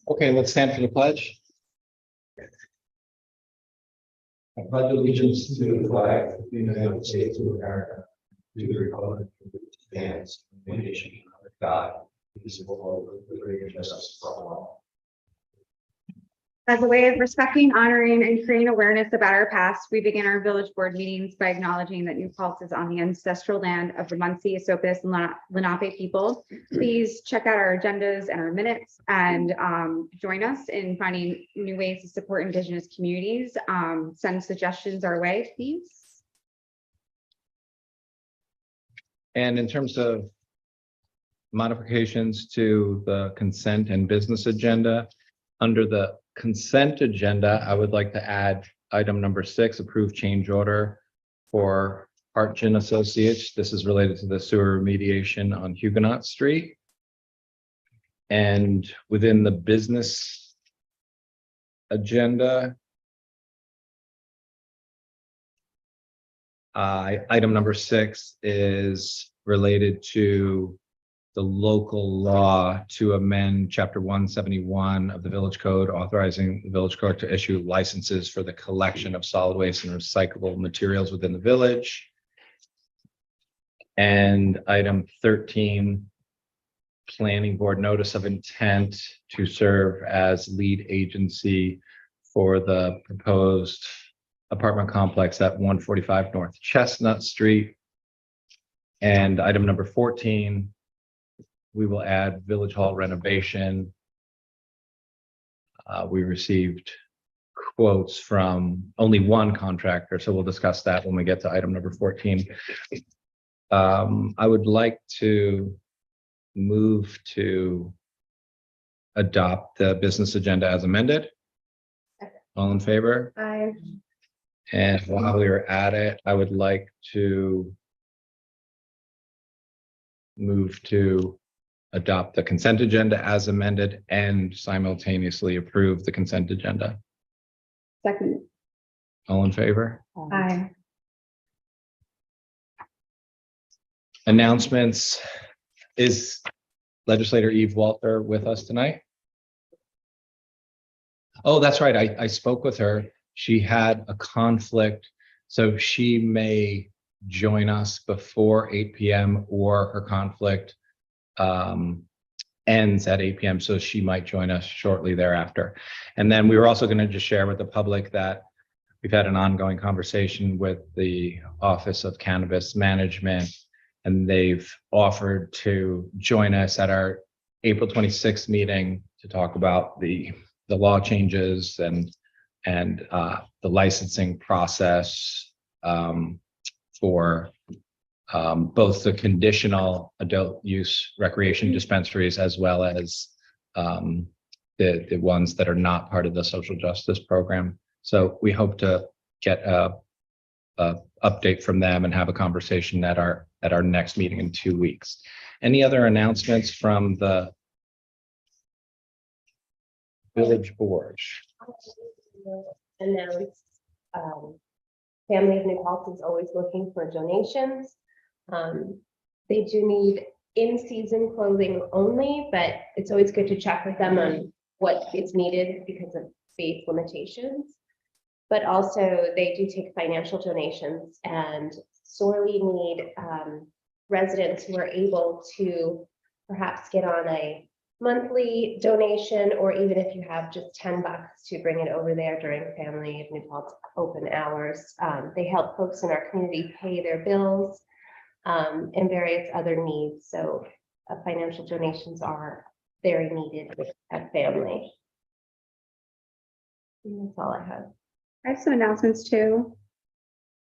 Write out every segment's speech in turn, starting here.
Okay, let's stand for the pledge. I pledge allegiance to the flag of the United States of America, to the republic which stands one nation under God, indivisible, with liberty and justice for all. As a way of respecting, honoring, and creating awareness about our past, we begin our village board meetings by acknowledging that New Paltz is on the ancestral land of the Munsee, Esopus, and Lenape people. Please check out our agendas and our minutes and join us in finding new ways to support Indigenous communities. Send suggestions our way, please. And in terms of modifications to the consent and business agenda, under the consent agenda, I would like to add item number 6, approve change order for Archin Associates. This is related to the sewer remediation on Huguenot Street. And within the business agenda, item number 6 is related to the local law to amend chapter 171 of the village code, authorizing the village clerk to issue licenses for the collection of solid waste and recyclable materials within the village. And item 13, planning board notice of intent to serve as lead agency for the proposed apartment complex at 145 North Chestnut Street. And item number 14, we will add village hall renovation. We received quotes from only one contractor, so we'll discuss that when we get to item number 14. I would like to move to adopt the business agenda as amended. All in favor? Aye. And while we are at it, I would like to move to adopt the consent agenda as amended and simultaneously approve the consent agenda. Second. All in favor? Aye. Announcements. Is Legislator Eve Walter with us tonight? Oh, that's right. I spoke with her. She had a conflict, so she may join us before 8 p.m. or her conflict ends at 8 p.m. So she might join us shortly thereafter. And then we were also going to just share with the public that we've had an ongoing conversation with the Office of Cannabis Management, and they've offered to join us at our April 26th meeting to talk about the law changes and the licensing process for both the conditional adult use recreation dispensaries as well as the ones that are not part of the social justice program. So we hope to get a update from them and have a conversation at our next meeting in 2 weeks. Any other announcements from the village board? Announce Family of New Paltz is always looking for donations. They do need in-season clothing only, but it's always good to check with them on what is needed because of space limitations. But also they do take financial donations and sorely need residents who are able to perhaps get on a monthly donation, or even if you have just $10 to bring it over there during Family of New Paltz open hours. They help folks in our community pay their bills and various other needs. So financial donations are very needed at Family. And that's all I have. I have some announcements too.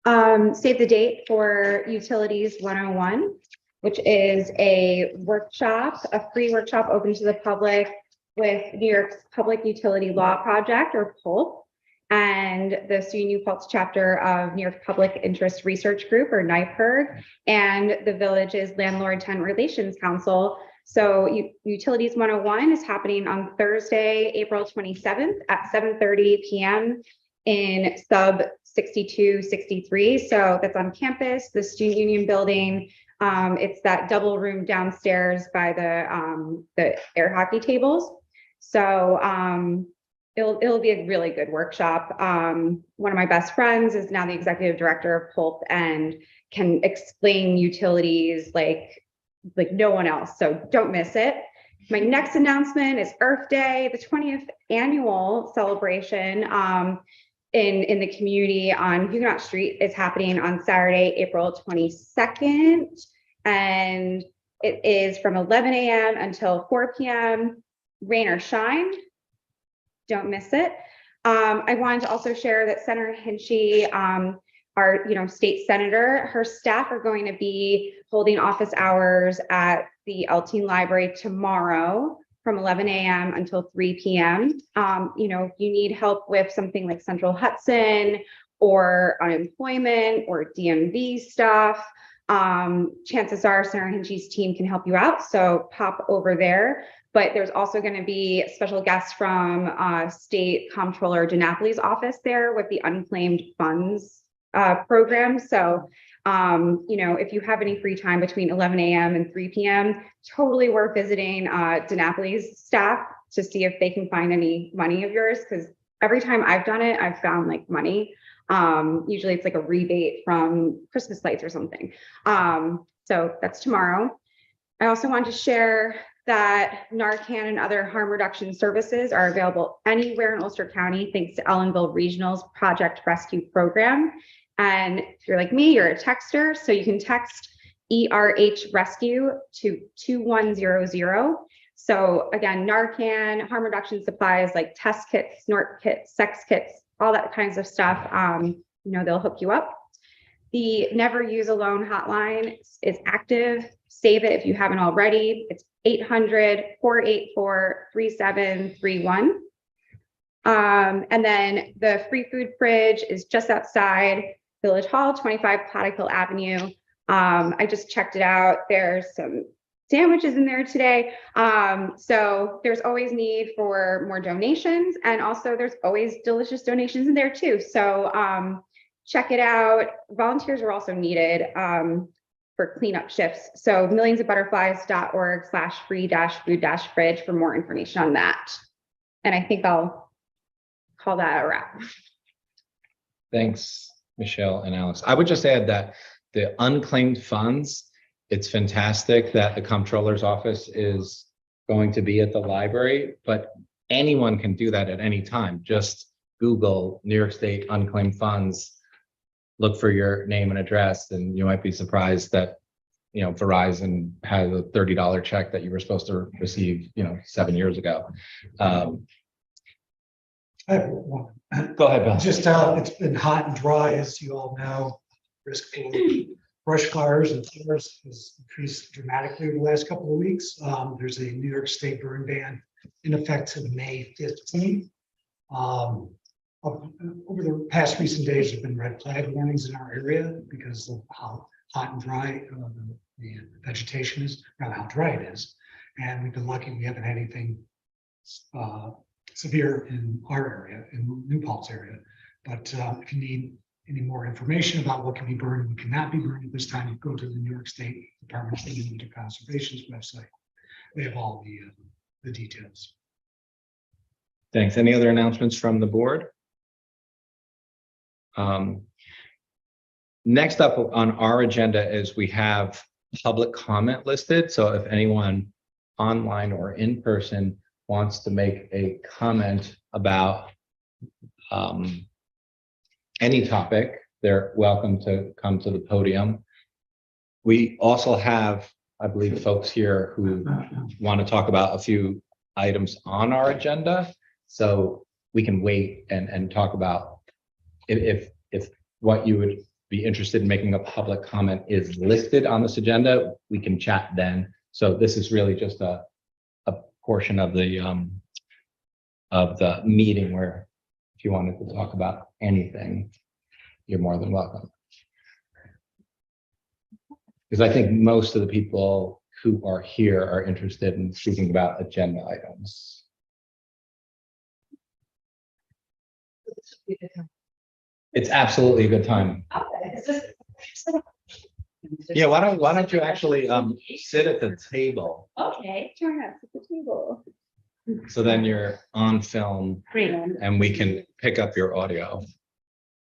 Save the date for Utilities 101, which is a workshop, a free workshop open to the public with New York's Public Utility Law Project, or PULP, and the SUNY New Paltz chapter of New York Public Interest Research Group, or NYPIRG, and the village's Landlord Tenant Relations Council. So Utilities 101 is happening on Thursday, April 27th at 7:30 p.m. in sub 6263. So that's on campus, the Student Union building. It's that double room downstairs by the air hockey tables. So it'll be a really good workshop. One of my best friends is now the executive director of Pulp and can explain utilities like no one else. So don't miss it. My next announcement is Earth Day, the 20th annual celebration in the community on Huguenot Street is happening on Saturday, April 22nd. And it is from 11 a.m. until 4 p.m. Rain or shine. Don't miss it. I wanted to also share that Senator Hinchy, our state senator, her staff are going to be holding office hours at the Elting Library tomorrow from 11 a.m. until 3 p.m. If you need help with something like Central Hudson or unemployment or DMV stuff, chances are Senator Hinchy's team can help you out. So pop over there. But there's also going to be special guests from State Comptroller DiNapoli's office there with the unclaimed funds program. So, if you have any free time between 11 a.m. and 3 p.m., totally worth visiting DiNapoli's staff to see if they can find any money of yours. Because every time I've done it, I've found like money. Usually it's like a rebate from Christmas lights or something. So that's tomorrow. I also want to share that Narcan and other harm reduction services are available anywhere in Ulster County, thanks to Ellenville Regional's Project Rescue Program. And if you're like me, you're a texter, so you can text ERH Rescue to 2100. So again, Narcan, harm reduction supplies like test kits, snort kits, sex kits, all that kinds of stuff. They'll hook you up. The Never Use Alone hotline is active. Save it if you haven't already. It's 800-484-3731. And then the free food fridge is just outside Village Hall, 25 Paddock Hill Avenue. I just checked it out. There's some sandwiches in there today. So there's always need for more donations, and also there's always delicious donations in there too. So check it out. Volunteers are also needed for cleanup shifts. So millionsofbutterflies.org/free-food-fridge for more information on that. And I think I'll call that a wrap. Thanks, Michelle and Alex. I would just add that the unclaimed funds, it's fantastic that the comptroller's office is going to be at the library, but anyone can do that at any time. Just Google New York State unclaimed funds, look for your name and address, and you might be surprised that, Verizon has a $30 check that you were supposed to receive, 7 years ago. I have one. Go ahead, Bill. Just it's been hot and dry, as you all know. Risk for brush fires and fires has increased dramatically over the last couple of weeks. There's a New York State burn ban in effect to May 15th. Over the past recent days, there have been red flag warnings in our area because of how hot and dry the vegetation is, not how dry it is. And we've been lucky we haven't had anything severe in our area, in New Paltz area. But if you need any more information about what can be burned and what cannot be burned at this time, you go to the New York State Department of Environmental Conservation's website. They have all the details. Thanks. Any other announcements from the board? Next up on our agenda is we have public comment listed. So if anyone online or in person wants to make a comment about any topic, they're welcome to come to the podium. We also have, I believe, folks here who want to talk about a few items on our agenda. So we can wait and talk about if what you would be interested in making a public comment is listed on this agenda, we can chat then. So this is really just a portion of the meeting where if you wanted to talk about anything, you're more than welcome. Because I think most of the people who are here are interested in speaking about agenda items. It's absolutely a good time. Okay, is this- Yeah, why don't you actually sit at the table? Okay, Join us at the table. So then you're on film great. and we can pick up your audio.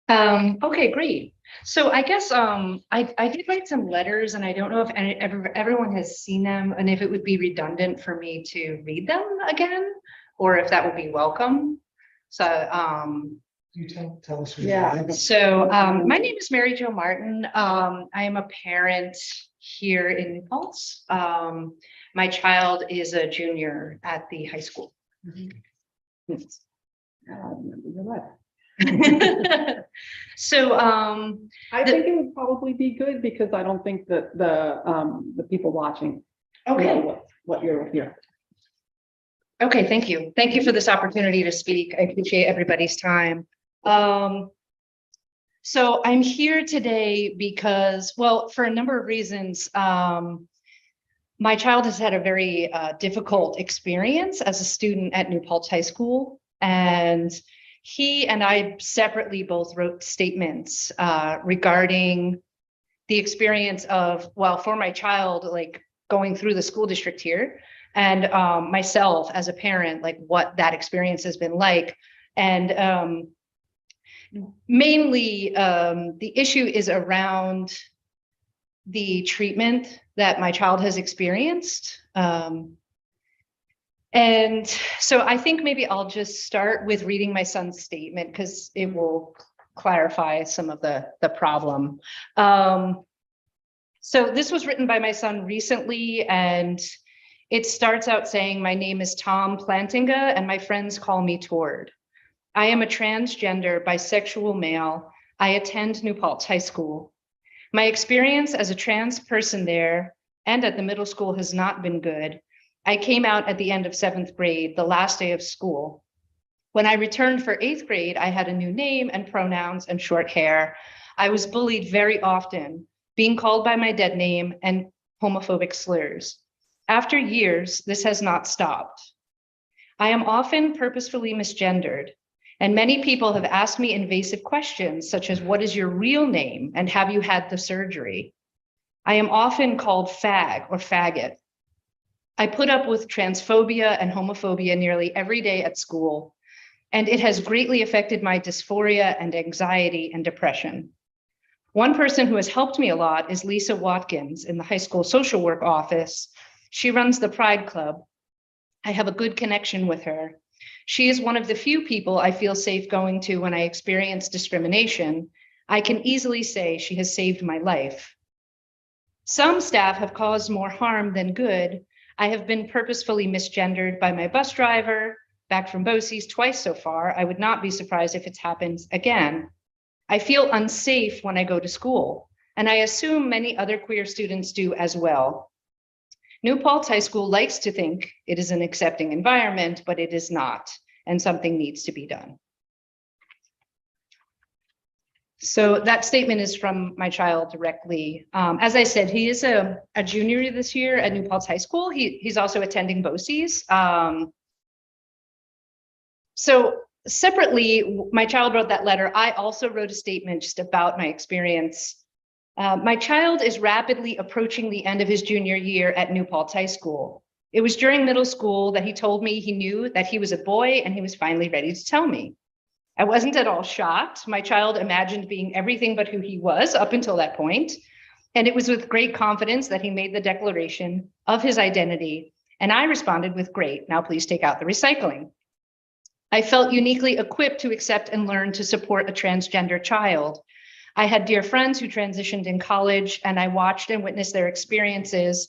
Okay, great. So I guess I did write some letters and I don't know if everyone has seen them and if it would be redundant for me to read them again or if that would be welcome. So You tell us. who you Yeah. are. so my name is Mary Jo Martin. I am a parent here in New Paltz. My child is a junior at the high school. So I think it would probably be good because I don't think that the people watching know okay. what you're here. Okay, thank you. Thank you for this opportunity to speak. I appreciate everybody's time. So I'm here today because, well, for a number of reasons, my child has had a very difficult experience as a student at New Paltz High School. And he and I separately both wrote statements regarding the experience of, well, for my child, like going through the school district here, and myself as a parent, like what that experience has been like. And mainly the issue is around the treatment that my child has experienced. And so I think maybe I'll just start with reading my son's statement because it will clarify some of the problem. So this was written by my son recently, and it starts out saying, "My name is Tom Plantinga, and my friends call me Tord. I am a transgender bisexual male. I attend New Paltz High School. My experience as a trans person there and at the middle school has not been good. I came out at the end of 7th grade, the last day of school. When I returned for 8th grade, I had a new name and pronouns and short hair. I was bullied very often, being called by my dead name and homophobic slurs. After years, this has not stopped. I am often purposefully misgendered, and many people have asked me invasive questions such as, what is your real name and have you had the surgery? I am often called fag or faggot. I put up with transphobia and homophobia nearly every day at school, and it has greatly affected my dysphoria and anxiety and depression. One person who has helped me a lot is Lisa Watkins in the high school social work office. She runs the Pride Club. I have a good connection with her. She is one of the few people I feel safe going to when I experience discrimination. I can easily say she has saved my life. Some staff have caused more harm than good. I have been purposefully misgendered by my bus driver, back from BOCES twice so far. I would not be surprised if it happens again. I feel unsafe when I go to school, and I assume many other queer students do as well. New Paltz High School likes to think it is an accepting environment, but it is not, and something needs to be done. So that statement is from my child directly. As I said, he is a junior this year at New Paltz High School. He's also attending BOCES. So separately, my child wrote that letter. I also wrote a statement just about my experience. My child is rapidly approaching the end of his junior year at New Paltz High School. It was during middle school that he told me he knew that he was a boy and he was finally ready to tell me. I wasn't at all shocked. My child imagined being everything but who he was up until that point. And it was with great confidence that he made the declaration of his identity. And I responded with, great, now please take out the recycling. I felt uniquely equipped to accept and learn to support a transgender child. I had dear friends who transitioned in college, and I watched and witnessed their experiences.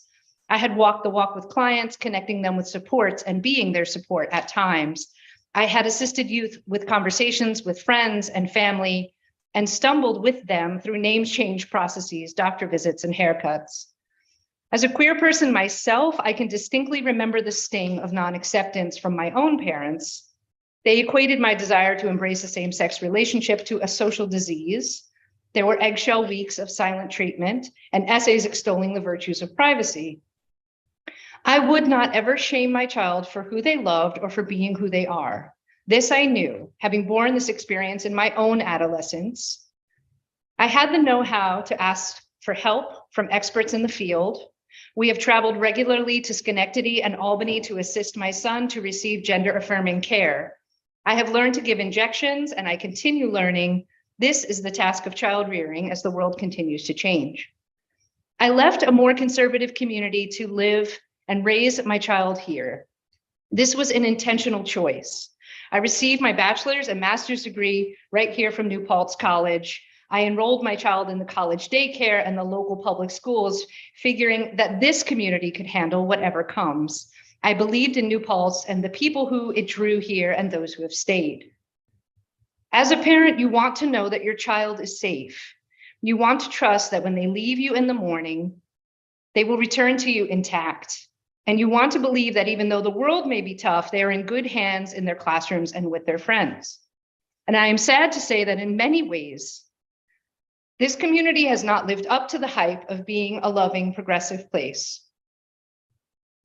I had walked the walk with clients, connecting them with supports and being their support at times. I had assisted youth with conversations with friends and family and stumbled with them through name change processes, doctor visits, and haircuts. As a queer person myself, I can distinctly remember the sting of non-acceptance from my own parents. They equated my desire to embrace a same-sex relationship to a social disease. There were eggshell weeks of silent treatment and essays extolling the virtues of privacy. I would not ever shame my child for who they loved or for being who they are. This I knew, having borne this experience in my own adolescence. I had the know-how to ask for help from experts in the field. We have traveled regularly to Schenectady and Albany to assist my son to receive gender-affirming care. I have learned to give injections, and I continue learning. This is the task of child rearing as the world continues to change. I left a more conservative community to live and raise my child here. This was an intentional choice. I received my bachelor's and master's degree right here from New Paltz College. I enrolled my child in the college daycare and the local public schools, figuring that this community could handle whatever comes. I believed in New Paltz and the people who it drew here and those who have stayed. As a parent, you want to know that your child is safe. You want to trust that when they leave you in the morning, they will return to you intact. And you want to believe that even though the world may be tough, they are in good hands in their classrooms and with their friends. And I am sad to say that in many ways, this community has not lived up to the hype of being a loving, progressive place.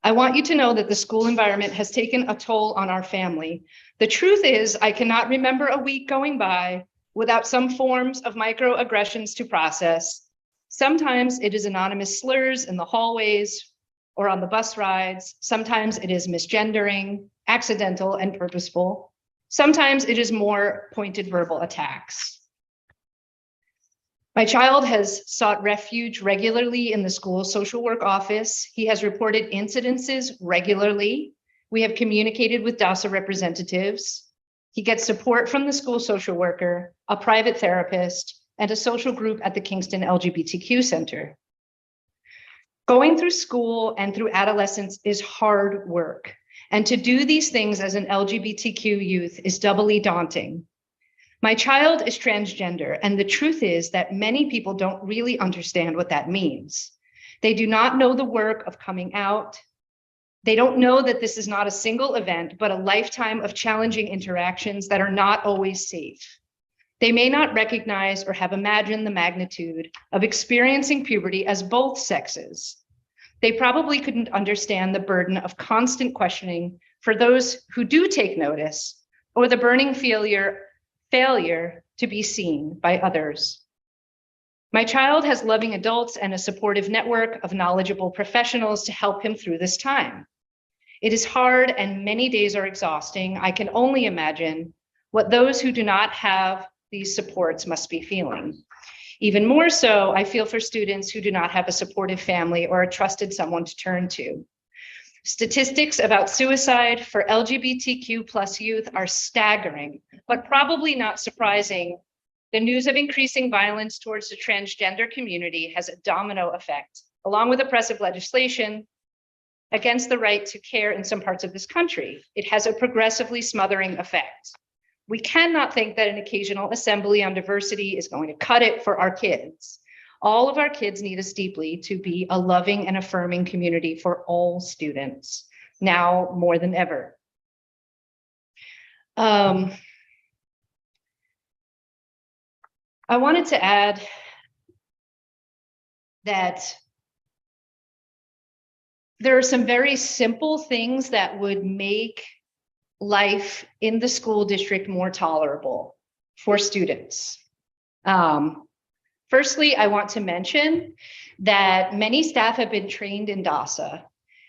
I want you to know that the school environment has taken a toll on our family. The truth is, I cannot remember a week going by without some forms of microaggressions to process. Sometimes it is anonymous slurs in the hallways or on the bus rides. Sometimes it is misgendering, accidental and purposeful. Sometimes it is more pointed verbal attacks. My child has sought refuge regularly in the school social work office. He has reported incidences regularly. We have communicated with DASA representatives. He gets support from the school social worker, a private therapist, and a social group at the Kingston LGBTQ Center. Going through school and through adolescence is hard work. And to do these things as an LGBTQ youth is doubly daunting. My child is transgender, and the truth is that many people don't really understand what that means. They do not know the work of coming out. They don't know that this is not a single event, but a lifetime of challenging interactions that are not always safe. They may not recognize or have imagined the magnitude of experiencing puberty as both sexes. They probably couldn't understand the burden of constant questioning for those who do take notice, or the burning failure to be seen by others. My child has loving adults and a supportive network of knowledgeable professionals to help him through this time. It is hard and many days are exhausting. I can only imagine what those who do not have these supports must be feeling. Even more so, I feel for students who do not have a supportive family or a trusted someone to turn to. Statistics about suicide for LGBTQ+ youth are staggering, but probably not surprising. The news of increasing violence towards the transgender community has a domino effect, along with oppressive legislation against the right to care in some parts of this country. It has a progressively smothering effect. We cannot think that an occasional assembly on diversity is going to cut it for our kids. All of our kids need us deeply to be a loving and affirming community for all students, now more than ever. I wanted to add that there are some very simple things that would make life in the school district more tolerable for students. Firstly, I want to mention that many staff have been trained in DASA,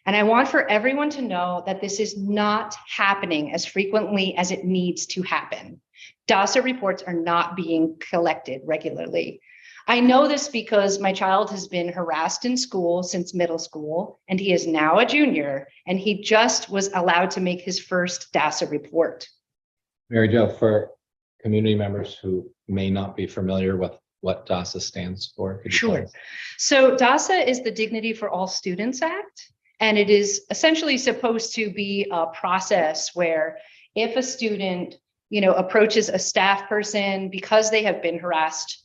and I want for everyone to know that this is not happening as frequently as it needs to happen. DASA reports are not being collected regularly. I know this because my child has been harassed in school since middle school, and he is now a junior, and he just was allowed to make his first DASA report. Mary Jo, for community members who may not be familiar with what DASA stands for, could you tell Sure. us? So DASA is the Dignity for All Students Act, and it is essentially supposed to be a process where if a student, approaches a staff person because they have been harassed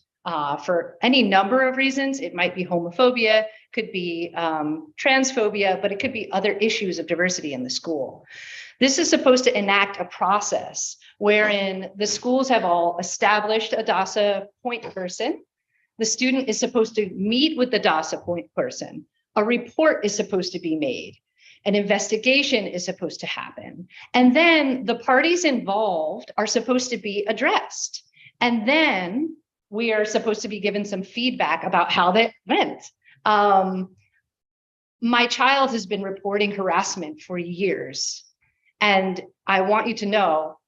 for any number of reasons, it might be homophobia, could be transphobia, but it could be other issues of diversity in the school. This is supposed to enact a process wherein the schools have all established a DASA point person. The student is supposed to meet with the DASA point person. A report is supposed to be made. An investigation is supposed to happen. And then the parties involved are supposed to be addressed. And then we are supposed to be given some feedback about how that went. My child has been reporting harassment for years. And I want you to know,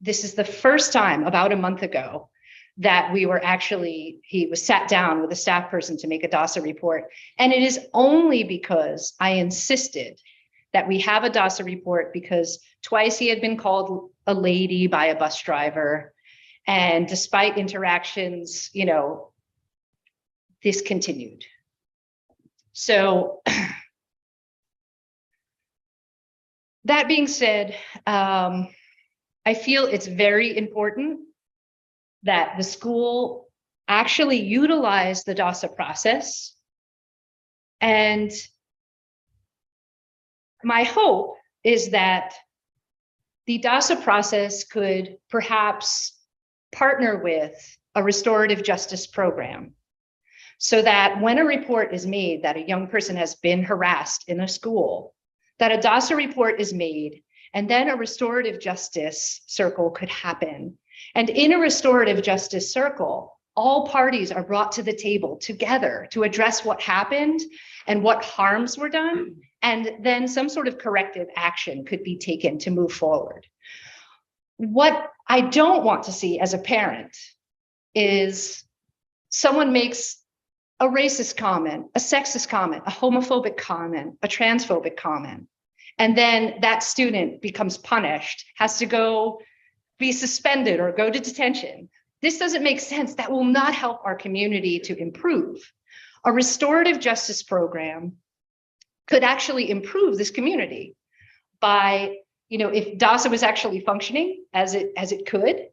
this is the first time about a month ago that he was sat down with a staff person to make a DASA report. And it is only because I insisted that we have a DASA report, because twice he had been called a lady by a bus driver. And despite interactions, this continued. So that being said, I feel it's very important that the school actually utilize the DASA process. And my hope is that the DASA process could perhaps partner with a restorative justice program, so that when a report is made that a young person has been harassed in a school, that a DASA report is made, and then a restorative justice circle could happen. And in a restorative justice circle, all parties are brought to the table together to address what happened and what harms were done. And then some sort of corrective action could be taken to move forward. What I don't want to see as a parent is someone makes a racist comment, a sexist comment, a homophobic comment, a transphobic comment, and then that student becomes punished, has to go be suspended or go to detention. This doesn't make sense. That will not help our community to improve. A restorative justice program could actually improve this community by, if DASA was actually functioning as it could,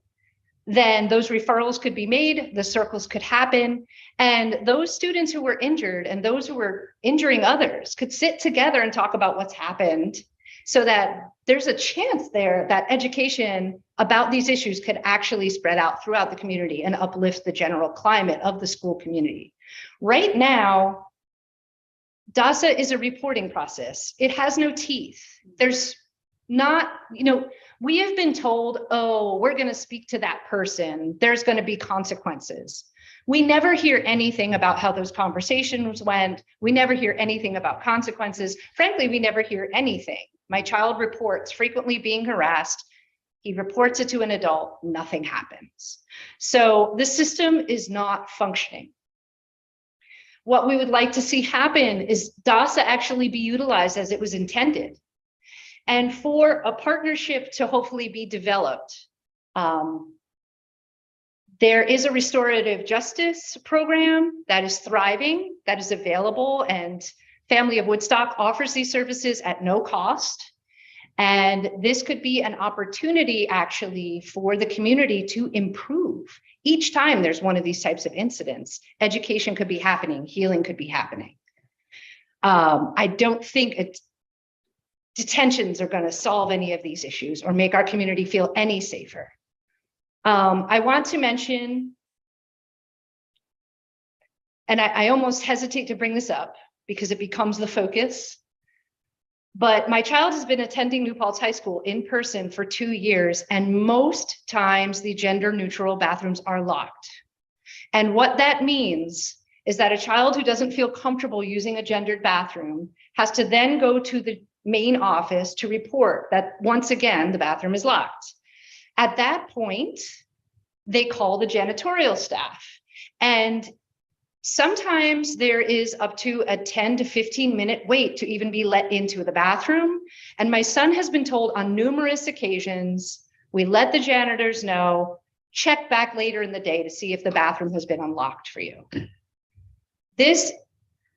then those referrals could be made, the circles could happen, and those students who were injured and those who were injuring others could sit together and talk about what's happened, so that there's a chance there that education about these issues could actually spread out throughout the community and uplift the general climate of the school community. Right now, DASA is a reporting process. It has no teeth. There's not, we have been told, oh, we're going to speak to that person, there's going to be consequences. We never hear anything about how those conversations went. We never hear anything about consequences. Frankly, we never hear anything. My child reports frequently being harassed. He reports it to an adult, nothing happens. So the system is not functioning. What we would like to see happen is DASA actually be utilized as it was intended. And for a partnership to hopefully be developed, there is a restorative justice program that is thriving, that is available, and Family of Woodstock offers these services at no cost. And this could be an opportunity actually for the community to improve. Each time there's one of these types of incidents, education could be happening, healing could be happening. I don't think detentions are going to solve any of these issues or make our community feel any safer. I want to mention, and I almost hesitate to bring this up because it becomes the focus, but my child has been attending New Paltz High School in person for 2 years, and most times the gender neutral bathrooms are locked. And what that means is that a child who doesn't feel comfortable using a gendered bathroom has to then go to the main office to report that once again, the bathroom is locked. At that point, they call the janitorial staff. And sometimes there is up to a 10 to 15 minute wait to even be let into the bathroom. And my son has been told on numerous occasions, we let the janitors know, check back later in the day to see if the bathroom has been unlocked for you.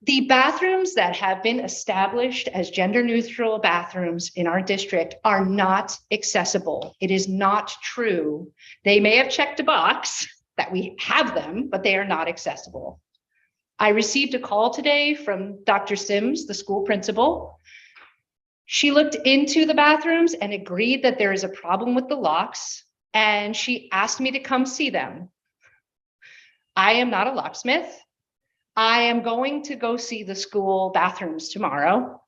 The bathrooms that have been established as gender neutral bathrooms in our district are not accessible. It is not true. They may have checked a box that we have them, but they are not accessible. I received a call today from Dr. Sims, the school principal. She looked into the bathrooms and agreed that there is a problem with the locks, and she asked me to come see them. I am not a locksmith. I am going to go see the school bathrooms tomorrow.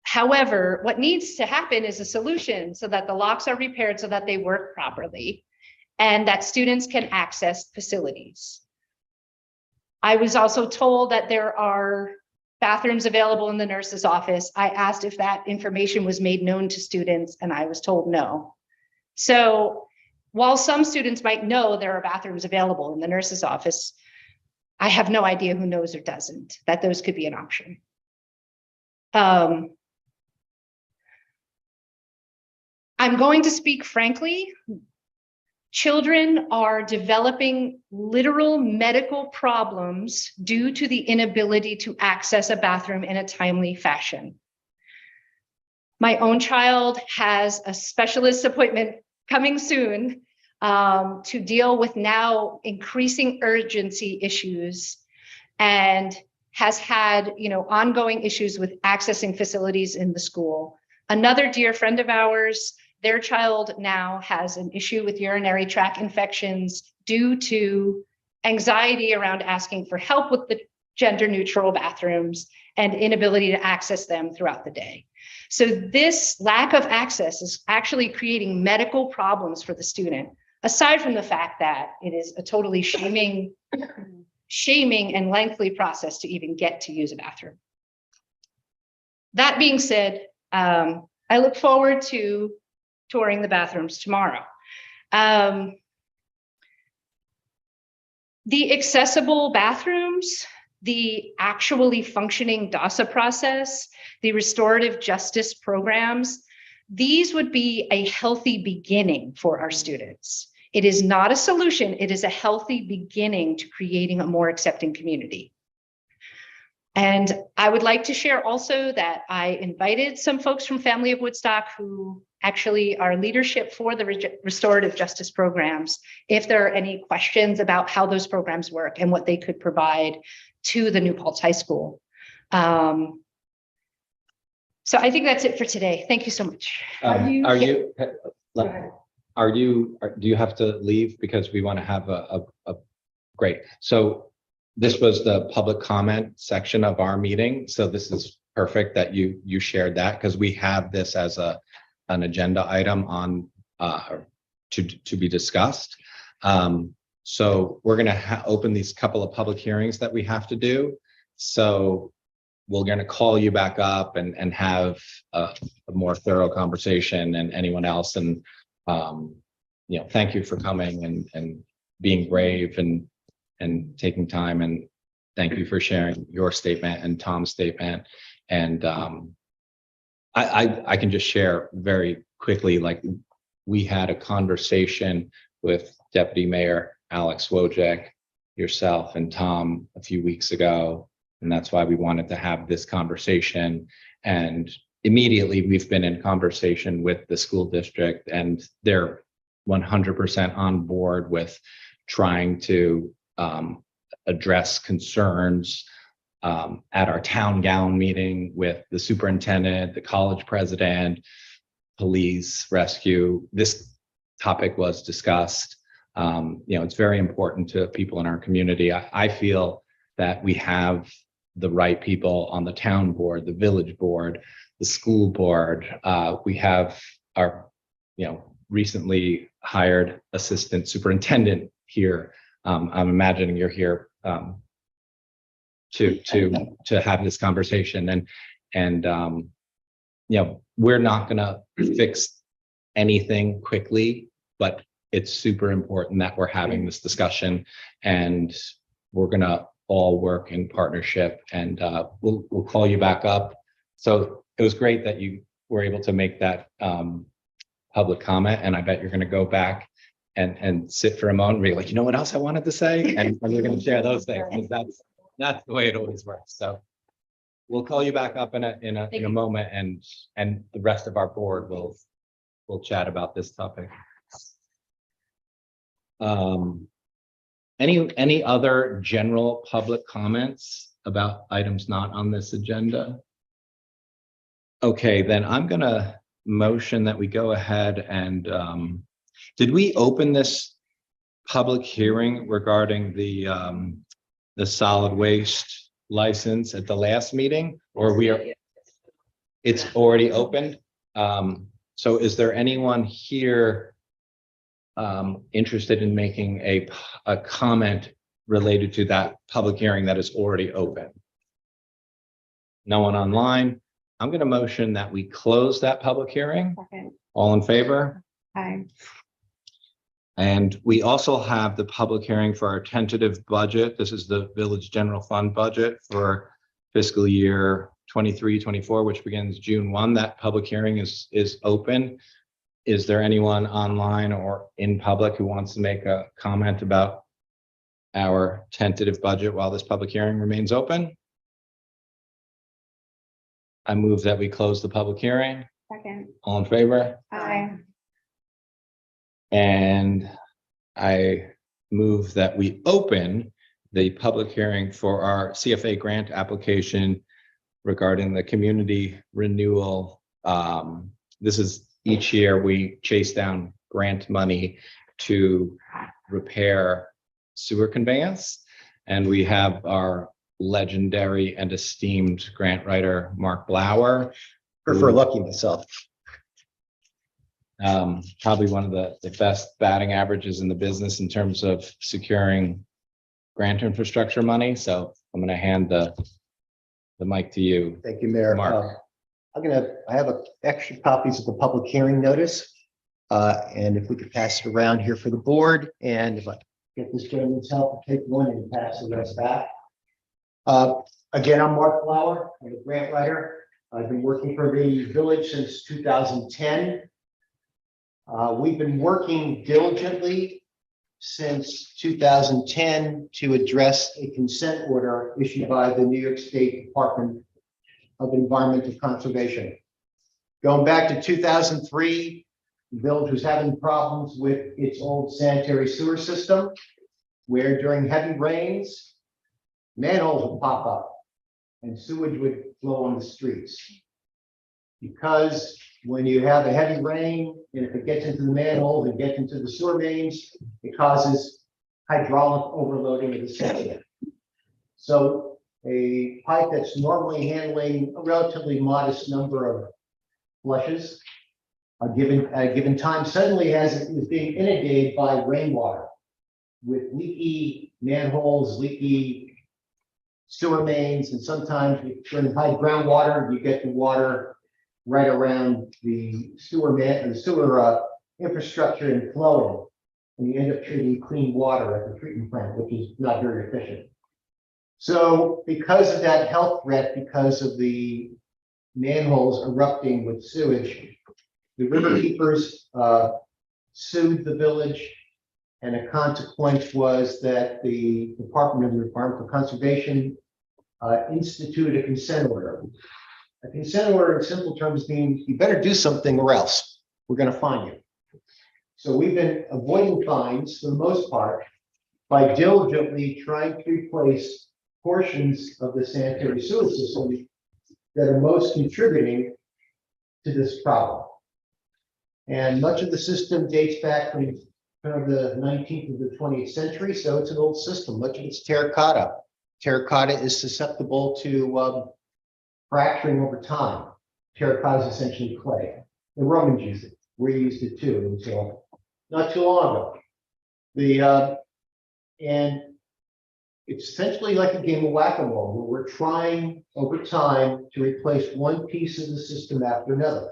However, what needs to happen is a solution so that the locks are repaired so that they work properly and that students can access facilities. I was also told that there are bathrooms available in the nurse's office. I asked if that information was made known to students, and I was told no. So while some students might know there are bathrooms available in the nurse's office, I have no idea who knows or doesn't, that those could be an option. I'm going to speak frankly. Children are developing literal medical problems due to the inability to access a bathroom in a timely fashion. My own child has a specialist appointment coming soon to deal with now increasing urgency issues and has had, ongoing issues with accessing facilities in the school. Another dear friend of ours, their child now has an issue with urinary tract infections due to anxiety around asking for help with the gender neutral bathrooms and inability to access them throughout the day. So this lack of access is actually creating medical problems for the student, aside from the fact that it is a totally shaming and lengthy process to even get to use a bathroom. That being said, I look forward to touring the bathrooms tomorrow. The accessible bathrooms, the actually functioning DASA process, the restorative justice programs, these would be a healthy beginning for our students. It is not a solution, it is a healthy beginning to creating a more accepting community. And I would like to share also that I invited some folks from Family of Woodstock who actually are leadership for the restorative justice programs, if there are any questions about how those programs work and what they could provide to the New Paltz High School. So I think that's it for today. Thank you so much. Do you have to leave because we want to have a great, so this was the public comment section of our meeting. So this is perfect that you shared that, because we have this as an agenda item on to be discussed. So we're going to open these couple of public hearings that we have to do. So we're going to call you back up and have a more thorough conversation, and anyone else. And thank you for coming and being brave and taking time, and thank you for sharing your statement and Tom's statement. And I can just share very quickly, like, we had a conversation with Deputy Mayor Alex Wojcik, yourself and Tom a few weeks ago, and that's why we wanted to have this conversation. And immediately we've been in conversation with the school district, and they're 100% on board with trying to address concerns at our town gown meeting with the superintendent, the college president, police, rescue. This topic was discussed. It's very important to people in our community. I feel that we have the right people on the town board, the village board, the school board. We have our, recently hired assistant superintendent here. I'm imagining you're here to have this conversation, and we're not going to fix anything quickly, but it's super important that we're having this discussion, and we're going to all work in partnership, and we'll call you back up. So it was great that you were able to make that public comment, and I bet you're going to go back and sit for a moment and be like, what else I wanted to say? And we're going to share those things. That's the way it always works. So we'll call you back up in a moment, and the rest of our board will chat about this topic. Any other general public comments about items not on this agenda? Okay, then I'm gonna motion that we go ahead and did we open this public hearing regarding the solid waste license at the last meeting, or we are? it's already opened. So is there anyone here interested in making a comment related to that public hearing that is already open? No one online. I'm going to motion that we close that public hearing. Second. All in favor? Aye. And we also have the public hearing for our tentative budget. This is the village general fund budget for fiscal year 23-24, which begins June 1. That public hearing is open. Is there anyone online or in public who wants to make a comment about our tentative budget while this public hearing remains open? I move that we close the public hearing. Second. All in favor? Aye. And I move that we open the public hearing for our CFA grant application regarding the community renewal. This is each year we chase down grant money to repair sewer conveyance. And we have our legendary and esteemed grant writer, Mark Blauer. Prefer lucky myself. Probably one of the best batting averages in the business in terms of securing grant infrastructure money. So I'm going to hand the mic to you. Thank you, Mayor. Mark. I have extra copies of the public hearing notice. And if we could pass it around here for the board, and if I get this gentleman's help, take one and pass the rest back. Again, I'm Mark Flower. I'm a grant writer. I've been working for the village since 2010. We've been working diligently since 2010 to address a consent order issued by the New York State Department of Environmental Conservation. Going back to 2003, the village was having problems with its old sanitary sewer system, where during heavy rains, manholes would pop up and sewage would flow on the streets. Because when you have a heavy rain, and if it gets into the manhole and gets into the sewer mains, it causes hydraulic overloading of the system. So a pipe that's normally handling a relatively modest number of flushes at a given time suddenly is being inundated by rainwater with leaky manholes, leaky sewer mains, and sometimes during high groundwater, you get the water right around the sewer infrastructure and flowing, and you end up treating clean water at the treatment plant, which is not very efficient. So because of that health threat, because of the manholes erupting with sewage, the river keepers sued the village, and a consequence was that the Department of Environmental Conservation instituted a consent order. A consent order in simple terms means you better do something or else we're going to fine you. So we've been avoiding fines for the most part by diligently trying to replace portions of the sanitary sewer system that are most contributing to this problem. And much of the system dates back from kind of the 19th to the 20th century, so it's an old system. Much of it's terracotta. Terracotta is susceptible to fracturing over time. Terracotta is essentially clay. The Romans used it. We used it too until not too long ago. And it's essentially like a game of whack-a-mole, where we're trying over time to replace one piece of the system after another.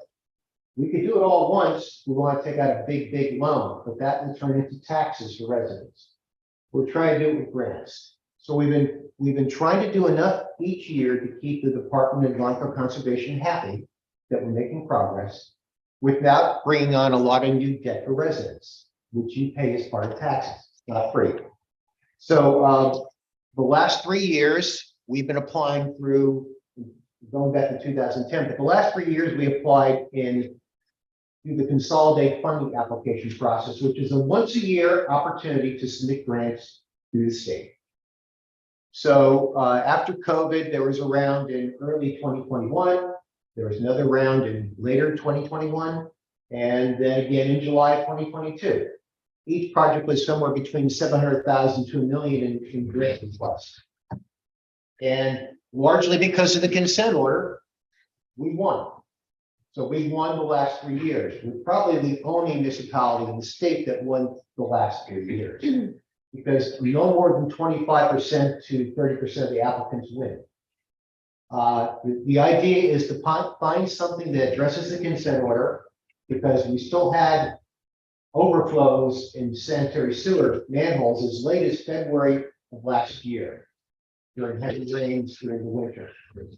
We could do it all at once. We want to take out a big loan, but that will turn into taxes for residents. We're trying to do it with grants. So we've been trying to do enough each year to keep the Department of Environmental Conservation happy that we're making progress without bringing on a lot of new debt for residents, which you pay as part of taxes, not free. So the last 3 years, we've been applying through, going back to 2010, but the last 3 years we applied through the consolidated funding application process, which is a once-a-year opportunity to submit grants through the state. So after COVID, there was a round in early 2021. There was another round in later 2021, and then again in July 2022. Each project was somewhere between 700,000 to $1 million in grant requests. And largely because of the consent order, we won. So we won the last 3 years. We're probably the only municipality in the state that won the last 3 years. Because no more than 25% to 30% of the applicants win. The idea is to find something that addresses the consent order, because we still had overflows in sanitary sewer manholes as late as February of last year during heavy rains during the winter.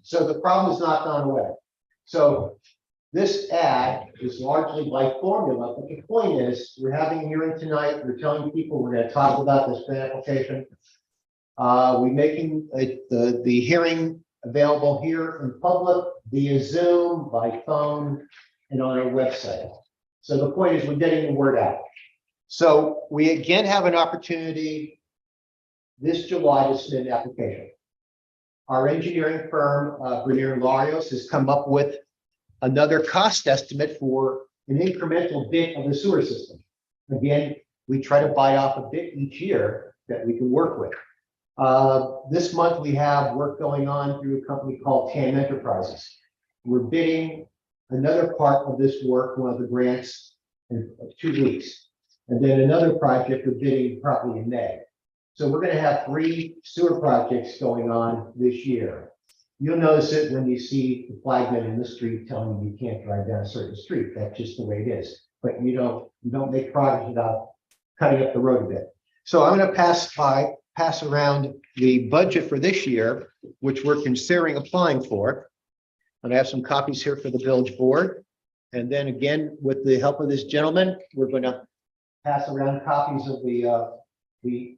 So the problem has not gone away. So this ad is largely by formula, but the point is, we're having a hearing tonight. We're telling people we're going to talk about this grant application. We're making the hearing available here in public via Zoom, by phone, and on our website. So the point is, we're getting the word out. So we again have an opportunity this July to submit an application. Our engineering firm, Bernier and Larios, has come up with another cost estimate for an incremental bit of the sewer system. Again, we try to bite off a bit each year that we can work with. This month we have work going on through a company called TAM Enterprises. We're bidding another part of this work, one of the grants, in 2 weeks. And then another project we're bidding probably in May. So we're going to have 3 sewer projects going on this year. You'll notice it when you see the flagman in the street telling you can't drive down a certain street. That's just the way it is. But you don't make progress without cutting up the road a bit. So I'm going to pass around the budget for this year, which we're considering applying for. And I have some copies here for the village board. And then again, with the help of this gentleman, we're going to pass around copies of the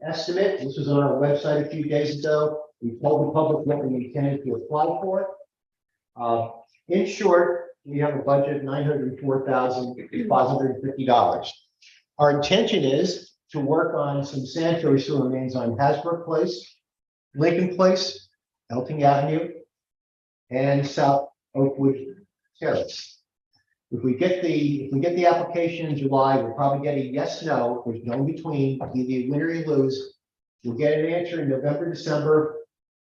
estimate. This was on our website a few days ago. We told the public what we intended to apply for. In short, we have a budget of $904,550. Our intention is to work on some sanitary sewer mains on Hasbrook Place, Lincoln Place, Elting Avenue, and South Oakwood Terrace. If we get the application in July, we'll probably get a yes, no. There's no in between. Either you win or you lose. We'll get an answer in November, December.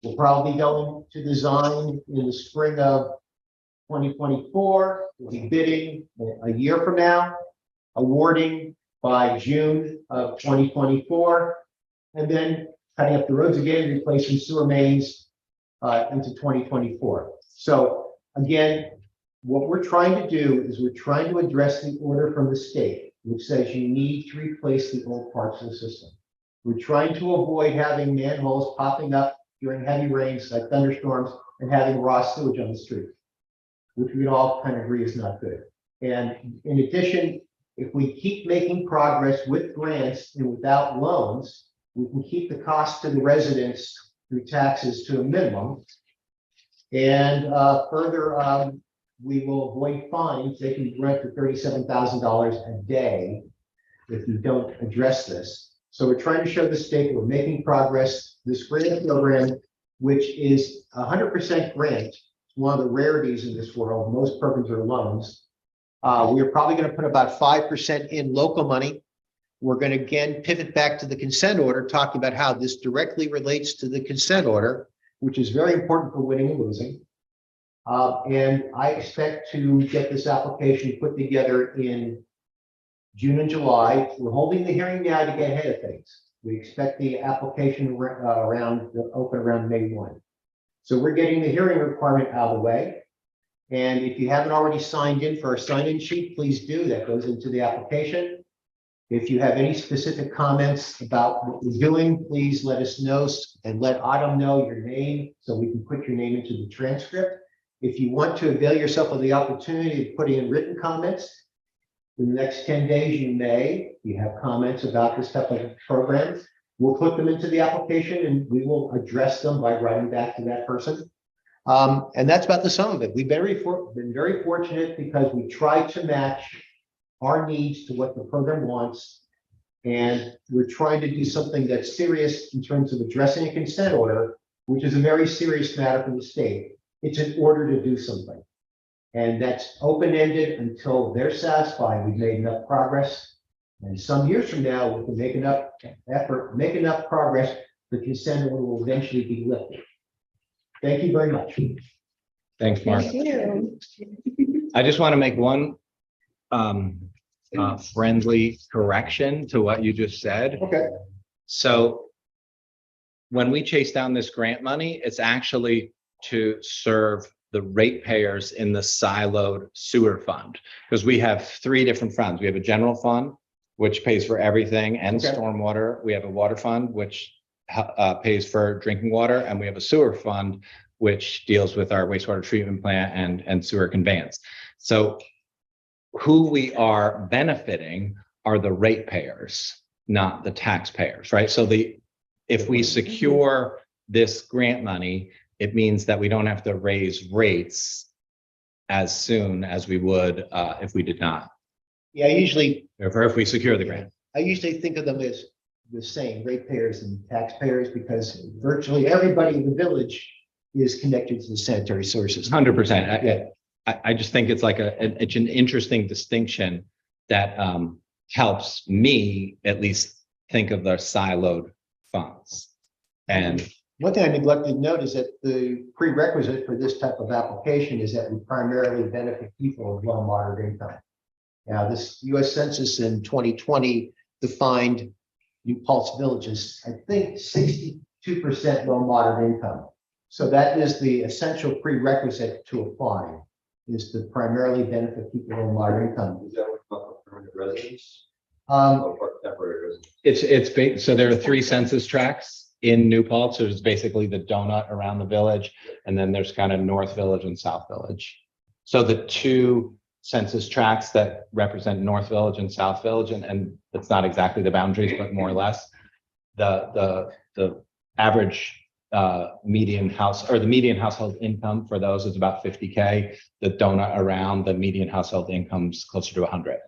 We'll probably go into design in the spring of 2024. We'll be bidding a year from now, awarding by June of 2024, and then cutting up the roads again, replacing sewer mains into 2024. So again, what we're trying to do is we're trying to address the order from the state, which says you need to replace the old parts of the system. We're trying to avoid having manholes popping up during heavy rains like thunderstorms and having raw sewage on the street, which we all kind of agree is not good. And in addition, if we keep making progress with grants and without loans, we can keep the cost to the residents through taxes to a minimum. And further, we will avoid fines. They can rent for $37,000 a day if you don't address this. So we're trying to show the state we're making progress. This grant program, which is 100% grant, one of the rarities in this world. Most programs are loans. We're probably going to put about 5% in local money. We're going to again pivot back to the consent order, talking about how this directly relates to the consent order, which is very important for winning and losing. And I expect to get this application put together in June and July. We're holding the hearing now to get ahead of things. We expect the application to open around May 1. So we're getting the hearing requirement out of the way. And if you haven't already signed in for our sign-in sheet, please do. That goes into the application. If you have any specific comments about what we're doing, please let us know and let Autumn know your name so we can put your name into the transcript. If you want to avail yourself of the opportunity of putting in written comments, in the next 10 days, you may. If you have comments about this type of program, we'll put them into the application and we will address them by writing back to that person. And that's about the sum of it. We've been very fortunate because we try to match our needs to what the program wants. And we're trying to do something that's serious in terms of addressing a consent order, which is a very serious matter for the state. It's an order to do something. And that's open-ended until they're satisfied we've made enough progress. And some years from now, we can make enough effort, make enough progress, the consent order will eventually be lifted. Thank you very much. Thanks, Mark. Thank you. I just want to make one friendly correction to what you just said. Okay. So when we chase down this grant money, it's actually to serve the ratepayers in the siloed sewer fund. Because we have three different funds. We have a general fund, which pays for everything and Okay. stormwater. We have a water fund, which pays for drinking water. And we have a sewer fund, which deals with our wastewater treatment plant and sewer conveyance. So who we are benefiting are the ratepayers, not the taxpayers, right? So if we secure this grant money, it means that we don't have to raise rates as soon as we would if we did not, Yeah, or if we secure the grant. I usually think of them as the same, ratepayers and taxpayers, because virtually everybody in the village is connected to the sanitary sources. 100%. I just think it's like it's an interesting distinction that helps me at least think of the siloed funds. And One thing I neglected to note is that the prerequisite for this type of application is that we primarily benefit people of low moderate income. Now, this US Census in 2020 defined New Paltz villages, I think 62% low moderate income. So that is the essential prerequisite to apply, is to primarily benefit people of moderate income. Is that what permanent residents or temporary residents? so there are 3 census tracts in New Paltz. There's basically the donut around the village, and then there's kind of North Village and South Village. So the 2 census tracts that represent North Village and South Village, and it's not exactly the boundaries, but more or less, the average median house, or the median household income for those is about 50K. The donut around the median household income is closer to 100.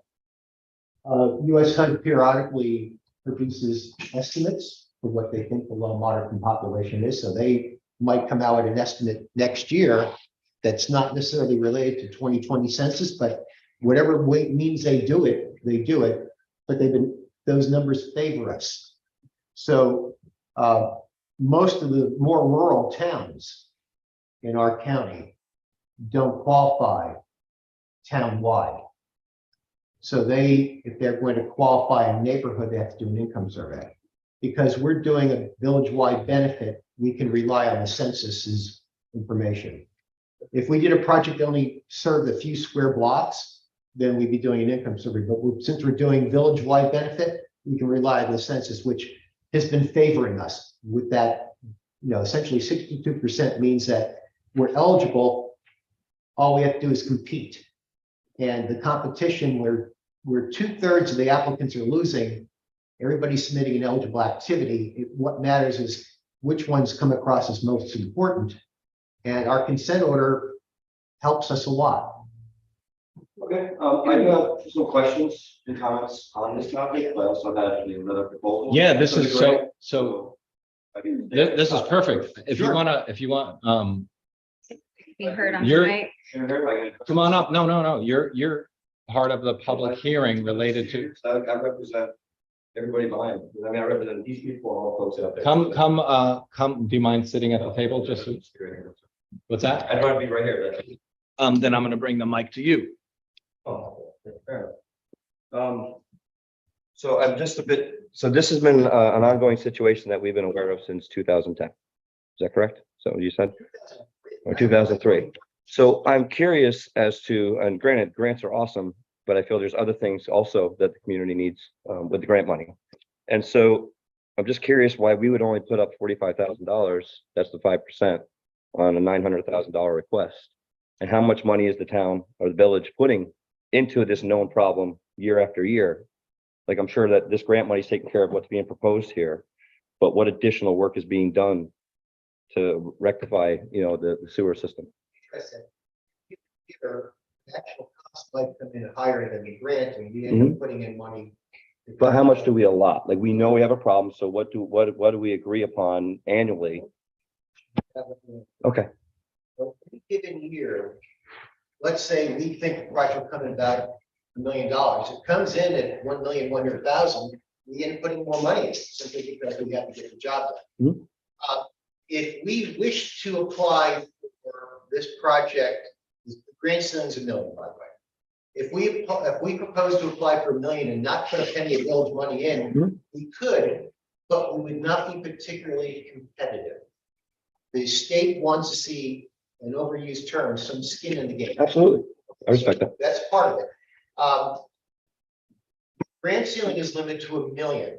US HUD periodically produces estimates for what they think the low moderate income population is. So they might come out with an estimate next year that's not necessarily related to 2020 census, but whatever means they do it, but those numbers favor us. So most of the more rural towns in our county don't qualify town-wide. So if they're going to qualify a neighborhood, they have to do an income survey. Because we're doing a village-wide benefit, we can rely on the census's information. If we did a project that only served a few square blocks, then we'd be doing an income survey. But since we're doing village-wide benefit, we can rely on the census, which has been favoring us with that. Essentially 62% means that we're eligible. All we have to do is compete. And the competition where 2/3 of the applicants are losing, everybody's submitting an eligible activity. What matters is which ones come across as most important. And our consent order helps us a lot. Okay, I do have some questions and comments on this topic, but I also have another proposal. Yeah, this for the is grant. so I can- this is perfect. If you Sure. want, Be heard on You're- tonight. Can you hear me? I can- come on up. No. You're part of the public hearing related to, I represent everybody behind me. I mean, I represent these people and all folks out there. come, do you mind sitting at the table? Just, what's that? I'd rather be right here. Then I'm gonna bring the mic to you. Oh, fair enough. So I'm just a bit, so this has been an ongoing situation that we've been aware of since 2010. Is that correct? So you said, or 2003. So I'm curious as to, and granted, grants are awesome, but I feel there's other things also that the community needs with the grant money. And so I'm just curious why we would only put up $45,000, that's the 5%, on a $900,000 request. And how much money is the town or the village putting into this known problem year after year? Like, I'm sure that this grant money is taking care of what's being proposed here, but what additional work is being done to rectify, the sewer system? Either the actual cost might come in higher than the grant, and we end up putting in money. But how much do we allot? Like, we know we have a problem, so what do we agree upon annually? Okay, So any given year, let's say we think the project will come in about $1 million. It comes in at 1,100,000. We end up putting more money in simply because we have to get the job done. If we wish to apply for this project, the grant ceiling's $1 million, by the way. If we propose to apply for $1 million and not put a penny of village money in, Mhm. we could, but we would not be particularly competitive. The state wants to see an overused term, some skin in the game. Absolutely. I respect that. That's part of it. Grant ceiling is limited to $1 million.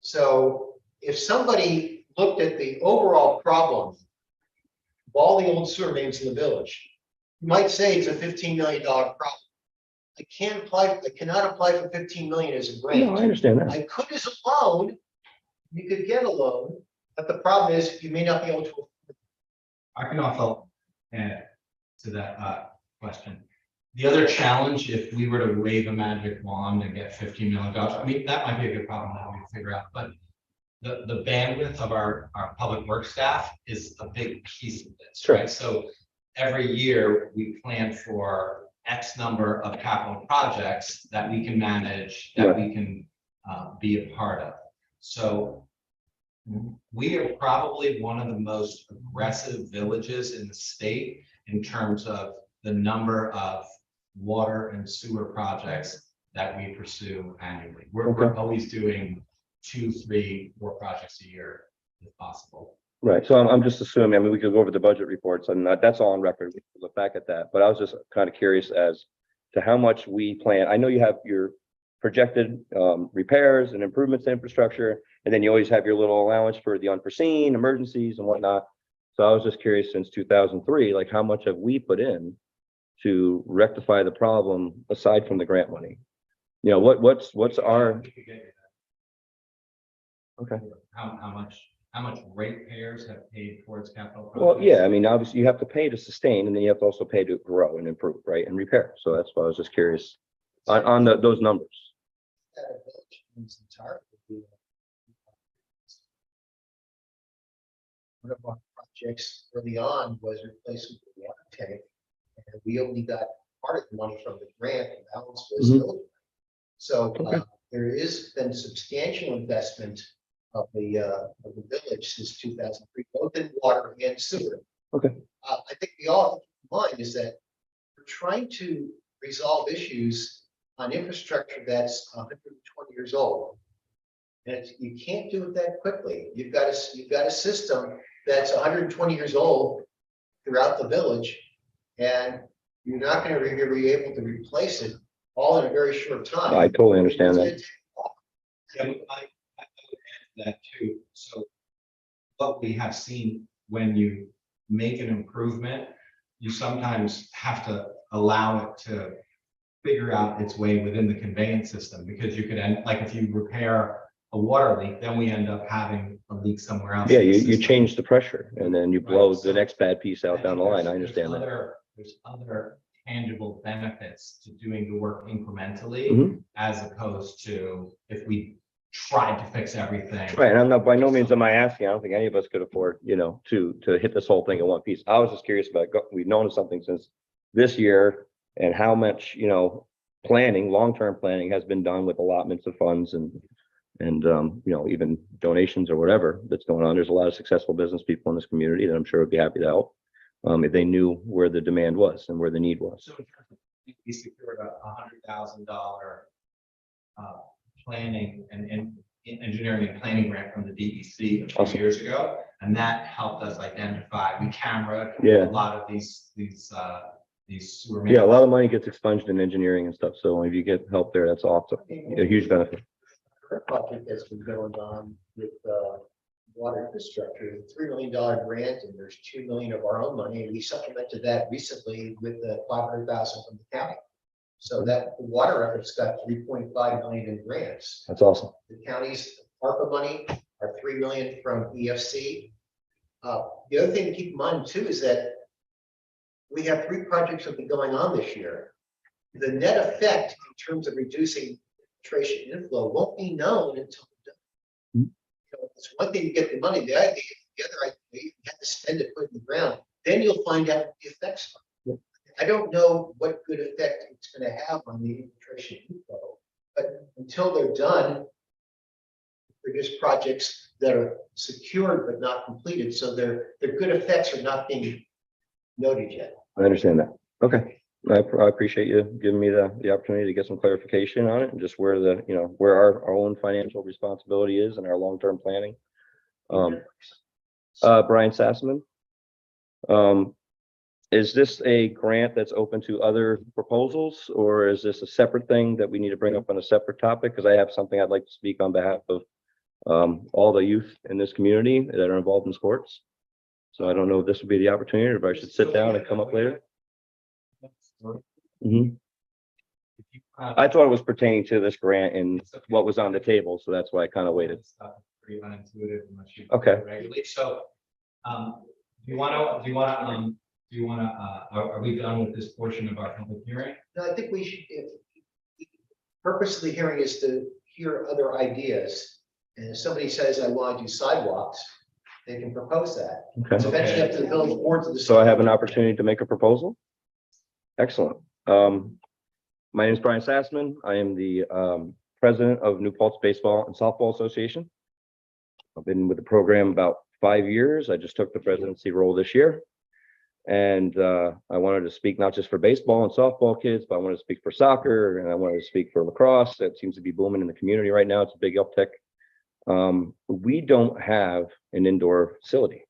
So if somebody looked at the overall problem of all the old sewer mains in the village, you might say it's a $15 million problem. I cannot apply for 15 million as a No, I grant. understand that. I could as a loan, you could get a loan, but the problem is you may not be able to. I can also add to that question. The other challenge, if we were to wave a magic wand and get $15 million, I mean, that might be a good problem that we can figure out, but the bandwidth of our public works staff is a big piece of this, Sure. right? So every year we plan for X number of capital projects that we can manage, that we can be a part of. So we are probably one of the most aggressive villages in the state in terms of the number of water and sewer projects that we pursue annually. We're always doing 2, 3, 4 projects a year if possible. Right, so I'm just assuming, I mean, we could go over the budget reports and that's all on record, we can look back at that, but I was just kind of curious as to how much we plan. I know you have your projected repairs and improvements to infrastructure, and then you always have your little allowance for the unforeseen emergencies and whatnot. So I was just curious, since 2003, like how much have we put in to rectify the problem aside from the grant money? You know, what's our, okay. How much ratepayers have paid towards capital projects? Well, yeah, I mean, obviously you have to pay to sustain and then you have to also pay to grow and improve, right? And repair. So that's why I was just curious on those numbers. One of our projects early on was replacing the water tank. And we only got part of the money from the grant, and the balance was Mhm. village. So Okay. there has been substantial investment of the village since 2003, both in water and sewer. Okay. I think we all have to keep in mind is that we're trying to resolve issues on infrastructure that's 120 years old. And you can't do it that quickly. You've got a system that's 120 years old throughout the village, and you're not going to be able to replace it all in a very short time. I totally understand that. Yeah, I would add to that too. So what we have seen when you make an improvement, you sometimes have to allow it to figure out its way within the conveyance system, because you could end, like if you repair a water leak, then we end up having a leak somewhere else. Yeah, in the you system. change the pressure and then you blow Right, so the next bad piece out I down the think line. I there's understand that. There's other tangible benefits to doing the work incrementally, Mhm. as opposed to if we tried to fix everything. Right, and I'm not, by no means am I asking, I don't think any of us could afford, you know, to hit this whole thing in one piece. I was just curious about, we've known something since this year and how much, you know, planning, long-term planning has been done with allotments of funds and you know, even donations or whatever that's going on. There's a lot of successful business people in this community that I'm sure would be happy to help if they knew where the demand was and where the need was. So in terms of, we secured a $100,000 planning and engineering and planning grant from the DEC a few Awesome. years ago, and that helped us identify. We camera Yeah. a lot of these sewer. Yeah, a lot of money gets expunged in engineering and stuff. So if you get help there, that's awesome. A huge benefit. Current project that's been going on with water infrastructure, $3 million grant, and there's $2 million of our own money, and we supplemented that recently with the $500,000 from the county. So that the water effort's got $3.5 million in grants. That's awesome. The county's ARPA money are $3 million from EFC. The other thing to keep in mind too is that we have 3 projects that have been going on this year. The net effect in terms of reducing infiltration inflow won't be known until we're done. So it's one thing to get the money, the other idea, you have to spend it, put it in the ground, then you'll find out what the effects are. I don't know what good effect it's going to have on the infiltration inflow, but until they're done, they're just projects that are secured but not completed, so their good effects are not being noted yet. I understand that. Okay. I appreciate you giving me the opportunity to get some clarification on it and just where the, you know, where our own financial responsibility is and our long-term planning. Brian Sassman. Is this a grant that's open to other proposals, or is this a separate thing that we need to bring up on a separate topic? Because I have something I'd like to speak on behalf of all the youth in this community that are involved in sports. So I don't know if this would be the opportunity or if I should sit down and come up later. Mhm. I thought it was pertaining to this grant and what was on the table, so that's why I kind of waited. Pretty unintuitive unless you. Okay. Regulate, so, do you wanna, are we done with this portion of our public hearing? No, I think we should, purpose of the hearing is to hear other ideas. And if somebody says, I want to do sidewalks, they can propose that. It's Okay. eventually up to the village board to decide. So I have an opportunity to make a proposal? Excellent. My name is Brian Sassman. I am the president of New Paltz Baseball and Softball Association. I've been with the program about 5 years. I just took the presidency role this year. And I wanted to speak not just for baseball and softball kids, but I wanted to speak for soccer and I wanted to speak for lacrosse. That seems to be booming in the community right now. It's a big uptick. We don't have an indoor facility.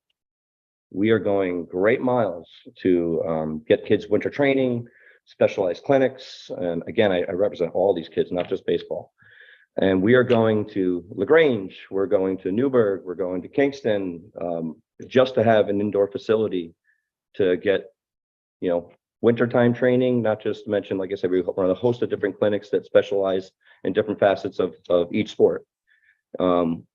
We are going great miles to get kids winter training, specialized clinics. And again, I represent all these kids, not just baseball. And we are going to LaGrange, we're going to Newburgh, we're going to Kingston, just to have an indoor facility to get, you know, wintertime training, not just to mention, like I said, we run a host of different clinics that specialize in different facets of each sport.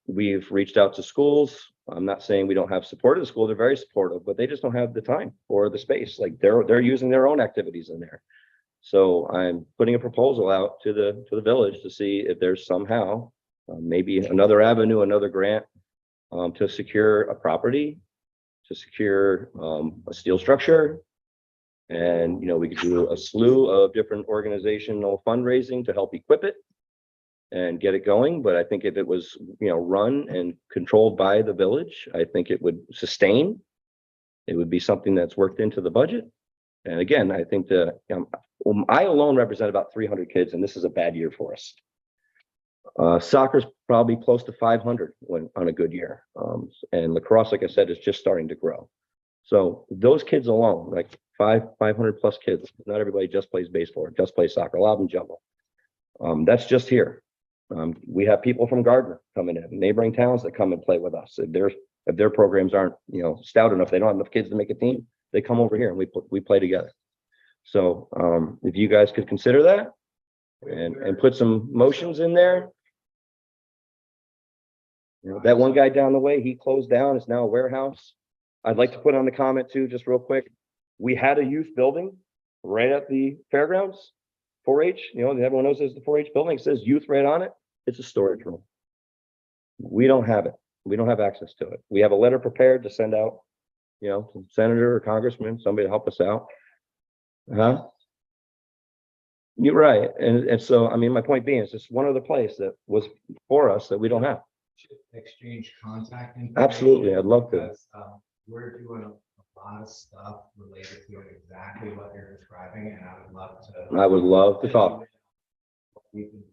We've reached out to schools. I'm not saying we don't have support of the school. They're very supportive, but they just don't have the time or the space. Like they're using their own activities in there. So I'm putting a proposal out to the village to see if there's somehow maybe another avenue, another grant to secure a property, to secure a steel structure. And, you know, we could do a slew of different organizational fundraising to help equip it and get it going. But I think if it was, you know, run and controlled by the village, I think it would sustain. It would be something that's worked into the budget. And again, I think I alone represent about 300 kids, and this is a bad year for us. Soccer's probably close to 500 when on a good year. And lacrosse, like I said, is just starting to grow. So those kids alone, like 500 plus kids, not everybody just plays baseball or just plays soccer, a lot of them juggle. That's just here. We have people from Gardner coming in, neighboring towns that come and play with us. If their programs aren't, you know, stout enough, they don't have enough kids to make a team, they come over here and we play together. So if you guys could consider that and put some motions in there. You know, that one guy down the way, he closed down, it's now a warehouse. I'd like to put on the comment too, just real quick. We had a youth building right at the fairgrounds, 4-H, you know, everyone knows there's the 4-H building. It says youth right on it. It's a storage room. We don't have it. We don't have access to it. We have a letter prepared to send out, you know, to senator or congressman, somebody to help us out. Huh? You're right. And so, I mean, my point being, it's just one other place that was for us that we don't have. Exchange contact information. Absolutely, I'd love to. Because, we're doing a lot of stuff related to exactly what you're describing, and I would love to talk. What we've been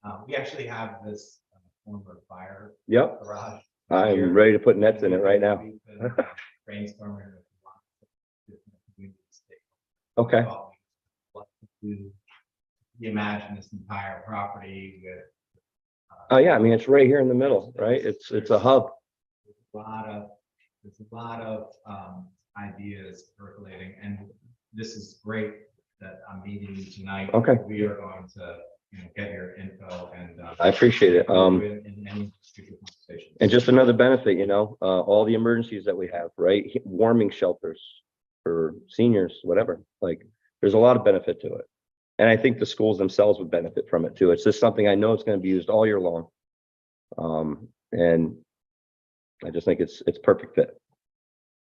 doing. We actually have this former fire Yep, garage. I'm ready to put nets in it right now. We've been brainstorming with lots of different communities. Okay. What to do. You imagine this entire property with. Oh yeah, I mean, it's right here in the middle, right? It's a hub. There's a lot of ideas percolating, and this is great that I'm meeting you tonight. Okay. We are going to, you know, get your info and. I appreciate it. In any future conversations. And just another benefit, you know, all the emergencies that we have, right? Warming shelters for seniors, whatever. Like, there's a lot of benefit to it. And I think the schools themselves would benefit from it too. It's just something I know it's going to be used all year long. And I just think it's perfect fit.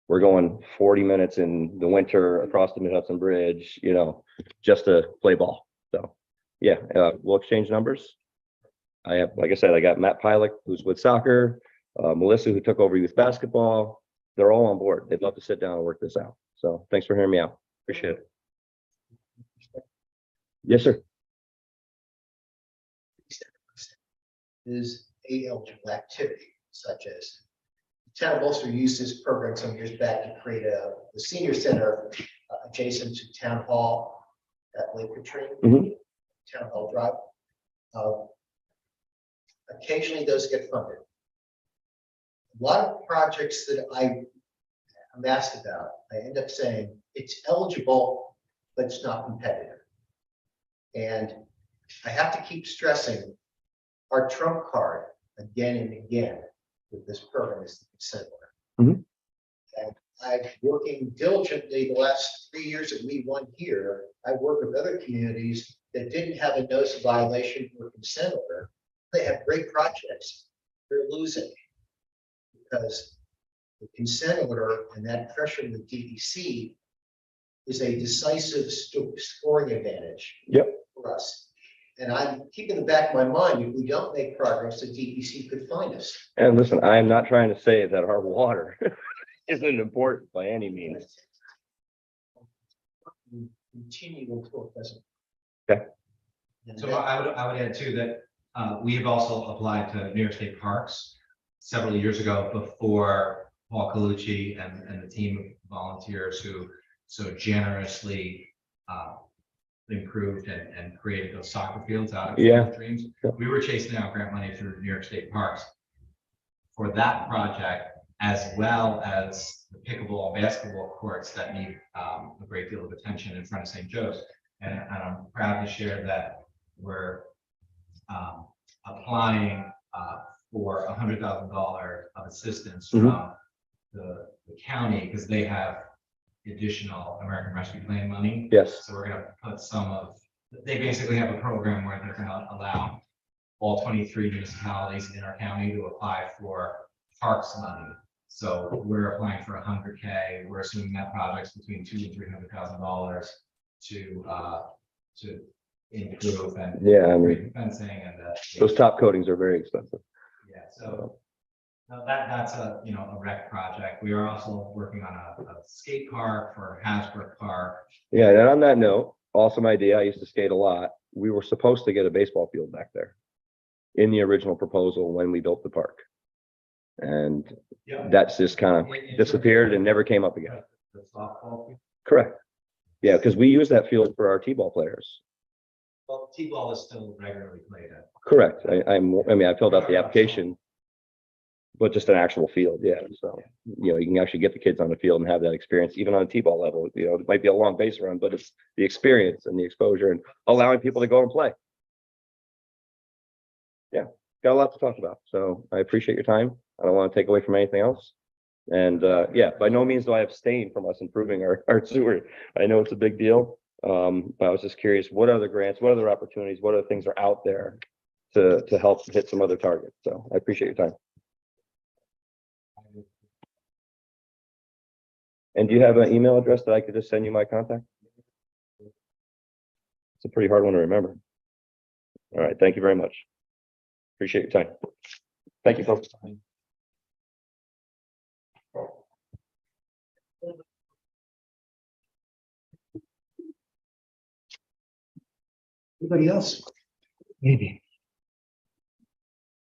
We're going 40 minutes in the winter across the Mid-Hudson Bridge, you know, just to play ball. So yeah, we'll exchange numbers. I have, like I said, I got Matt Pilot, who's with soccer, Melissa, who took over youth basketball, they're all on board. They'd love to sit down and work this out. So thanks for hearing me out. Appreciate it. Yes, sir. Is a eligible activity such as the town of Ulster used this program some years back to create the senior center adjacent to town hall at Lake Katrina, Mhm. Town Hall Drive. Occasionally those get funded. A lot of projects that I'm asked about, I end up saying it's eligible, but it's not competitive. And I have to keep stressing our trump card again and again with this program is the consent order. Mhm. And I'm working diligently the last 3 years that we won here. I worked with other communities that didn't have a notice of violation or consent order. They have great projects. They're losing because the consent order and that pressure in the DEC is a decisive scoring advantage. Yep. For us. And I'm keeping in the back of my mind, if we don't make progress, the DEC could find us. And listen, I am not trying to say that our water isn't important by any means. Continue until it doesn't. Okay. And So that- I would add too that we have also applied to New York State Parks several years ago before Paul Colucci and the team of volunteers who so generously improved and created those soccer fields out of Yeah. Field of Dreams. Yeah. We were chasing out grant money through New York State Parks for that project, as well as the pickleball and basketball courts that need a great deal of attention in front of St. Joe's. And I'm proud to share that we're applying for $100,000 of assistance Mhm. from the county because they have additional American Rescue Plan money. Yes. So we're gonna put some of, they basically have a program where they're gonna allow all 23 municipalities in our county to apply for parks money. So we're applying for 100K. We're assuming that project's between $200,000 and $300,000 to improve and Yeah, I create mean, fencing and those top coatings are very expensive. yeah, so no, that's a rec project. We are also working on a skate park for Hasbrook Park. Yeah, and on that note, awesome idea. I used to skate a lot. We were supposed to get a baseball field back there in the original proposal when we built the park. And Yeah. that's just kind of disappeared and never came up again. The softball field. Correct. Yeah, because we use that field for our T-ball players. Well, T-ball is still regularly played at. Correct. I mean, I filled out the application, but just an actual field. Yeah. So, you can actually get the kids on the field and have that experience, even on a T-ball level. It might be a long base run, but it's the experience and the exposure and allowing people to go and play. Yeah, got a lot to talk about. So I appreciate your time. I don't want to take away from anything else. And yeah, by no means do I abstain from us improving our sewer. I know it's a big deal. But I was just curious, what other grants, what other opportunities, what other things are out there to help hit some other targets? So I appreciate your time. And do you have an email address that I could just send you my contact? It's a pretty hard one to remember. All right, thank you very much. Appreciate your time. Thank you, folks. Anybody else? Maybe.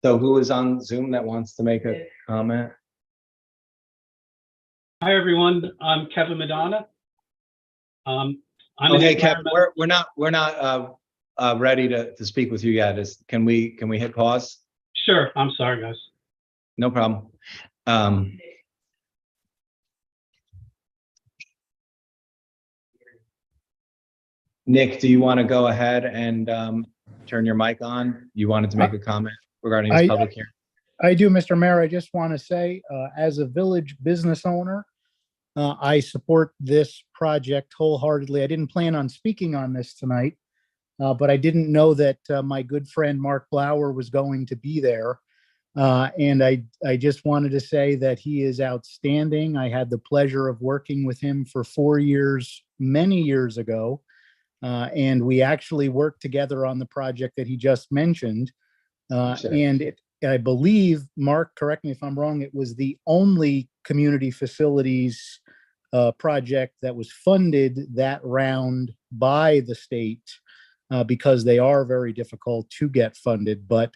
So who is on Zoom that wants to make a comment? Hi, everyone. I'm Kevin Madonna. I'm an Okay, Kevin, environmental- we're not ready to speak with you yet. Can we hit pause? Sure, I'm sorry, guys. No problem. Nick, do you want to go ahead and turn your mic on? You wanted to make a comment regarding this public hearing? I do, Mr. Mayor. I just want to say, as a village business owner, I support this project wholeheartedly. I didn't plan on speaking on this tonight, but I didn't know that my good friend Mark Blauer was going to be there. And I just wanted to say that he is outstanding. I had the pleasure of working with him for 4 years, many years ago. And we actually worked together on the project that he just mentioned. And I believe, Mark, correct me if I'm wrong, it was the only community facilities project that was funded that round by the state because they are very difficult to get funded. But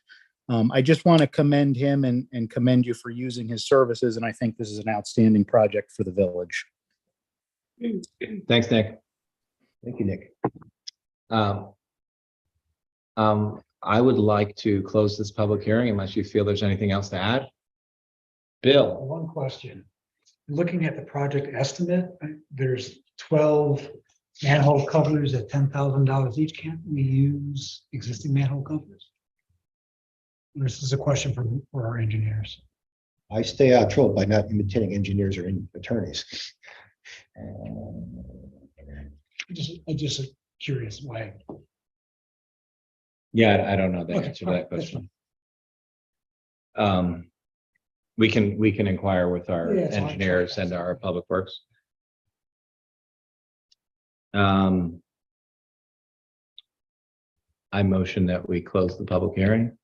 I just want to commend him and commend you for using his services. And I think this is an outstanding project for the village. Thanks, Nick. Thank you, Nick. I would like to close this public hearing unless you feel there's anything else to add. Bill, One question. Looking at the project estimate, there's 12 manhole covers at $10,000 each. Can't we use existing manhole covers? This is a question for our engineers. I stay out of trouble by not imitating engineers or attorneys. Just a curious way. yeah, I don't know the Okay, answer to that that's question. We can inquire with our Yeah, it's fine. engineers and our public works. I motion that we close the public hearing.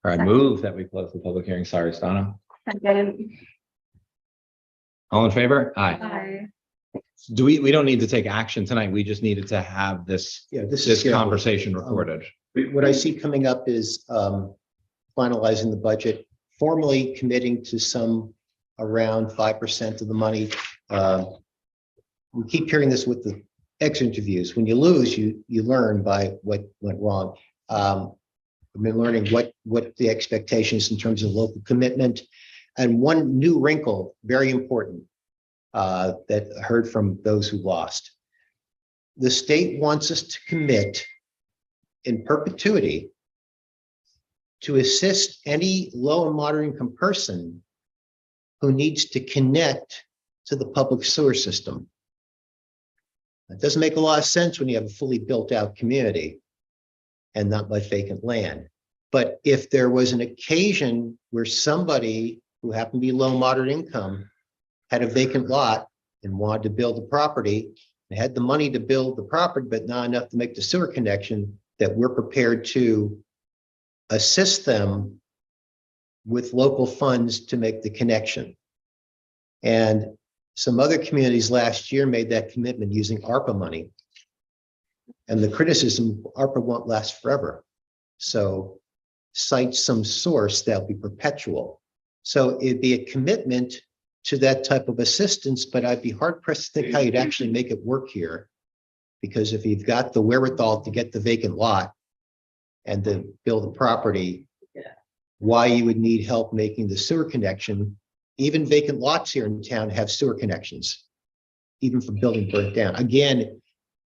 Or I Second. move that we close the public hearing. Sorry, Stana. Second. All in favor? Aye. Aye. We don't need to take action tonight. We just needed to have this Yeah, this this is. conversation recorded. What I see coming up is finalizing the budget, formally committing to some around 5% of the money. We keep hearing this with the exit interviews. When you lose, you learn by what went wrong. I've been learning what the expectations in terms of local commitment. And one new wrinkle, very important, that I heard from those who lost. The state wants us to commit in perpetuity to assist any low and moderate income person who needs to connect to the public sewer system. It doesn't make a lot of sense when you have a fully built out community and not by vacant land. But if there was an occasion where somebody who happened to be low, moderate income had a vacant lot and wanted to build a property, and had the money to build the property, but not enough to make the sewer connection, that we're prepared to assist them with local funds to make the connection. And some other communities last year made that commitment using ARPA money. And the criticism, ARPA won't last forever. So cite some source that'll be perpetual. So it'd be a commitment to that type of assistance, but I'd be hard pressed to think how you'd actually make it work here. Because if you've got the wherewithal to get the vacant lot and to build a property, why you would need help making the sewer connection. Even vacant lots here in town have sewer connections, even for building burnt down. Again,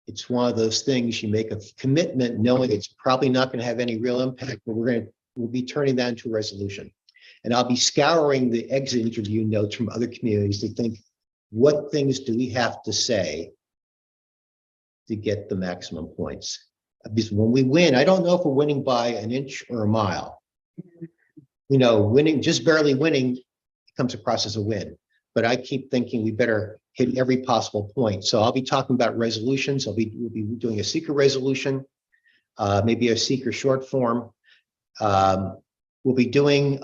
it's one of those things you make a commitment knowing it's probably not going to have any real impact, but we'll be turning that into a resolution. And I'll be scouring the exit interview notes from other communities to think, what things do we have to say to get the maximum points? Because when we win, I don't know if we're winning by an inch or a mile. You know, winning, just barely winning comes across as a win. But I keep thinking we better hit every possible point. So I'll be talking about resolutions. We'll be doing a seeker resolution, maybe a seeker short form. We'll be doing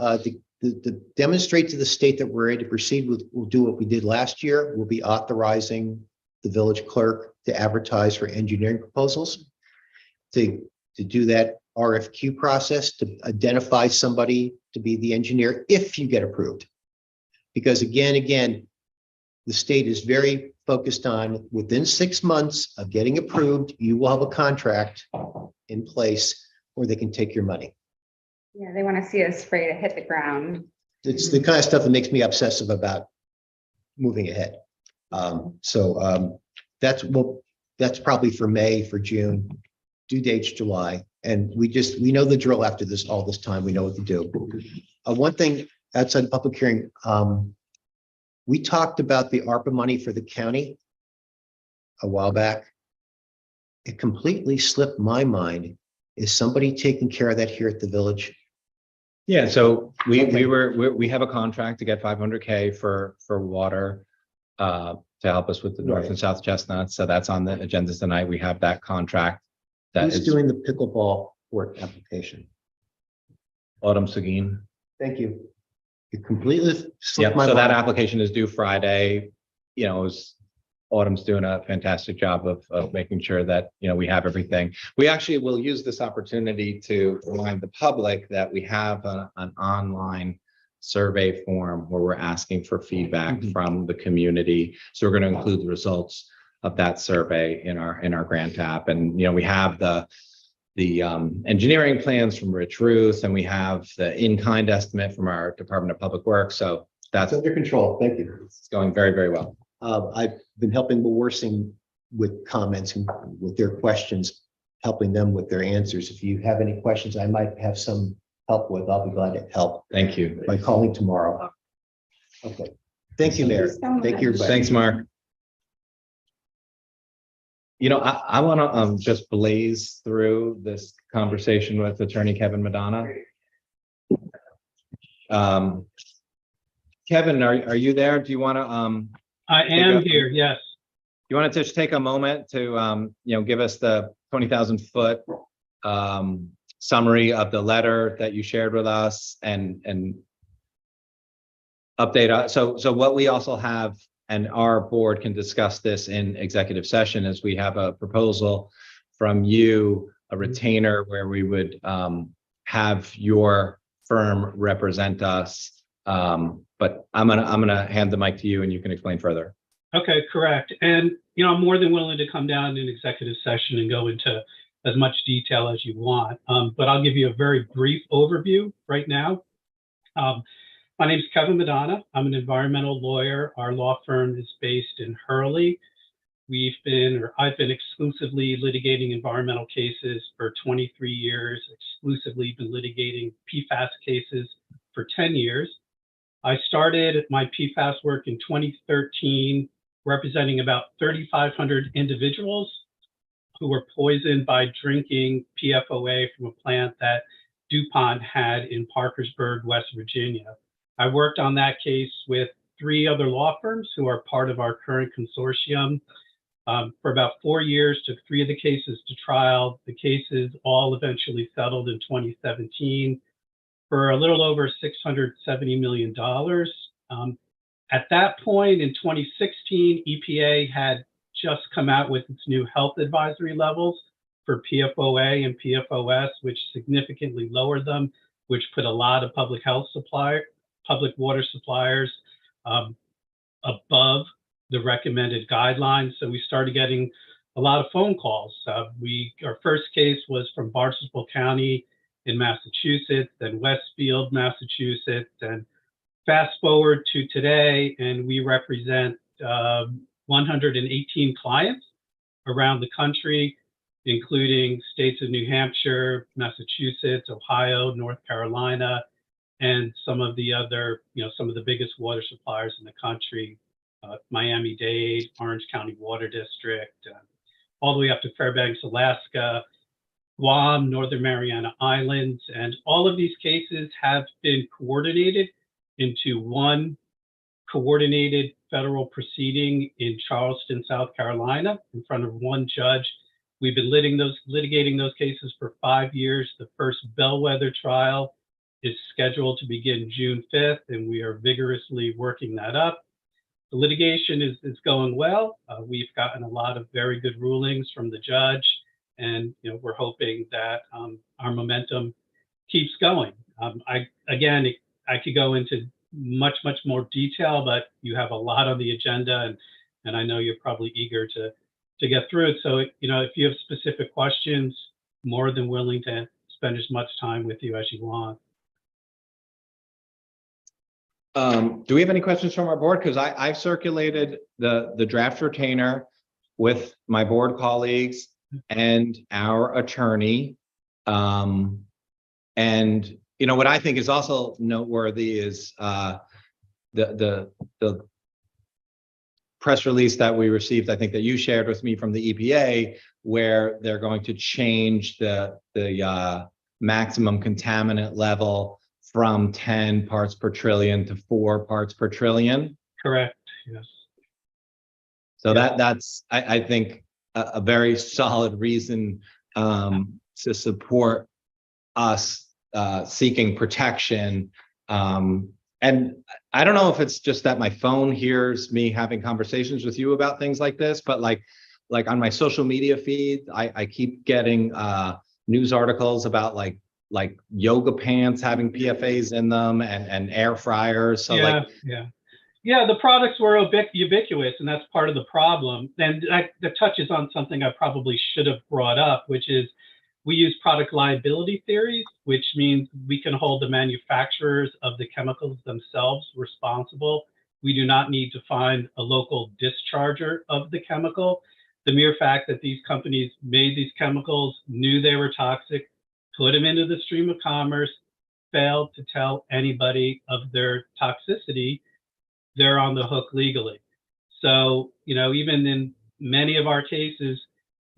the demonstrate to the state that we're ready to proceed with. We'll do what we did last year. We'll be authorizing the village clerk to advertise for engineering proposals, to do that RFQ process, to identify somebody to be the engineer if you get approved. Because again, the state is very focused on within 6 months of getting approved, you will have a contract in place where they can take your money. Yeah, they want to see us ready to hit the ground. It's the kind of stuff that makes me obsessive about moving ahead. That's probably for May, for June, due date's July. And we know the drill after all this time, we know what to do. One thing outside the public hearing, we talked about the ARPA money for the county a while back. It completely slipped my mind. Is somebody taking care of that here at the village? Yeah, so we Okay. we have a contract to get 500K for water to help us with the North Right. and South Chestnuts. So that's on the agenda tonight. We have that contract. That Who's is doing the pickleball court application? Autumn Seguin. Thank you. You completely Yeah, slipped my so that mind. application is due Friday. Autumn's doing a fantastic job of making sure that, we have everything. We actually will use this opportunity to remind the public that we have an online survey form where we're asking for feedback from the community. So we're going to include the results of that survey in our grant app. And, we have the engineering plans from Rich Ruth, and we have the in-kind estimate from our Department of Public Works. So That's that's under control. Thank you. it's going very, very well. I've been helping the Worsing with comments and with their questions, helping them with their answers. If you have any questions I might have some help with, I'll be glad to help Thank you. by calling tomorrow. Okay. Thank you, Mayor. Thank you so Thank you, much. everybody. Thanks, Mark. I want to just blaze through this conversation with Attorney Kevin Madonna. Kevin, are you there? Do you want to I am here, yes. you want to just take a moment to give us the 20,000-foot summary of the letter that you shared with us and update us. So what we also have, and our board can discuss this in executive session, is we have a proposal from you, a retainer where we would have your firm represent us. But I'm gonna hand the mic to you and you can explain further. Okay, correct. And, I'm more than willing to come down in executive session and go into as much detail as you want. But I'll give you a very brief overview right now. My name is Kevin Madonna. I'm an environmental lawyer. Our law firm is based in Hurley. I've been exclusively litigating environmental cases for 23 years, exclusively been litigating PFAS cases for 10 years. I started my PFAS work in 2013, representing about 3,500 individuals who were poisoned by drinking PFOA from a plant that DuPont had in Parkersburg, West Virginia. I worked on that case with 3 other law firms who are part of our current consortium. For about 4 years, took 3 of the cases to trial. The cases all eventually settled in 2017 for a little over $670 million. At that point in 2016, EPA had just come out with its new health advisory levels for PFOA and PFOS, which significantly lowered them, which put a lot of public water suppliers above the recommended guidelines. So we started getting a lot of phone calls. Our first case was from Barnstable County in Massachusetts, then Westfield, Massachusetts, and fast forward to today, and we represent 118 clients around the country, including states of New Hampshire, Massachusetts, Ohio, North Carolina, and some of the other, some of the biggest water suppliers in the country, Miami-Dade, Orange County Water District, all the way up to Fairbanks, Alaska, Guam, Northern Mariana Islands. And all of these cases have been coordinated into one coordinated federal proceeding in Charleston, South Carolina, in front of one judge. We've been litigating those cases for 5 years. The first bellwether trial is scheduled to begin June 5th, and we are vigorously working that up. The litigation is going well. We've gotten a lot of very good rulings from the judge, and we're hoping that our momentum keeps going. I could go into much more detail, but you have a lot on the agenda, and I know you're probably eager to get through it. So, if you have specific questions, more than willing to spend as much time with you as you want. Do we have any questions from our board? Because I've circulated the draft retainer with my board colleagues and our attorney. And what I think is also noteworthy is the press release that we received, I think that you shared with me from the EPA, where they're going to change the maximum contaminant level from 10 parts per trillion to 4 parts per trillion. Correct, yes. So that's, I think, a very solid reason to support us seeking protection And I don't know if it's just that my phone hears me having conversations with you about things like this, but like on my social media feed, I keep getting news articles about like yoga pants having PFAs in them and air fryers. So like, Yeah, the products were ubiquitous, and that's part of the problem. And that touches on something I probably should have brought up, which is we use product liability theories, which means we can hold the manufacturers of the chemicals themselves responsible. We do not need to find a local discharger of the chemical. The mere fact that these companies made these chemicals, knew they were toxic, put them into the stream of commerce, failed to tell anybody of their toxicity, they're on the hook legally. So, even in many of our cases,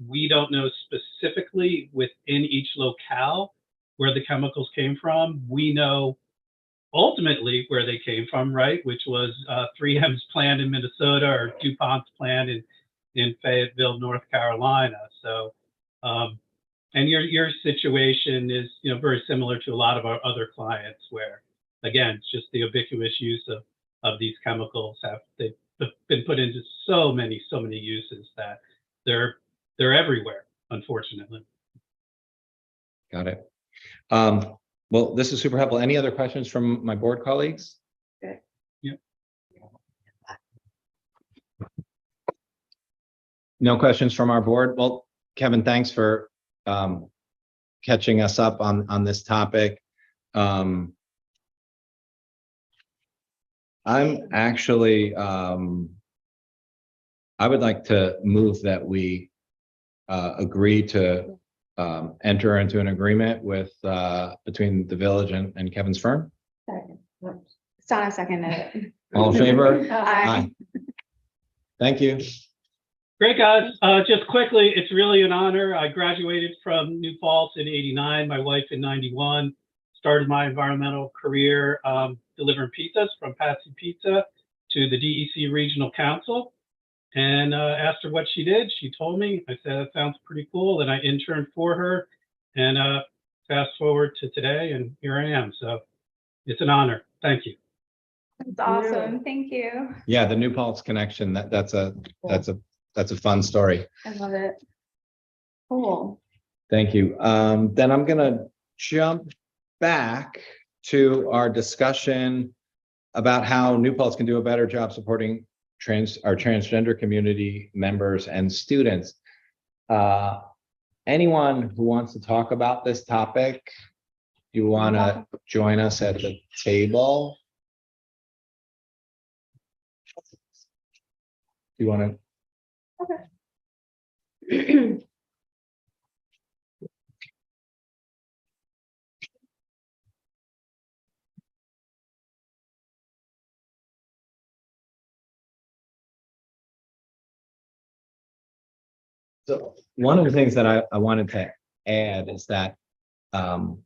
we don't know specifically within each locale where the chemicals came from. We know ultimately where they came from, right? Which was 3M's plant in Minnesota or DuPont's plant in Fayetteville, North Carolina. So, and your situation is, very similar to a lot of our other clients where, again, it's just the ubiquitous use of these chemicals they've been put into so many uses that they're everywhere, unfortunately. got it. Well, this is super helpful. Any other questions from my board colleagues? Good. Yeah. No questions from our board? Well, Kevin, thanks for catching us up on this topic. I'm actually, I would like to move that we agree to enter into an agreement with between the village and Kevin's firm. Sana seconded it. All in favor? Aye. Thank you. Great, guys. Just quickly, it's really an honor. I graduated from New Paltz in '89, my wife in '91. Started my environmental career delivering pizzas from Patsy Pizza to the DEC Regional Council. And asked her what she did. She told me. I said, that sounds pretty cool. And I interned for her. And fast forward to today, and here I am. So it's an honor. Thank you. That's awesome. Thank you. Yeah, the New Paltz connection. That's a fun story. I love it. Cool. Thank you. Then I'm gonna jump back to our discussion about how New Paltz can do a better job supporting our transgender community members and students. Anyone who wants to talk about this topic, you want to join us at the table? You want to? So one of the things that I wanted to add is that, and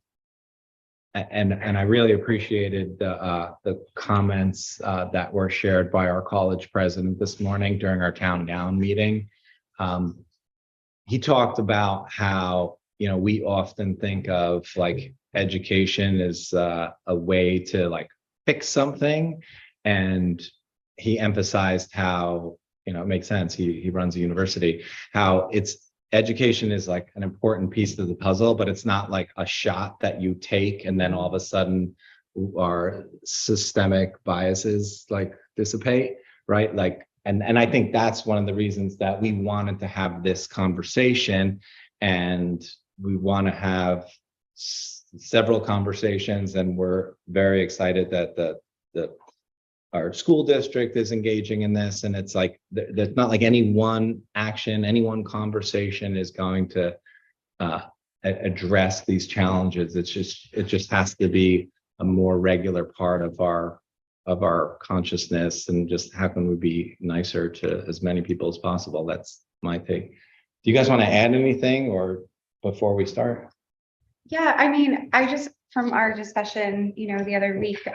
I really appreciated the comments that were shared by our college president this morning during our town gown meeting. He talked about how, we often think of like education as a way to like fix something, and he emphasized how, it makes sense. He runs a university, how education is like an important piece of the puzzle, but it's not like a shot that you take and then all of a sudden our systemic biases like dissipate, right? Like, and I think that's one of the reasons that we wanted to have this conversation, and we want to have several conversations, and we're very excited that our school district is engaging in this, and it's like there's not like any one action, any one conversation is going to address these challenges. It just has to be a more regular part of our consciousness, and just how can we be nicer to as many people as possible? That's my take. Do you guys want to add anything or before we start? Yeah, I mean, from our discussion, the other week,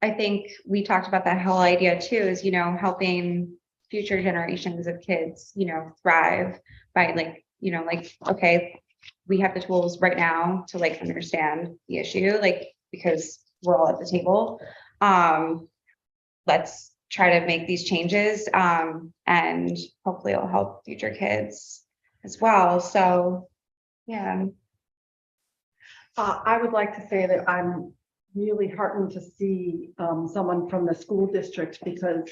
I think we talked about that whole idea too, is, helping future generations of kids, thrive by okay, we have the tools right now to like understand the issue. Like because we're all at the table. Let's try to make these changes, and hopefully it'll help future kids as well. So, yeah. I would like to say that I'm really heartened to see someone from the school district, because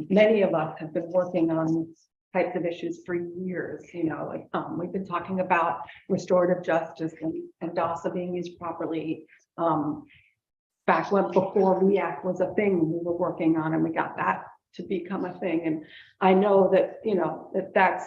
many of us have been working on types of issues for years. You know, like we've been talking about restorative justice and DASA being used properly. Back when before REACT was a thing we were working on, and we got that to become a thing. And I know that, you know, that's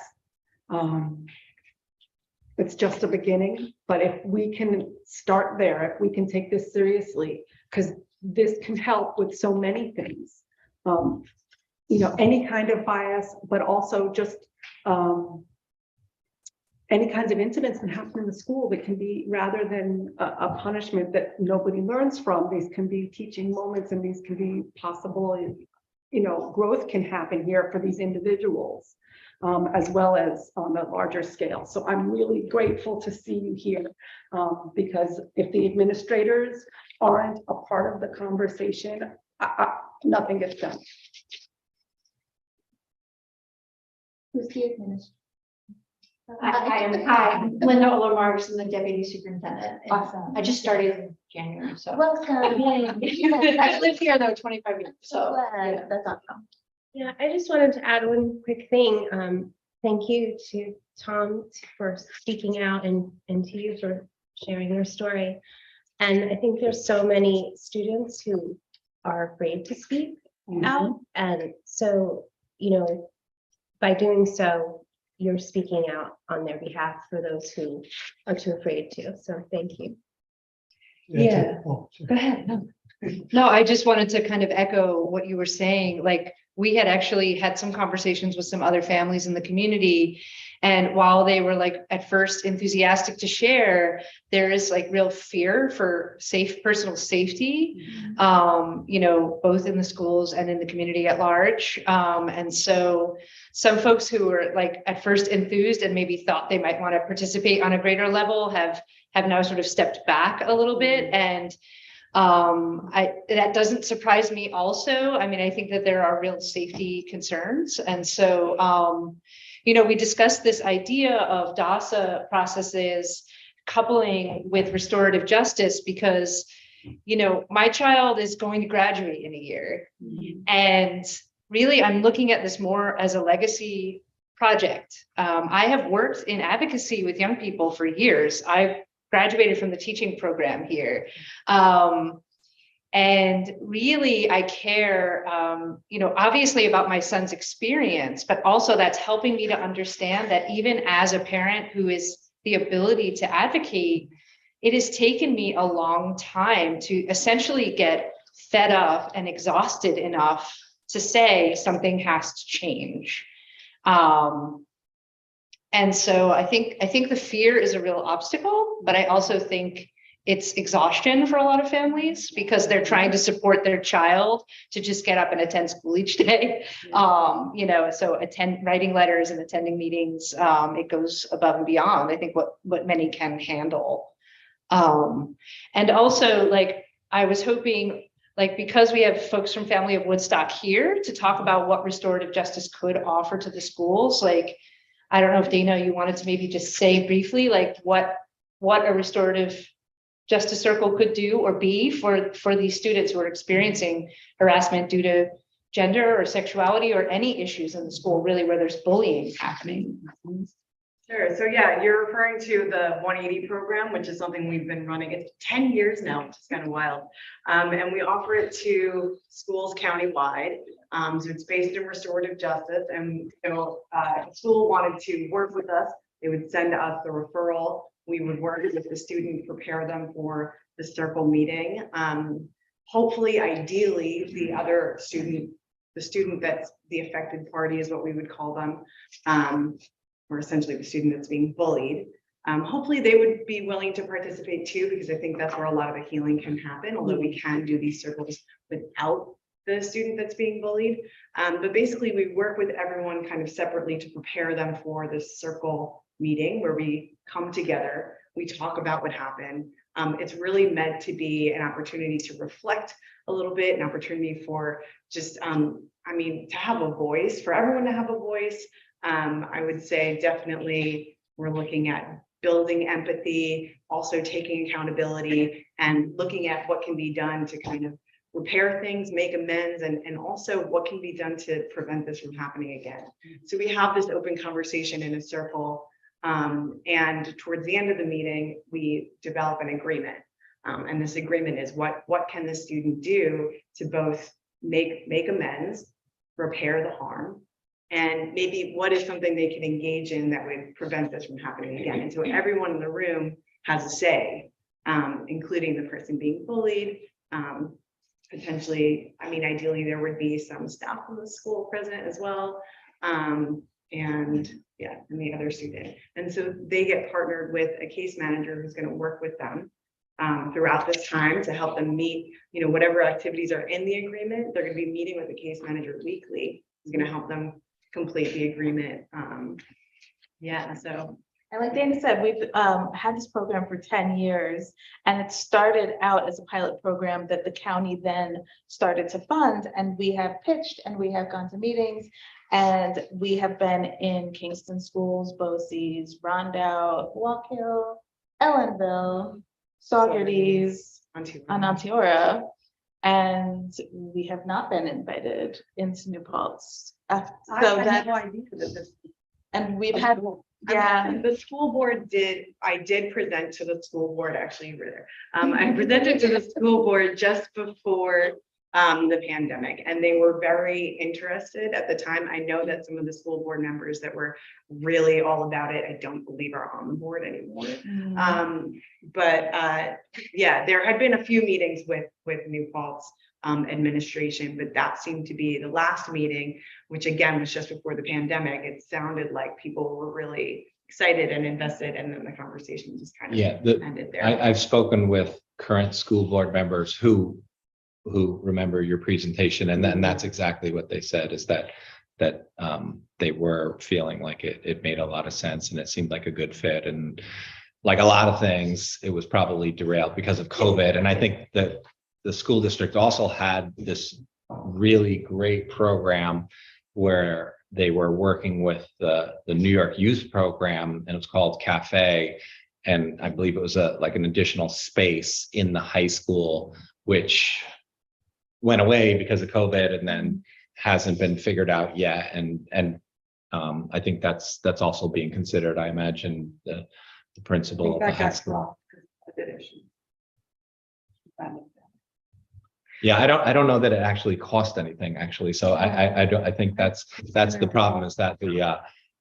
it's just a beginning, but if we can start there, if we can take this seriously, because this can help with so many things. You know, any kind of bias, but also just any kinds of incidents that happen in the school that can be, rather than a punishment that nobody learns from, these can be teaching moments, and these can be possible, you know, growth can happen here for these individuals, as well as on a larger scale. So I'm really grateful to see you here, because if the administrators aren't a part of the conversation, nothing gets done. Who's the administrator? Hi, Linda Olermarks, I'm the deputy superintendent. Awesome. I just started in January, so. Welcome. I've lived here though 25 years, so. Glad. That's awesome. Yeah, I just wanted to add one quick thing. Thank you to Tom for speaking out, and to you for sharing your story. And I think there's so many students who are afraid to speak out. And so, you know, by doing so, you're speaking out on their behalf for those who are too afraid to. So thank you. Yeah. Oh, Go ahead. No, I just wanted to kind of echo what you were saying. Like, we had actually had some conversations with some other families in the community. And while they were like at first enthusiastic to share, there is like real fear for personal safety, you know, both in the schools and in the community at large. And so some folks who were like at first enthused and maybe thought they might want to participate on a greater level have now sort of stepped back a little bit. And that doesn't surprise me also. I mean, I think that there are real safety concerns. And so, you know, we discussed this idea of DASA processes coupling with restorative justice because, you know, my child is going to graduate in a year. And really, I'm looking at this more as a legacy project. I have worked in advocacy with young people for years. I've graduated from the teaching program here. And really, I care, you know, obviously about my son's experience, but also that's helping me to understand that even as a parent who is the ability to advocate, it has taken me a long time to essentially get fed up and exhausted enough to say something has to change. And so I think the fear is a real obstacle, but I also think it's exhaustion for a lot of families because they're trying to support their child to just get up and attend school each day. You know, so writing letters and attending meetings, it goes above and beyond, I think, what many can handle. And also, like, I was hoping, like, because we have folks from Family of Woodstock here to talk about what restorative justice could offer to the schools, like, I don't know if Dana, you wanted to maybe just say briefly, like, what a restorative justice circle could do or be for these students who are experiencing harassment due to gender or sexuality or any issues in the school, really, where there's bullying happening. Sure. So yeah, you're referring to the 180 program, which is something we've been running. It's 10 years now, which is kind of wild. And we offer it to schools countywide. So it's based in restorative justice. And so if a school wanted to work with us, they would send us the referral. We would work with the student, prepare them for the circle meeting. Hopefully, ideally, the student that's the affected party is what we would call them, or essentially the student that's being bullied. Hopefully they would be willing to participate too, because I think that's where a lot of the healing can happen, although we can do these circles without the student that's being bullied. But basically we work with everyone kind of separately to prepare them for this circle meeting where we come together, we talk about what happened, It's really meant to be an opportunity to reflect a little bit, an opportunity for just, I mean, to have a voice, for everyone to have a voice. I would say definitely we're looking at building empathy, also taking accountability and looking at what can be done to kind of repair things, make amends, and also what can be done to prevent this from happening again. So we have this open conversation in a circle. And towards the end of the meeting, we develop an agreement. And this agreement is what can the student do to both make amends, repair the harm, and maybe what is something they can engage in that would prevent this from happening again. And so everyone in the room has a say, including the person being bullied. Potentially, I mean, ideally, there would be some staff from the school present as well. And yeah, and the other student. And so they get partnered with a case manager who's going to work with them throughout this time to help them meet, you know, whatever activities are in the agreement. They're going to be meeting with the case manager weekly. Who's going to help them complete the agreement. Yeah, so. And like Dana said, we've had this program for 10 years, and it started out as a pilot program that the county then started to fund, and we have pitched and we have gone to meetings, and we have been in Kingston schools, BOCES, Rondout, Walk Hill, Ellenville, Saugerties, Ontario, and we have not been invited into New Paltz. So that, no idea that this. and we've had, yeah. The school board I did present to the school board, actually, you were there. I presented to the school board just before the pandemic, and they were very interested at the time. I know that some of the school board members that were really all about it, I don't believe are on the board anymore. Yeah, there had been a few meetings with New Paltz administration, but that seemed to be the last meeting, which again was just before the pandemic. It sounded like people were really excited and invested, and then the conversation just kind of ended there. I've spoken with current school board members who remember your presentation, and then that's exactly what they said, is that they were feeling like it made a lot of sense and it seemed like a good fit. And like a lot of things, it was probably derailed because of COVID. And I think that the school district also had this really great program where they were working with the New York Youth Program, and it was called Cafe. And I believe it was like an additional space in the high school, which went away because of COVID and then hasn't been figured out yet. And I think that's also being considered. I imagine the principal of the high school. Yeah, I don't know that it actually cost anything, actually. So I think that's the problem, is that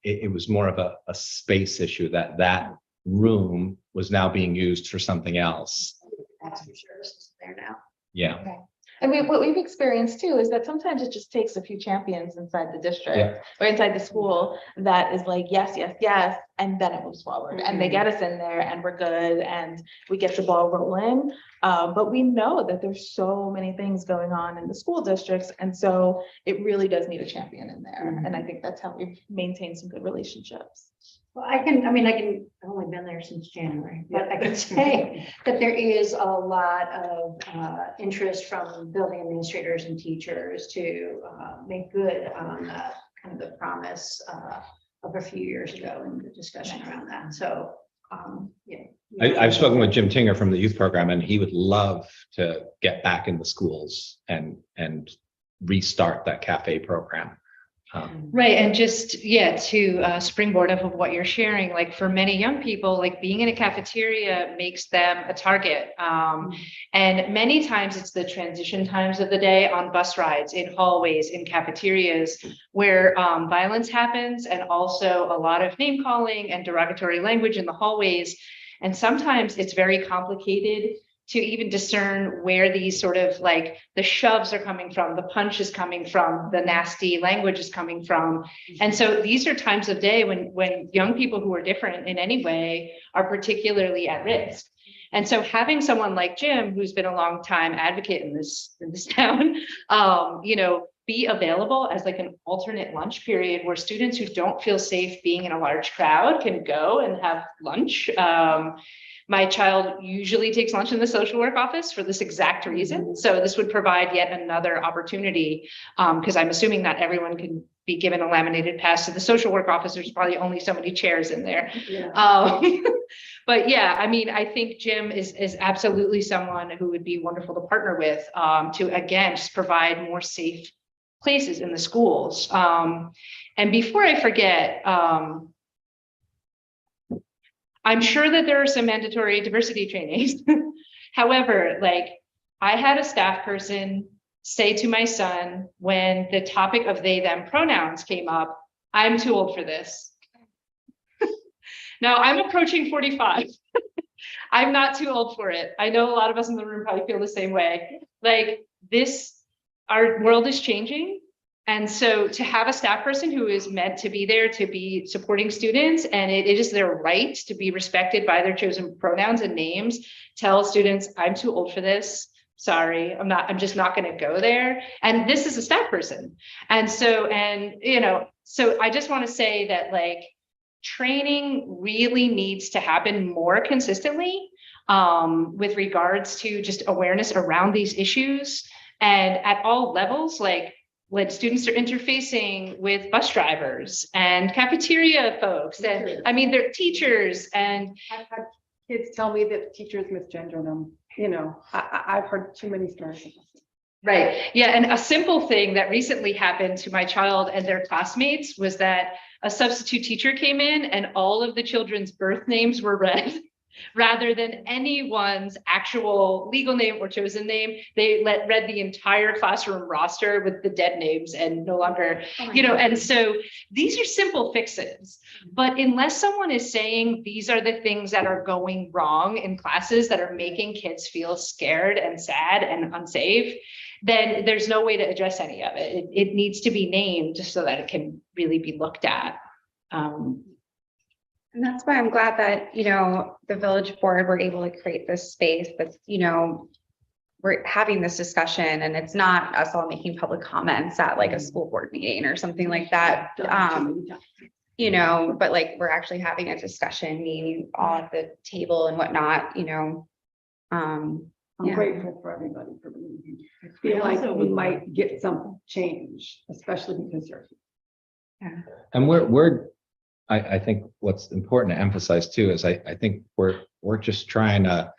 it was more of a space issue, that room was now being used for something else. That's for sure. There now. Yeah. Okay. And what we've experienced too is that sometimes it just takes a few champions inside the district or inside the school that is like, yes, yes, yes, and then it moves forward and they get us in there and we're good and we get the ball rolling. But we know that there's so many things going on in the school districts, and so it really does need a champion in there. And I think that's how we've maintained some good relationships. Well, I've only been there since January, but I can say that there is a lot of interest from building administrators and teachers to make good on kind of the promise of a few years ago in the discussion around that. So, yeah. I've spoken with Jim Tinger from the youth program, and he would love to get back in the schools and restart that cafe program. Right. And just, to springboard off of what you're sharing, like for many young people, like being in a cafeteria makes them a target. And many times it's the transition times of the day on bus rides, in hallways, in cafeterias, where violence happens, and also a lot of name calling and derogatory language in the hallways. And sometimes it's very complicated to even discern where these sort of like the shoves are coming from, the punch is coming from, the nasty language is coming from. And so these are times of day when young people who are different in any way are particularly at risk. And so having someone like Jim, who's been a long time advocate in this town, be available as like an alternate lunch period where students who don't feel safe being in a large crowd can go and have lunch. My child usually takes lunch in the social work office for this exact reason. So this would provide yet another opportunity, because I'm assuming not everyone can be given a laminated pass to the social work office. There's probably only so many chairs in there. But yeah, I mean, I think Jim is absolutely someone who would be wonderful to partner with, to again, just provide more safe places in the schools. And before I forget, I'm sure that there are some mandatory diversity trainings. However, like I had a staff person say to my son when the topic of they, them pronouns came up, I'm too old for this. Now I'm approaching 45. I'm not too old for it. I know a lot of us in the room probably feel the same way. Like this, our world is changing. And so to have a staff person who is meant to be there to be supporting students, and it is their right to be respected by their chosen pronouns and names, tell students, I'm too old for this. Sorry, I'm just not going to go there. And this is a staff person. And so, so I just want to say that like training really needs to happen more consistently with regards to just awareness around these issues and at all levels, like when students are interfacing with bus drivers and cafeteria folks, and I mean, they're teachers, and I've had kids tell me that teachers misgender them. You know, I've heard too many stories. right. Yeah. And a simple thing that recently happened to my child and their classmates was that a substitute teacher came in and all of the children's birth names were read. Rather than anyone's actual legal name or chosen name, they read the entire classroom roster with the dead names and no longer, and so these are simple fixes. But unless someone is saying these are the things that are going wrong in classes that are making kids feel scared and sad and unsafe, then there's no way to address any of it. It needs to be named just so that it can really be looked at. And that's why I'm glad that, the village board were able to create this space that's, we're having this discussion and it's not us all making public comments at like a school board meeting or something like that. But like we're actually having a discussion, meeting all at the table and whatnot, I'm Yeah. grateful for everybody for being here. I feel like we might get some change, especially because you're here. And I think what's important to emphasize too is I think we're just trying to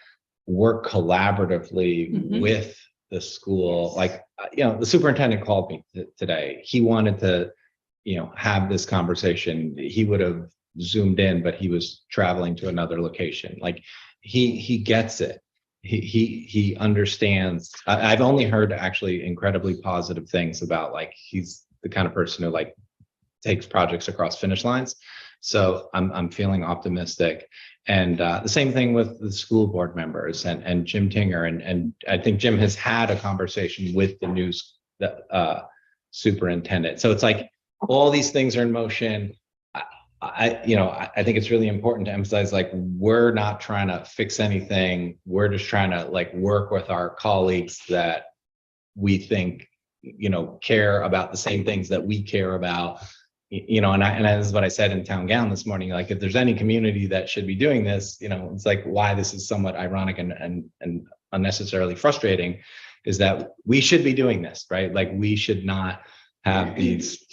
work collaboratively with the school. Like, the superintendent called me today. He wanted to, have this conversation. He would have zoomed in, but he was traveling to another location. Like he gets it. He understands. I've only heard actually incredibly positive things about, like, he's the kind of person who like takes projects across finish lines. So I'm feeling optimistic. And the same thing with the school board members and Jim Tinger. And I think Jim has had a conversation with the new superintendent. So it's like all these things are in motion. I think it's really important to emphasize, like, we're not trying to fix anything. We're just trying to like work with our colleagues that we think, care about the same things that we care about. And this is what I said in Town Gown this morning. Like, if there's any community that should be doing this, it's like why this is somewhat ironic and unnecessarily frustrating is that we should be doing this, right? Like, we should not have these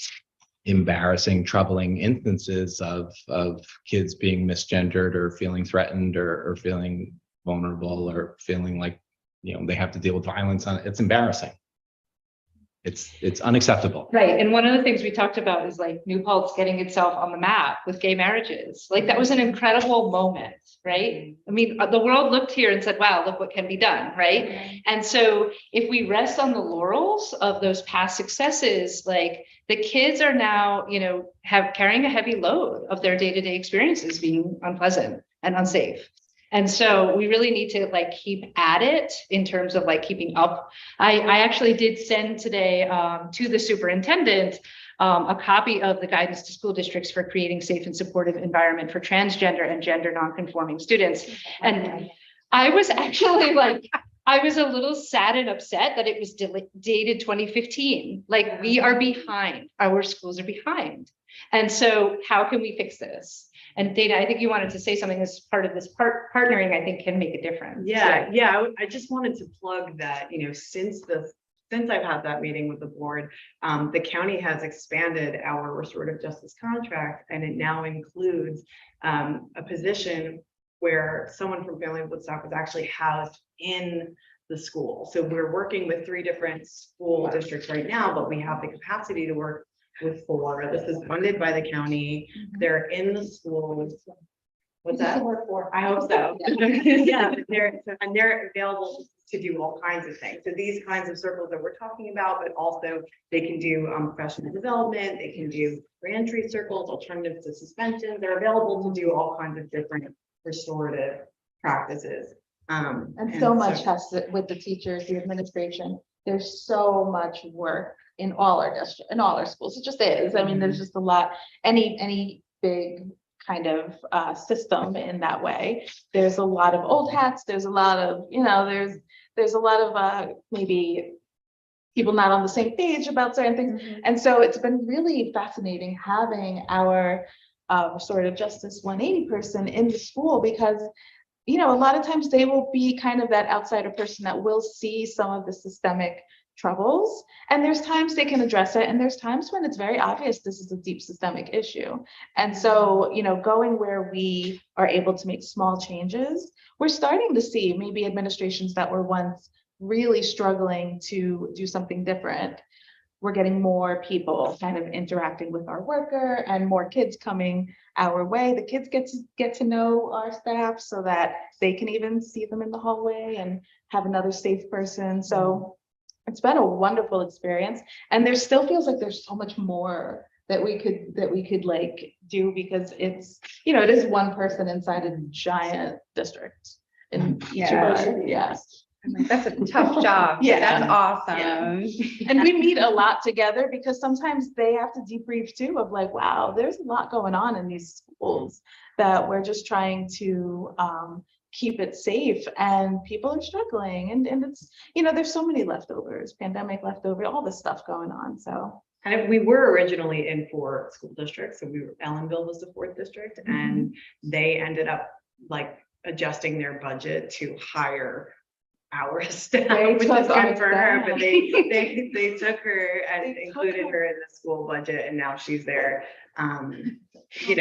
embarrassing, troubling instances of kids being misgendered or feeling threatened or feeling vulnerable or feeling like, they have to deal with violence it's embarrassing. It's unacceptable. Right. And one of the things we talked about is like New Paltz getting itself on the map with gay marriages. Like, that was an incredible moment, right? I mean, the world looked here and said, wow, look what can be done, right? And so if we rest on the laurels of those past successes, like the kids are now, carrying a heavy load of their day-to-day experiences being unpleasant and unsafe. And so we really need to like keep at it in terms of like keeping up. I actually did send today to the superintendent a copy of the guidance to school districts for creating safe and supportive environment for transgender and gender nonconforming students. And I was actually like, I was a little sad and upset that it was dated 2015. Like, we are behind, our schools are behind. And so how can we fix this? And Dana, I think you wanted to say something as part of this partnering, I think can make a difference. Yeah, yeah, I just wanted to plug that, since I've had that meeting with the board, the county has expanded our restorative justice contract, and it now includes a position where someone from Family of Woodstock is actually housed in the school. So we're working with 3 different school districts right now, but we have the capacity to work with 4. This is funded by the county. They're in the schools. What's that? I hope so. Yeah, they're available to do all kinds of things. So these kinds of circles that we're talking about, but also they can do professional development, they can do reentry circles, alternatives to suspension. They're available to do all kinds of different restorative practices. And so much has to, with the teachers, the administration, there's so much work in all our district, in all our schools. It just is. I mean, there's just a lot, any big kind of system in that way. There's a lot of old hats. There's a lot of, there's a lot of maybe people not on the same page about certain things. And so it's been really fascinating having our restorative justice 180 person in the school, because a lot of times they will be kind of that outsider person that will see some of the systemic troubles, and there's times they can address it, and there's times when it's very obvious this is a deep systemic issue. And so, going where we are able to make small changes, we're starting to see maybe administrations that were once really struggling to do something different. We're getting more people kind of interacting with our worker, and more kids coming our way. The kids get to know our staff so that they can even see them in the hallway and have another safe person. So it's been a wonderful experience, and there still feels like there's so much more that we could like do, because it's, it is one person inside a giant district. And that's a tough job. Yeah. That's awesome. Yeah. And we meet a lot together, because sometimes they have to debrief too, of like, wow, there's a lot going on in these schools that we're just trying to keep it safe, and people are struggling, and it's, there's so many leftovers, pandemic leftover, all this stuff going on. So And we were originally in 4 school districts. So Ellenville was the 4th district, and they ended up like adjusting their budget to hire our staff, which is good for her, but they took her and included her in the school budget, and now she's there, doing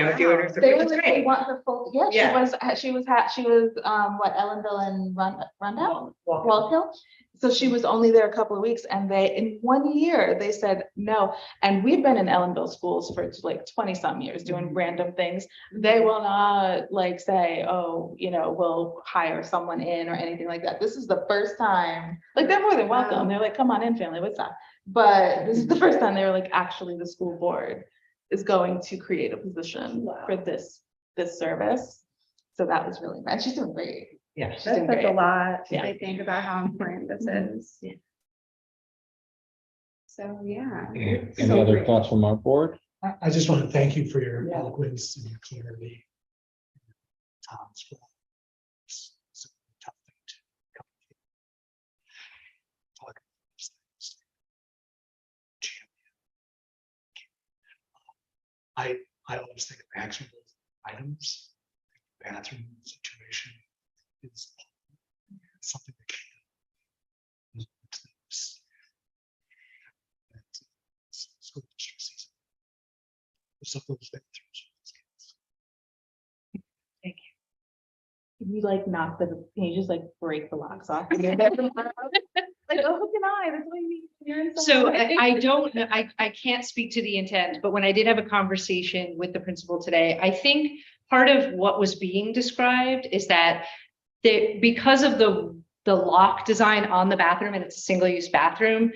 her. They were like, they want her full. Yeah, she was what, Ellenville and Rundell, Wallkill. So she was only there a couple of weeks, and in 1 year they said no. And we've been in Ellenville schools for like 20 some years doing random things. They will not like say, oh, we'll hire someone in or anything like that. This is the first time, like, they're more than welcome. They're like, come on in, family, what's up? But this is the first time they were like, actually the school board is going to create a position for this service. So that was really nice. She's doing great. Yeah, That's such a lot Yeah. to think about how important this is. Yeah. So, yeah. Any other thoughts from our board? I just want to thank you for your eloquence and your clarity. Tom's role. It's a tough thing to come to. Talk about these things. I always think of actionable items. Bathroom situation is something that can school district season. Some of those bathrooms. Thank you. Can you like knock the, can you just like break the locks off? Like, oh, who can I? That's what you need. You're in So someone. I don't know, I can't speak to the intent, but when I did have a conversation with the principal today, I think part of what was being described is that because of the lock design on the bathroom, and it's a single-use bathroom,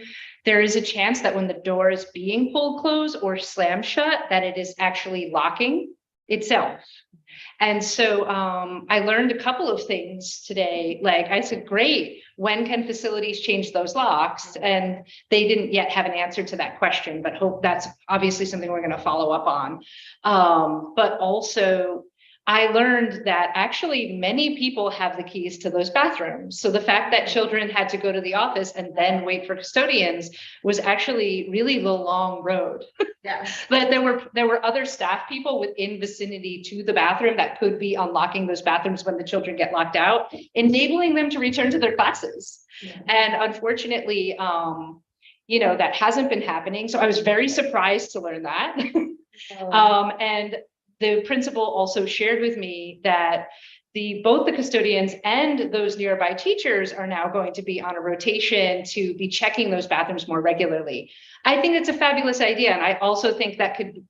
there is a chance that when the door is being pulled closed or slammed shut, that it is actually locking itself. And so I learned a couple of things today. Like I said, great, when can facilities change those locks? And they didn't yet have an answer to that question, but hope that's obviously something we're going to follow up on. But also, I learned that actually many people have the keys to those bathrooms. So the fact that children had to go to the office and then wait for custodians was actually really the long road. Yeah. But there were other staff people within vicinity to the bathroom that could be unlocking those bathrooms when the children get locked out, enabling them to return to their classes. And unfortunately, that hasn't been happening. So I was very surprised to learn that. And the principal also shared with me that both the custodians and those nearby teachers are now going to be on a rotation to be checking those bathrooms more regularly. I think it's a fabulous idea. And I also think that could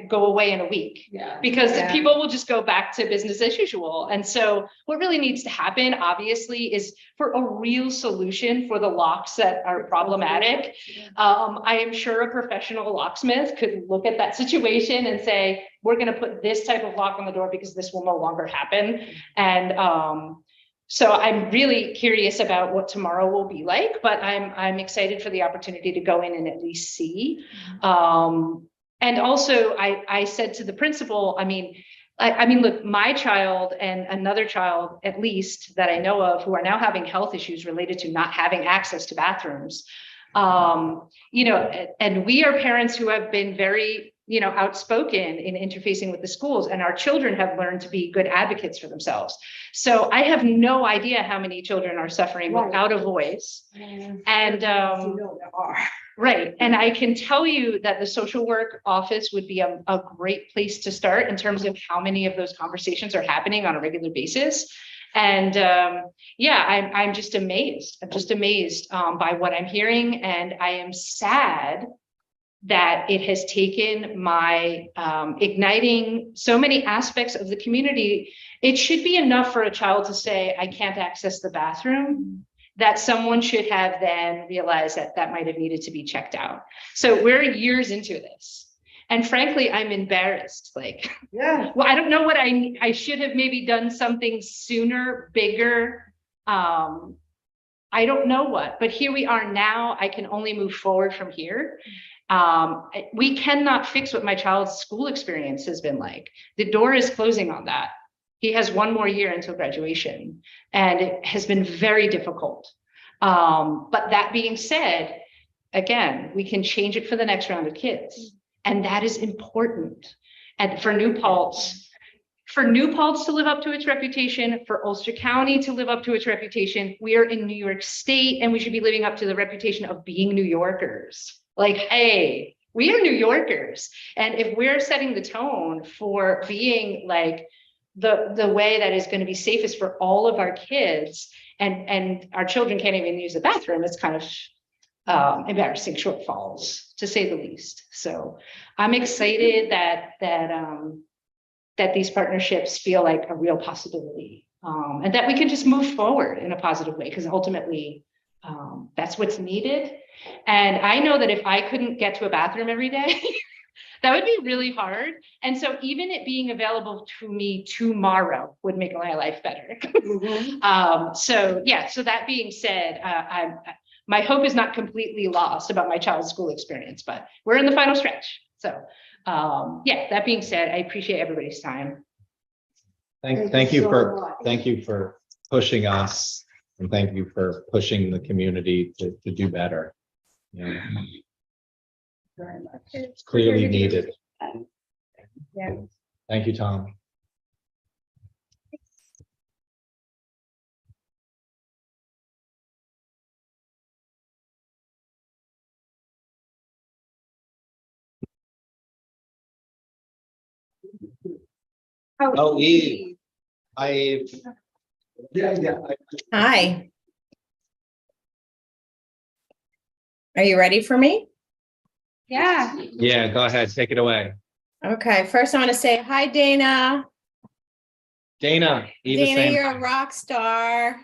go away in a week, because the people will just go back to business as usual. And so what really needs to happen, obviously, is for a real solution for the locks that are problematic. I am sure a professional locksmith could look at that situation and say, we're going to put this type of lock on the door because this will no longer happen. And so I'm really curious about what tomorrow will be like, but I'm excited for the opportunity to go in and at least see. And also I said to the principal, I mean, look, my child and another child, at least that I know of, who are now having health issues related to not having access to bathrooms. And we are parents who have been very, outspoken in interfacing with the schools, and our children have learned to be good advocates for themselves. So I have no idea how many children are suffering without a voice. And there are. right. And I can tell you that the social work office would be a great place to start in terms of how many of those conversations are happening on a regular basis. And I'm just amazed. I'm just amazed by what I'm hearing. And I am sad that it has taken my igniting so many aspects of the community. It should be enough for a child to say, I can't access the bathroom, that someone should have then realized that might have needed to be checked out. So we're years into this. And frankly, I'm embarrassed. Well, I don't know what I should have maybe done something sooner, bigger. I don't know what, but here we are now. I can only move forward from here. We cannot fix what my child's school experience has been like. The door is closing on that. He has one more year until graduation, and it has been very difficult. But that being said, again, we can change it for the next round of kids. And that is important. And for New Paltz to live up to its reputation, for Ulster County to live up to its reputation, we are in New York State, and we should be living up to the reputation of being New Yorkers. Hey, we are New Yorkers. And if we're setting the tone for being the way that is going to be safest for all of our kids, and our children can't even use the bathroom, it's kind of embarrassing shortfalls, to say the least. So I'm excited that these partnerships feel like a real possibility, and that we can just move forward in a positive way, because ultimately that's what's needed. And I know that if I couldn't get to a bathroom every day, that would be really hard. And so even it being available to me tomorrow would make my life better. So that being said, my hope is not completely lost about my child's school experience, but we're in the final stretch. So that being said, I appreciate everybody's time. Thank you for pushing us, and thank you for pushing the community to do better. Very much. It's clearly needed. Yeah. Thank you, Tom. Oh, Eve. Hi. Are you ready for me? Yeah. Yeah, go ahead. Take it away. Okay, first I want to say hi, Dana. Dana, Eve is Dana, saying you're hi. a rock star.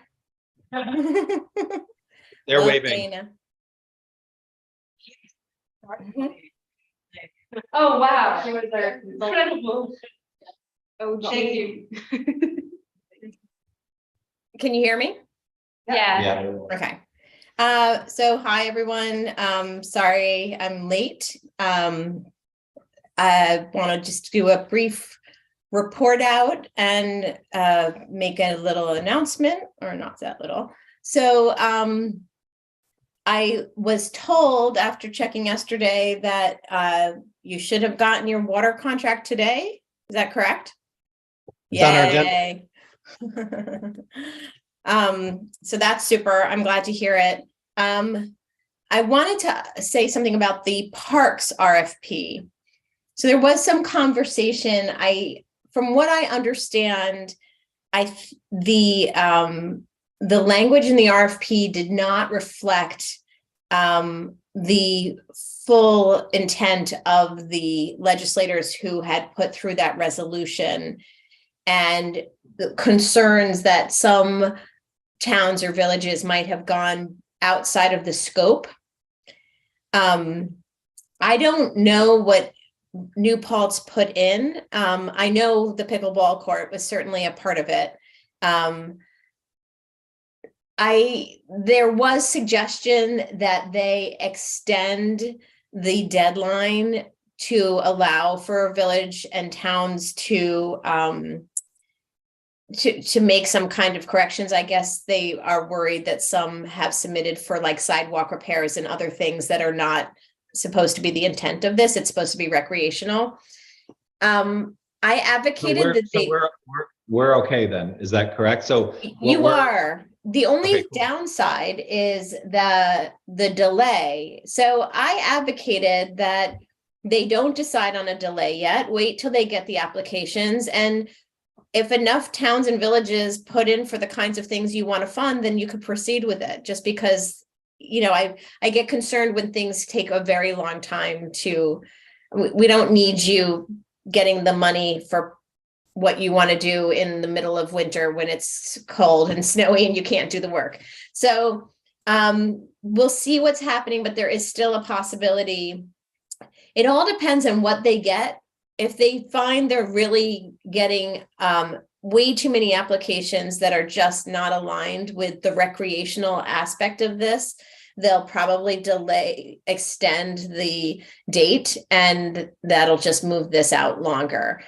They're Love waving. Dana. Oh, wow. Incredible. Oh, Thank you. Can you hear me? Yeah. Okay. So hi, everyone. Sorry I'm late. I want to just do a brief report out and make a little announcement, or not that little. So I was told after checking yesterday that you should have gotten your water contract today. Is that correct? It's on our agenda. Yay. So that's super. I'm glad to hear it. I wanted to say something about the parks RFP. So there was some conversation. From what I understand, the language in the RFP did not reflect the full intent of the legislators who had put through that resolution, and the concerns that some towns or villages might have gone outside of the scope. I don't know what New Paltz put in. I know the pickleball court was certainly a part of it. There was suggestion that they extend the deadline to allow for village and towns to make some kind of corrections. I guess they are worried that some have submitted for like sidewalk repairs and other things that are not supposed to be the intent of this. It's supposed to be recreational. I advocated We're okay then. Is that correct? So you are. The only Okay, cool. downside is the delay. So I advocated that they don't decide on a delay yet. Wait till they get the applications, and if enough towns and villages put in for the kinds of things you want to fund, then you could proceed with it. Just because, I get concerned when things take a very long time we don't need you getting the money for what you want to do in the middle of winter when it's cold and snowy and you can't do the work. So we'll see what's happening, but there is still a possibility. It all depends on what they get. If they find they're really getting way too many applications that are just not aligned with the recreational aspect of this, they'll probably extend the date, and that'll just move this out longer.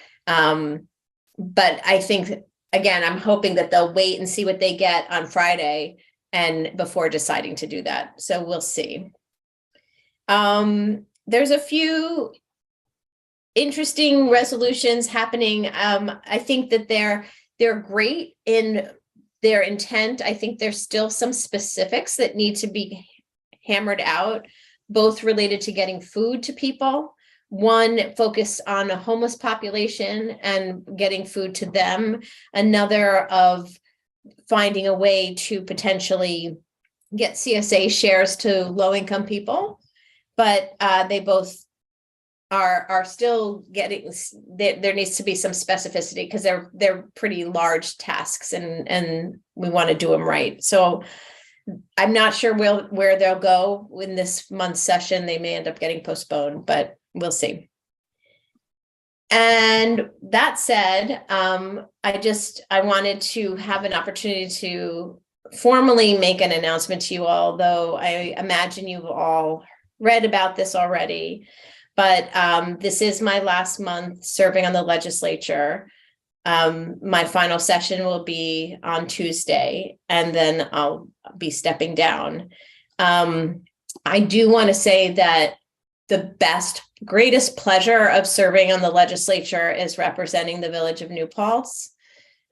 But I think, again, I'm hoping that they'll wait and see what they get on Friday and before deciding to do that. So we'll see. There's a few interesting resolutions happening. I think that they're great in their intent. I think there's still some specifics that need to be hammered out, both related to getting food to people. One focused on a homeless population and getting food to them. Another of finding a way to potentially get CSA shares to low-income people. But they both are still getting, there needs to be some specificity because they're pretty large tasks, and we want to do them right. So I'm not sure where they'll go in this month's session. They may end up getting postponed, but we'll see. And that said, I wanted to have an opportunity to formally make an announcement to you all, though I imagine you've all read about this already. But this is my last month serving on the legislature. My final session will be on Tuesday, and then I'll be stepping down. I do want to say that the greatest pleasure of serving on the legislature is representing the village of New Paltz.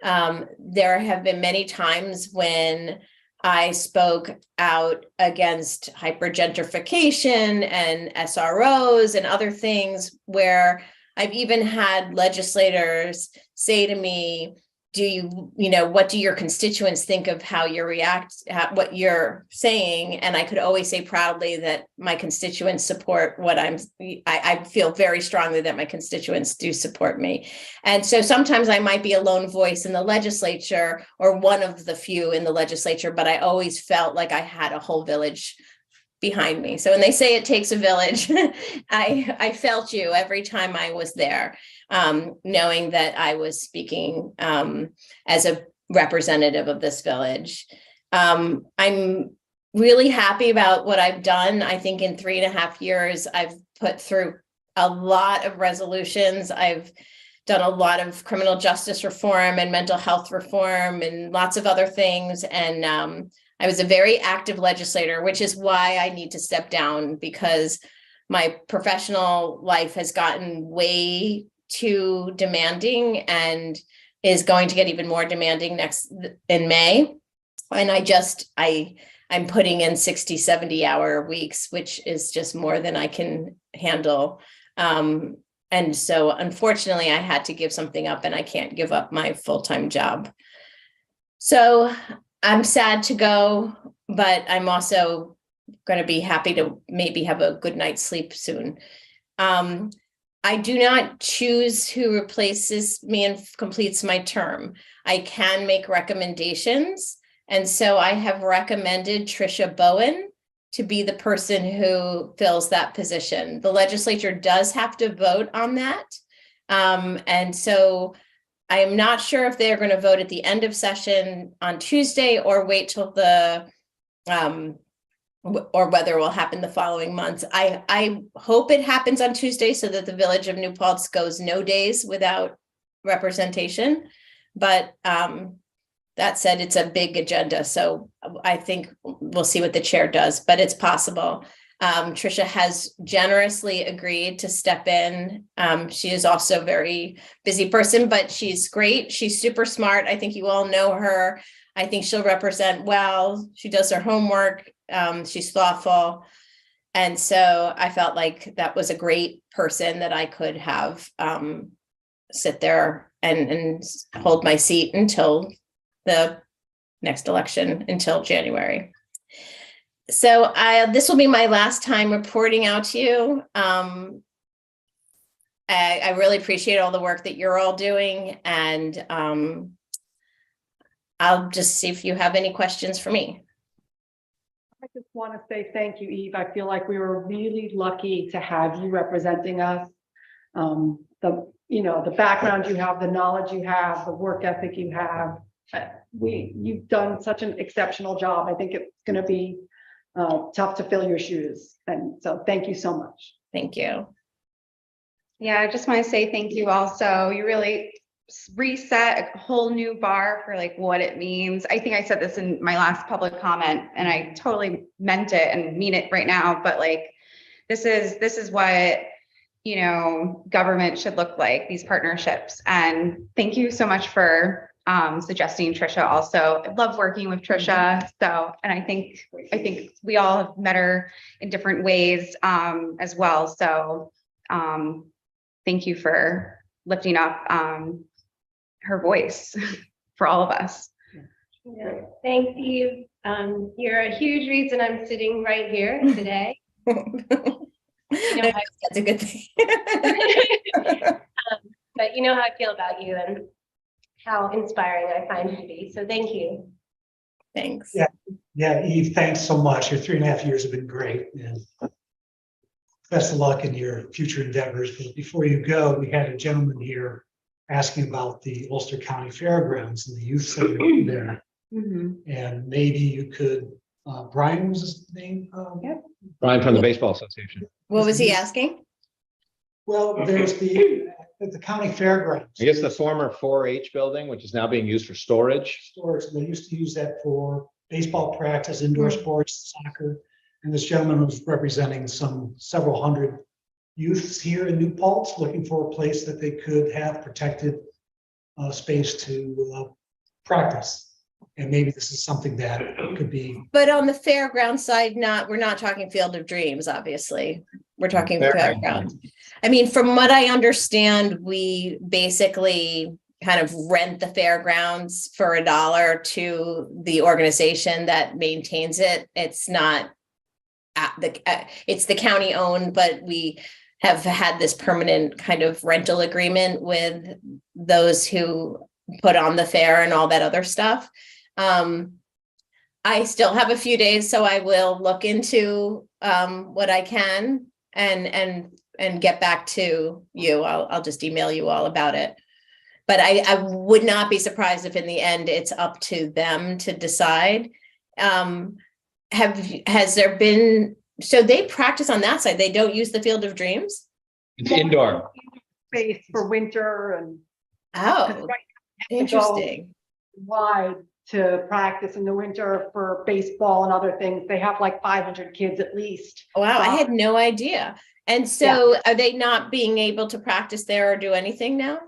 There have been many times when I spoke out against hypergentrification and SROs and other things, where I've even had legislators say to me, what do your constituents think of how you what you're saying? And I could always say proudly that my constituents support what I feel very strongly that my constituents do support me. And so sometimes I might be a lone voice in the legislature or one of the few in the legislature, but I always felt like I had a whole village behind me. So when they say it takes a village, I felt you every time I was there. Knowing that I was speaking as a representative of this village. I'm really happy about what I've done. I think in 3.5 years, I've put through a lot of resolutions. I've done a lot of criminal justice reform and mental health reform and lots of other things. And I was a very active legislator, which is why I need to step down, because my professional life has gotten way too demanding and is going to get even more demanding in May. And I'm putting in 60, 70-hour weeks, which is just more than I can handle. And so unfortunately, I had to give something up, and I can't give up my full-time job. So I'm sad to go, but I'm also going to be happy to maybe have a good night's sleep soon. I do not choose who replaces me and completes my term. I can make recommendations. And so I have recommended Tricia Bowen to be the person who fills that position. The legislature does have to vote on that. And so I am not sure if they're going to vote at the end of session on Tuesday or wait till the, or whether it will happen the following month. I hope it happens on Tuesday so that the Village of New Paltz goes no days without representation. But that said, it's a big agenda, so I think we'll see what the chair does, but it's possible. Tricia has generously agreed to step in. She is also a very busy person, but she's great. She's super smart. I think you all know her. I think she'll represent well. She does her homework. She's thoughtful. And so I felt like that was a great person that I could have sit there and hold my seat until the next election, until January. So this will be my last time reporting out to you. I really appreciate all the work that you're all doing, and I'll just see if you have any questions for me. I just want to say thank you, Eve. I feel like we were really lucky to have you representing us. The background you have, the knowledge you have, the work ethic you have. You've done such an exceptional job. I think it's going to be tough to fill your shoes. And so thank you so much. Thank you. Yeah, I just want to say thank you also. You really reset a whole new bar for like what it means. I think I said this in my last public comment, and I totally meant it and mean it right now, but like this is what government should look like, these partnerships. And thank you so much for suggesting Tricia also. I love working with Tricia. So, and I think we all have met her in different ways as well. So thank you for lifting up her voice for all of us. Yeah, thanks, Eve. You're a huge reason I'm sitting right here today. That's a good thing. But you know how I feel about you and how inspiring I find you to be. So thank you. Thanks. Yeah, Eve, thanks so much. Your 3.5 years have been great, and best of luck in your future endeavors. But before you go, we had a gentleman here asking about the Ulster County Fairgrounds and the youth center there. And maybe you could, Brian was his name? Brian from the Baseball Association. What was he asking? Well, there's the county fairgrounds. I guess the former 4-H building, which is now being used for storage. Storage. They used to use that for baseball practice, indoor sports, soccer. And this gentleman was representing several hundred youths here in New Paltz, looking for a place that they could have protected space to practice. And maybe this is something that could be. But on the fairground side, we're not talking Field of Dreams, obviously. We're talking fairground. I mean, from what I understand, we basically kind of rent the fairgrounds for $1 to the organization that maintains it. It's not it's the county owned, but we have had this permanent kind of rental agreement with those who put on the fair and all that other stuff. I still have a few days, so I will look into what I can and get back to you. I'll just email you all about it. But I would not be surprised if in the end it's up to them to decide. Has there been, so they practice on that side, they don't use the Field of Dreams? It's indoor. space for winter and Oh, interesting. wide to practice in the winter for baseball and other things. They have like 500 kids at least. Wow, I had no idea. And so are they not being able to practice there or do anything now?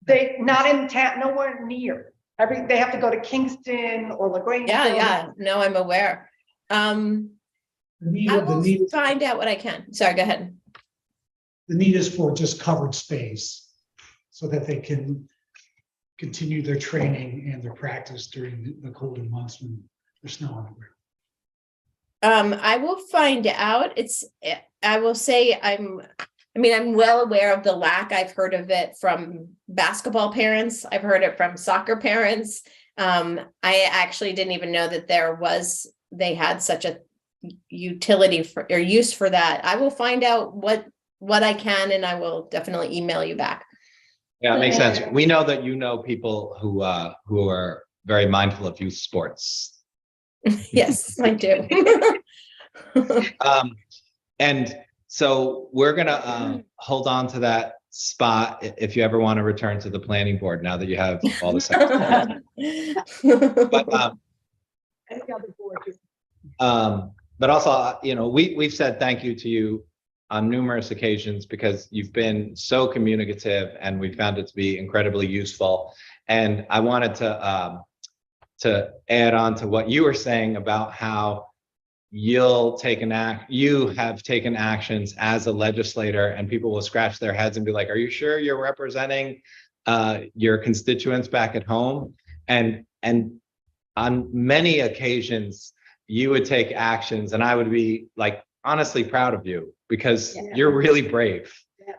They not in town, nowhere near. They have to go to Kingston or LaGrange. Yeah, no, I'm aware. I will find out what I can. Sorry, go ahead. The need is for just covered space so that they can continue their training and their practice during the colder months when there's snow on the ground. I will find out. I will say I'm well aware of the lack. I've heard of it from basketball parents. I've heard it from soccer parents. I actually didn't even know that they had such a utility for or use for that. I will find out what I can, and I will definitely email you back. Yeah, it makes sense. We know that you know people who are very mindful of youth sports. Yes, I do. And so we're gonna hold on to that spot if you ever want to return to the planning board now that you have all the sections. But also, we've said thank you to you on numerous occasions because you've been so communicative and we found it to be incredibly useful. And I wanted to add on to what you were saying about how you have taken actions as a legislator, and people will scratch their heads and be like, are you sure you're representing your constituents back at home? And on many occasions, you would take actions, and I would be like honestly proud of you because you're really brave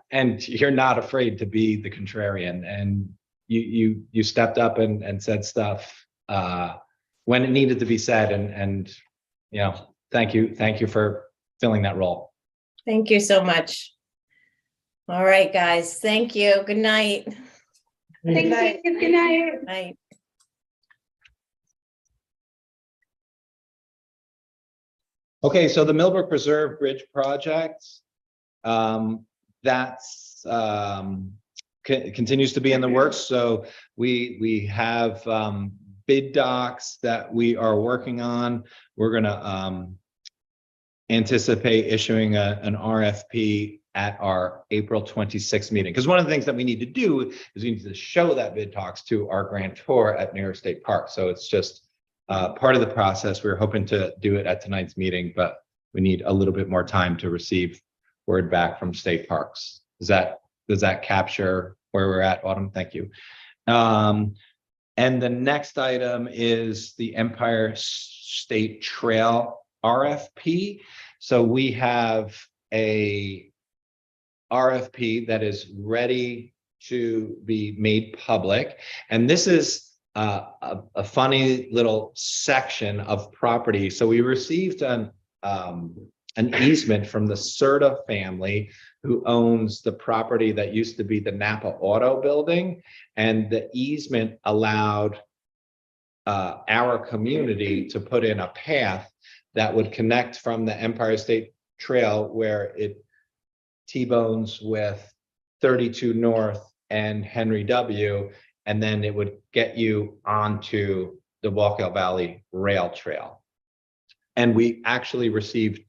and you're not afraid to be the contrarian. And you stepped up and said stuff when it needed to be said. And thank you for filling that role. Thank you so much. All right, guys. Thank you. Good night. Thank you. Good night. Night. Okay, so the Millbrook Preserve Bridge project, that's continues to be in the works. So we have bid docs that we are working on. We're gonna anticipate issuing an RFP at our April 26th meeting. Because one of the things that we need to do is we need to show that bid docs to our grantor at New York State Park. So it's just part of the process. We were hoping to do it at tonight's meeting, but we need a little bit more time to receive word back from state parks. Does that capture where we're at, Autumn? Thank you. And the next item is the Empire State Trail RFP. So we have a RFP that is ready to be made public. And this is a funny little section of property. So we received an easement from the Serta family, who owns the property that used to be the Napa Auto Building, and the easement allowed our community to put in a path that would connect from the Empire State Trail, where it T-bones with 32 North and Henry W., and then it would get you onto the Wallkill Valley Rail Trail. And we actually received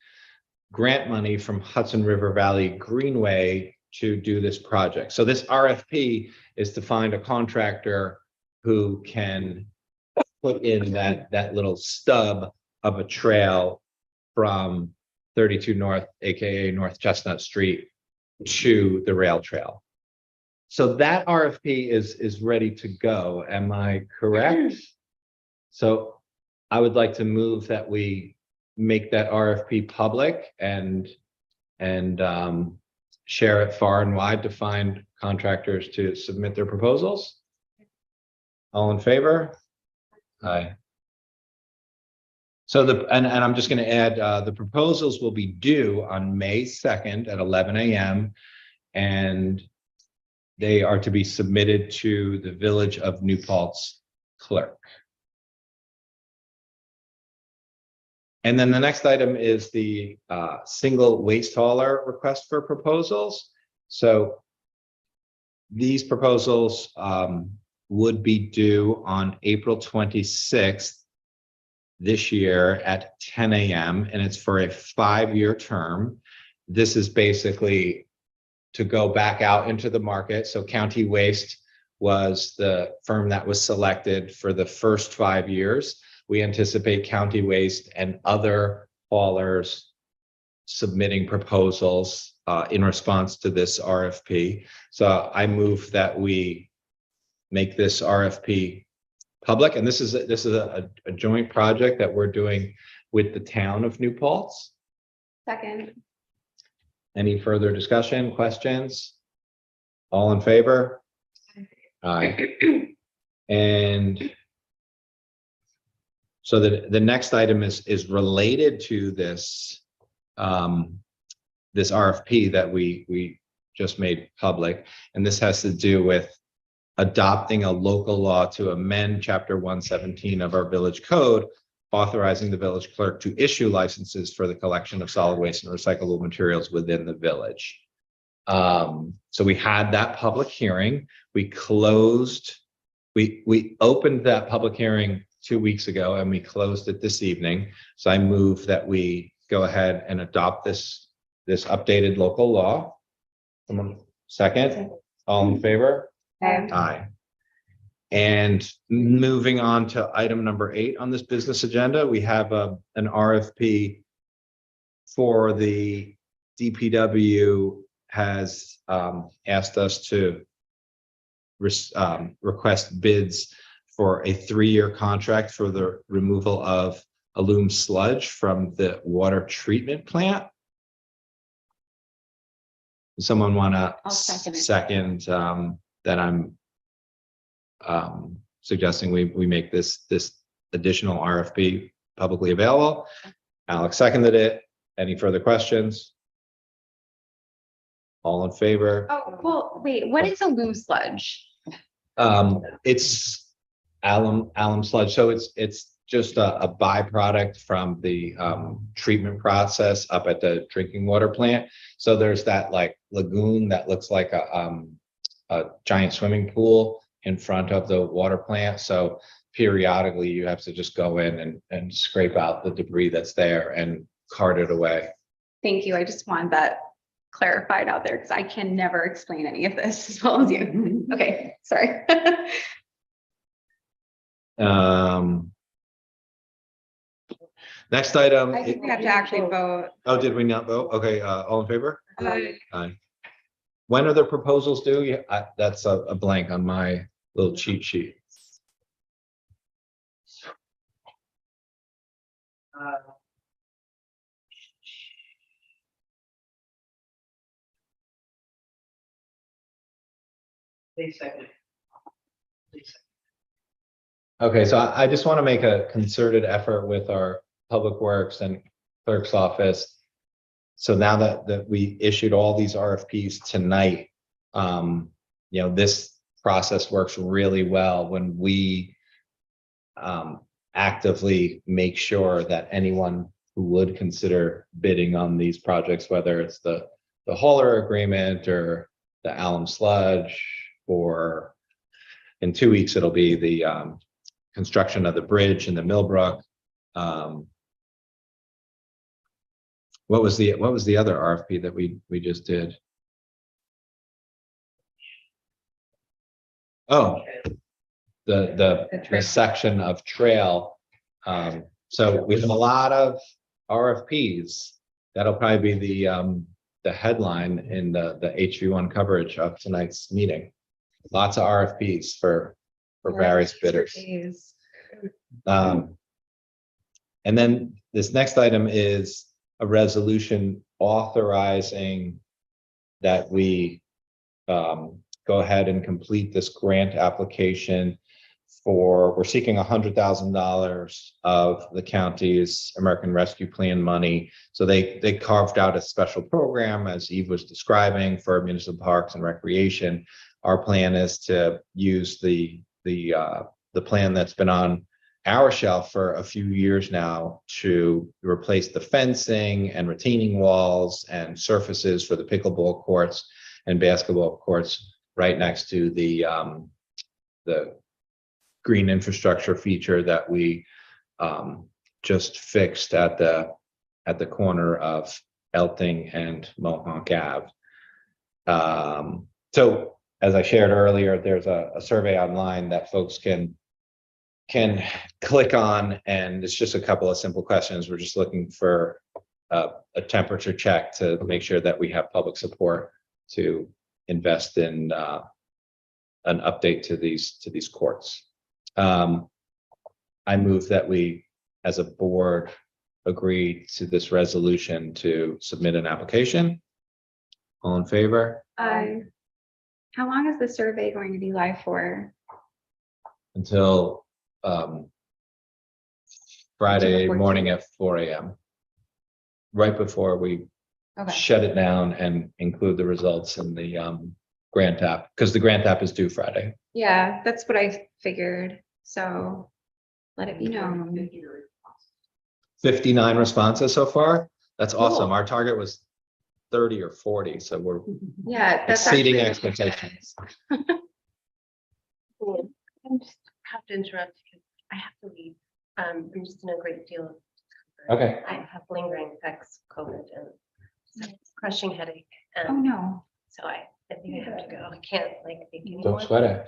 grant money from Hudson River Valley Greenway to do this project. So this RFP is to find a contractor who can put in that little stub of a trail from 32 North, AKA North Chestnut Street, to the rail trail. So that RFP is ready to go. Am I correct? So I would like to move that we make that RFP public and share it far and wide to find contractors to submit their proposals. All in favor? Aye. So and I'm just going to add the proposals will be due on May 2nd at 11 a.m. and they are to be submitted to the Village of New Paltz clerk. And then the next item is the single waste hauler request for proposals. So these proposals would be due on April 26th this year at 10 a.m. and it's for a 5-year term. This is basically to go back out into the market. So County Waste was the firm that was selected for the first 5 years. We anticipate County Waste and other haulers submitting proposals in response to this RFP. So I move that we make this RFP public, and this is a joint project that we're doing with the town of New Paltz. Second. Any further discussion, questions? All in favor? Aye. And so the next item is related to this this RFP that we just made public, and this has to do with adopting a local law to amend Chapter 117 of our village code, authorizing the village clerk to issue licenses for the collection of solid waste and recyclable materials within the village. So we had that public hearing. We opened that public hearing 2 weeks ago and we closed it this evening. So I move that we go ahead and adopt this updated local law. Someone second? All in favor? Aye. And moving on to item number 8 on this business agenda, we have an RFP for the DPW has asked us to request bids for a 3-year contract for the removal of alum sludge from the water treatment plant. Someone want to I'll second it. second that I'm suggesting we make this additional RFP publicly available. Alex seconded it. Any further questions? All in favor? Oh, well, wait, what is a loom sludge? It's alum sludge. So it's just a byproduct from the treatment process up at the drinking water plant. So there's that like lagoon that looks like a giant swimming pool in front of the water plant. So periodically you have to just go in and scrape out the debris that's there and cart it away. Thank you. I just want that clarified out there because I can never explain any of this as well as you. Okay, sorry. Next item. I think we have to actually vote. Oh, did we not vote? Okay, all in favor? Aye. Aye. When are the proposals due? Yeah, that's a blank on my little cheat sheet. Okay, so I just want to make a concerted effort with our Public Works and Clerk's office. So now that we issued all these RFPs tonight, this process works really well when we actively make sure that anyone who would consider bidding on these projects, whether it's the hauler agreement or the alum sludge, or in 2 weeks, it'll be the construction of the bridge in the Millbrook. What was the other RFP that we just did? Oh, the section of trail. So we have a lot of RFPs. That'll probably be the headline in the HV1 coverage of tonight's meeting. Lots of RFPs for various bidders. And then this next item is a resolution authorizing that we go ahead and complete this grant application we're seeking $100,000 of the county's American Rescue Plan money. So they carved out a special program, as Eve was describing, for municipal parks and recreation. Our plan is to use the plan that's been on our shelf for a few years now to replace the fencing and retaining walls and surfaces for the pickleball courts and basketball courts right next to the green infrastructure feature that we just fixed at the corner of Elting and Mohawk Ave. So as I shared earlier, there's a survey online that folks can click on, and it's just a couple of simple questions. We're just looking for a temperature check to make sure that we have public support to invest in an update to these courts. I move that we, as a board, agree to this resolution to submit an application. All in favor? How long is the survey going to be live for? Until Friday 14th. morning at 4 a.m. Right before we Okay. shut it down and include the results in the grant app, because the grant app is due Friday. Yeah, that's what I figured. So let it be known. 59 responses so far. That's awesome. Cool. Our target was 30 or 40, so we're Yeah, that's exceeding actually- expectations. I just have to interrupt because I have to leave. I'm just in a great deal of. Okay. I have lingering effects of COVID and crushing headache. Oh, And no. so I think I have to go. I can't like think Don't anymore. sweat it.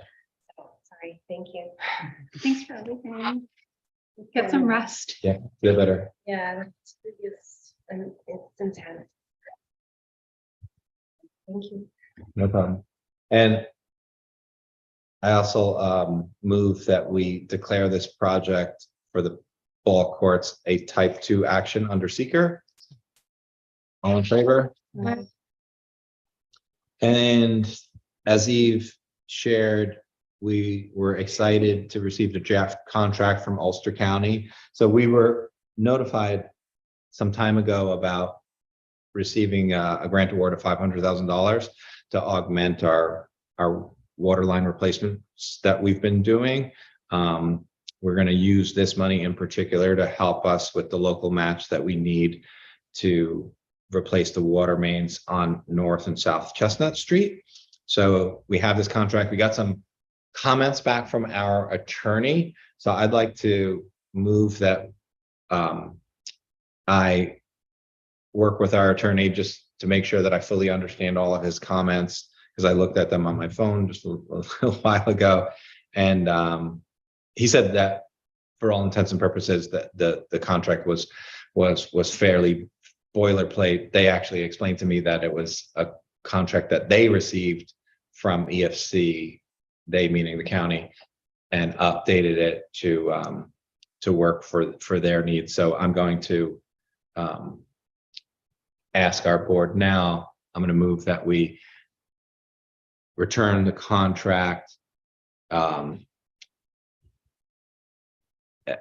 So, sorry. Thank you. Thanks for everything. Get some rest. Yeah, feel better. Yeah, it's intense. Thank you. No problem. And I also move that we declare this project for the ball courts a type 2 action under seeker. All in favor? And as Eve shared, we were excited to receive the draft contract from Ulster County. So we were notified some time ago about receiving a grant award of $500,000 to augment our water line replacements that we've been doing. We're going to use this money in particular to help us with the local match that we need to replace the water mains on North and South Chestnut Street. So we have this contract. We got some comments back from our attorney. So I'd like to move that I work with our attorney just to make sure that I fully understand all of his comments, because I looked at them on my phone just a little while ago. And he said that for all intents and purposes that the contract was fairly boilerplate. They actually explained to me that it was a contract that they received from EFC, they meaning the county, and updated it to work for their needs. So I'm going to ask our board now. I'm going to move that we return the contract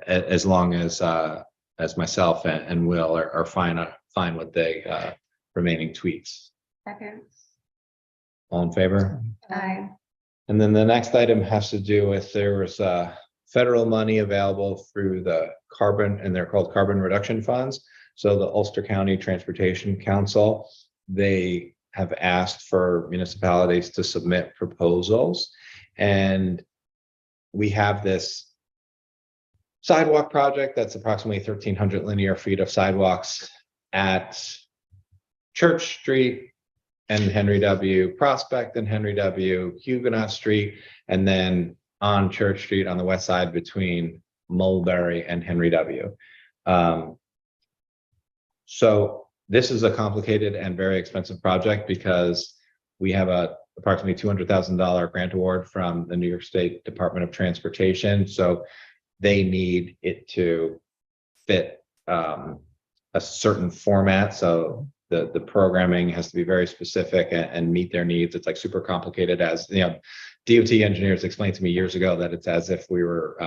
as long as myself and Will are fine with the remaining tweaks. Second. All in favor? Aye. And then the next item has to do with, there was federal money available through the carbon, and they're called carbon reduction funds. So the Ulster County Transportation Council, they have asked for municipalities to submit proposals. And we have this sidewalk project that's approximately 1,300 linear feet of sidewalks at Church Street and Henry W. Prospect and Henry W. Huguenot Street, and then on Church Street on the west side between Mulberry and Henry W. So this is a complicated and very expensive project because we have a approximately $200,000 grant award from the New York State Department of Transportation. So they need it to fit a certain format. So the programming has to be very specific and meet their needs. It's like super complicated, as you know, DOT engineers explained to me years ago that it's as if we were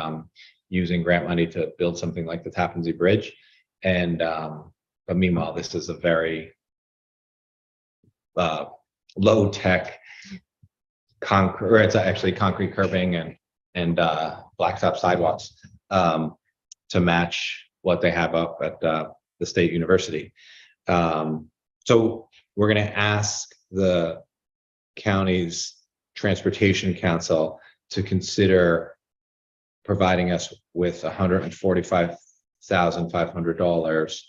using grant money to build something like the Tappan Zee Bridge. And but meanwhile, this is a very low tech concrete, or it's actually concrete curbing and blacktop sidewalks to match what they have up at the State University. So we're going to ask the county's Transportation Council to consider providing us with $145,500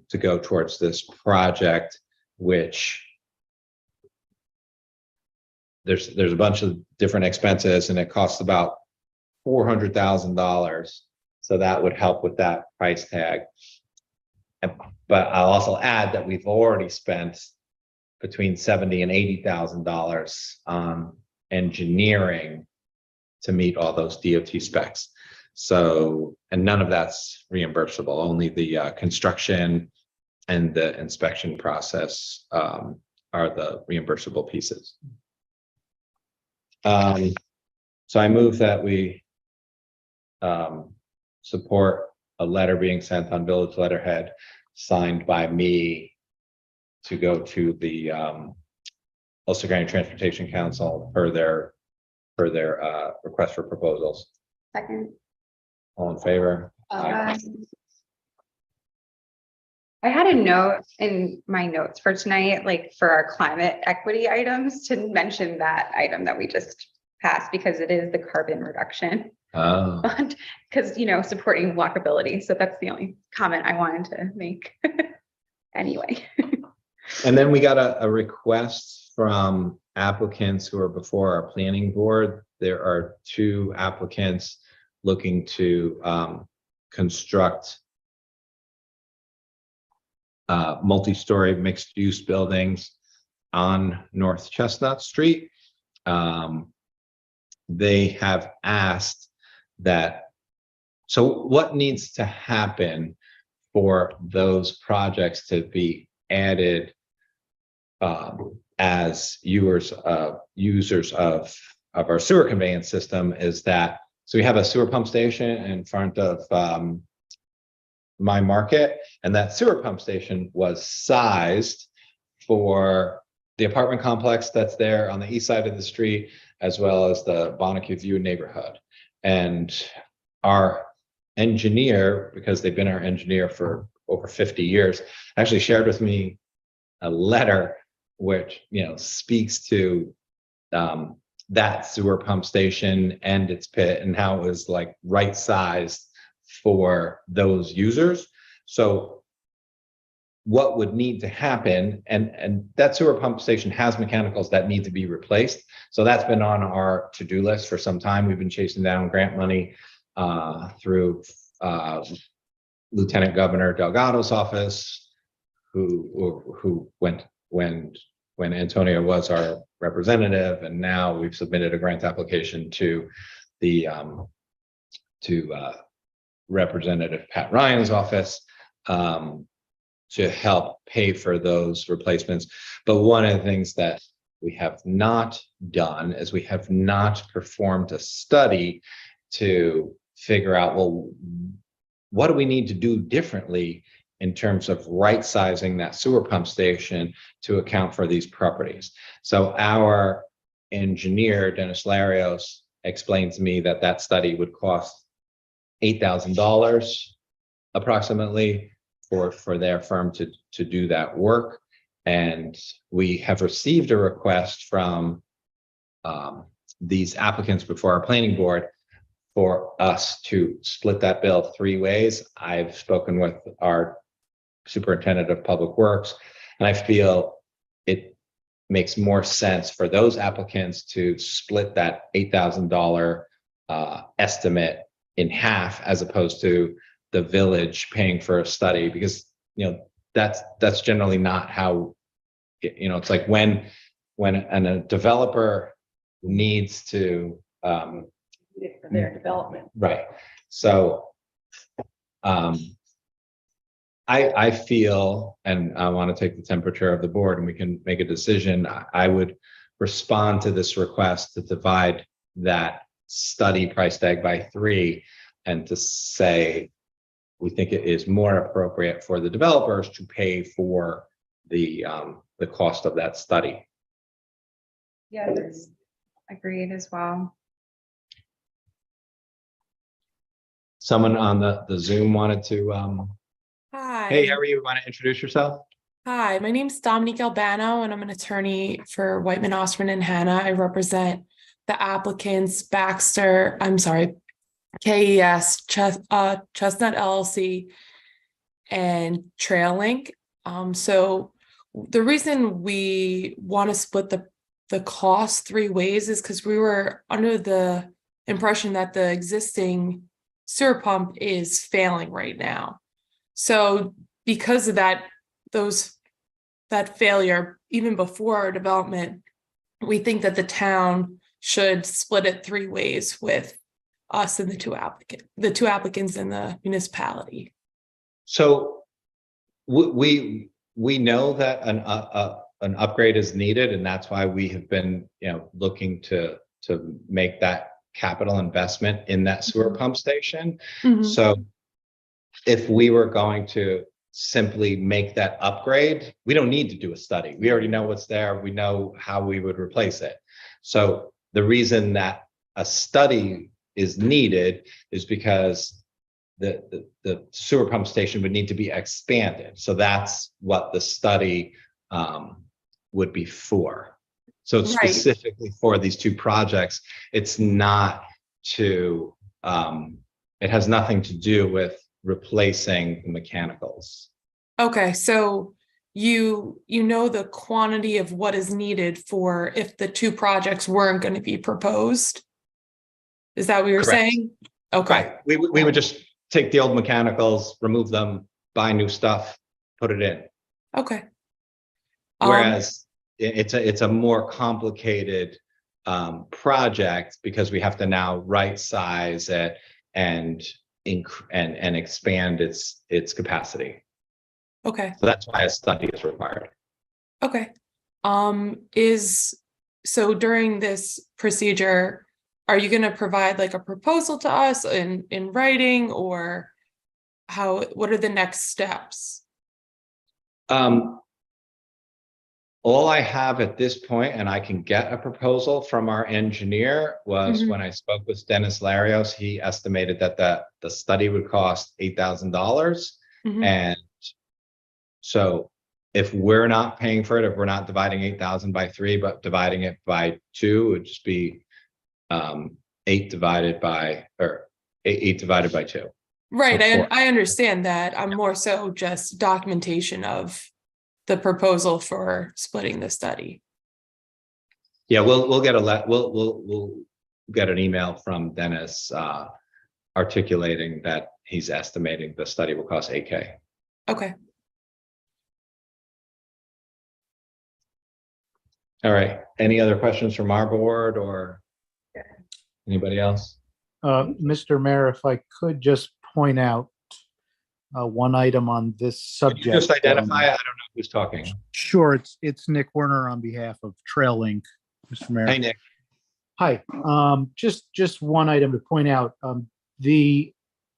to go towards this project, which there's a bunch of different expenses and it costs about $400,000. So that would help with that price tag. But I'll also add that we've already spent between $70,000 and $80,000 on engineering to meet all those DOT specs. So, and none of that's reimbursable, only the construction and the inspection process are the reimbursable pieces. So I move that we support a letter being sent on village letterhead signed by me to go to the Ulster County Transportation Council per their request for proposals. Second. All in favor? I had a note in my notes for tonight, like for our climate equity items, to mention that item that we just passed because it is the carbon reduction. Oh, Because, supporting walkability. So that's the only comment I wanted to make. Anyway. and then we got a request from applicants who are before our planning board. There are 2 applicants looking to construct multi-story mixed-use buildings on North Chestnut Street. They have asked that, so what needs to happen for those projects to be added as users of our sewer conveyance system is that, so we have a sewer pump station in front of my market, and that sewer pump station was sized for the apartment complex that's there on the east side of the street, as well as the Bonnecue View neighborhood. And our engineer, because they've been our engineer for over 50 years, actually shared with me a letter which speaks to that sewer pump station and its pit and how it was like right sized for those users. So what would need to happen, and that sewer pump station has mechanicals that need to be replaced. So that's been on our to-do list for some time. We've been chasing down grant money through Lieutenant Governor Delgado's office, who went when Antonio was our representative, and now we've submitted a grant application to the Representative Pat Ryan's office to help pay for those replacements. But one of the things that we have not done is we have not performed a study to figure out, well, what do we need to do differently in terms of right sizing that sewer pump station to account for these properties. So our engineer, Dennis Larios, explained to me that that study would cost $8,000 approximately for their firm to do that work. And we have received a request from these applicants before our planning board for us to split that bill 3 ways. I've spoken with our superintendent of public works, and I feel it makes more sense for those applicants to split that $8,000 estimate in half, as opposed to the village paying for a study, because that's generally not how it's like when a developer needs to For their development. right. So I feel, and I want to take the temperature of the board and we can make a decision. I would respond to this request to divide that study price tag by 3 and to say we think it is more appropriate for the developers to pay for the cost of that study. Yeah, that's agreed as well. Someone on the Zoom wanted to, Hi. hey, how are you? Want to introduce yourself? Hi, my name's Dominique Albano, and I'm an attorney for Whiteman, Osborne, and Hannah. I represent the applicants KES, Chestnut LLC, and Trail Link. So the reason we want to split the cost 3 ways is because we were under the impression that the existing sewer pump is failing right now. So because of that failure, even before our development, we think that the town should split it 3 ways with us and the two applicants in the municipality. So we know that an upgrade is needed, and that's why we have been, looking to make that capital investment in that sewer pump station. Mhm. So if we were going to simply make that upgrade, we don't need to do a study. We already know what's there. We know how we would replace it. So the reason that a study is needed is because the sewer pump station would need to be expanded. So that's what the study would be for. So it's Right. specifically for these 2 projects. It's not to, it has nothing to do with replacing the mechanicals. Okay, so you know the quantity of what is needed for if the 2 projects weren't going to be proposed? Is that what you're Correct. saying? Okay. Right. We would just take the old mechanicals, remove them, buy new stuff, put it in. Okay. Whereas it's a more complicated project because we have to now right size it and expand its capacity. Okay. So that's why a study is required. Okay. So during this procedure, are you going to provide like a proposal to us in writing, or what are the next steps? All I have at this point, and I can get a proposal from our engineer, was Mhm. when I spoke with Dennis Larios, he estimated that the study would cost $8,000. Mhm. And so if we're not paying for it, if we're not dividing 8,000 by 3, but dividing it by 2, it would just be 8 divided by 2. Right. So I understand that. I'm more so just documentation of the proposal for splitting the study. Yeah, we'll get we'll get an email from Dennis articulating that he's estimating the study will cost $8,000. Okay. All right. Any other questions from our board or anybody else? Mr. Mayor, if I could just point out one item on this Could subject. you just identify? I don't know who's talking. Sure, it's Nick Werner on behalf of Trail Link, Mr. Mayor. Hey, Nick. Hi, just one item to point out.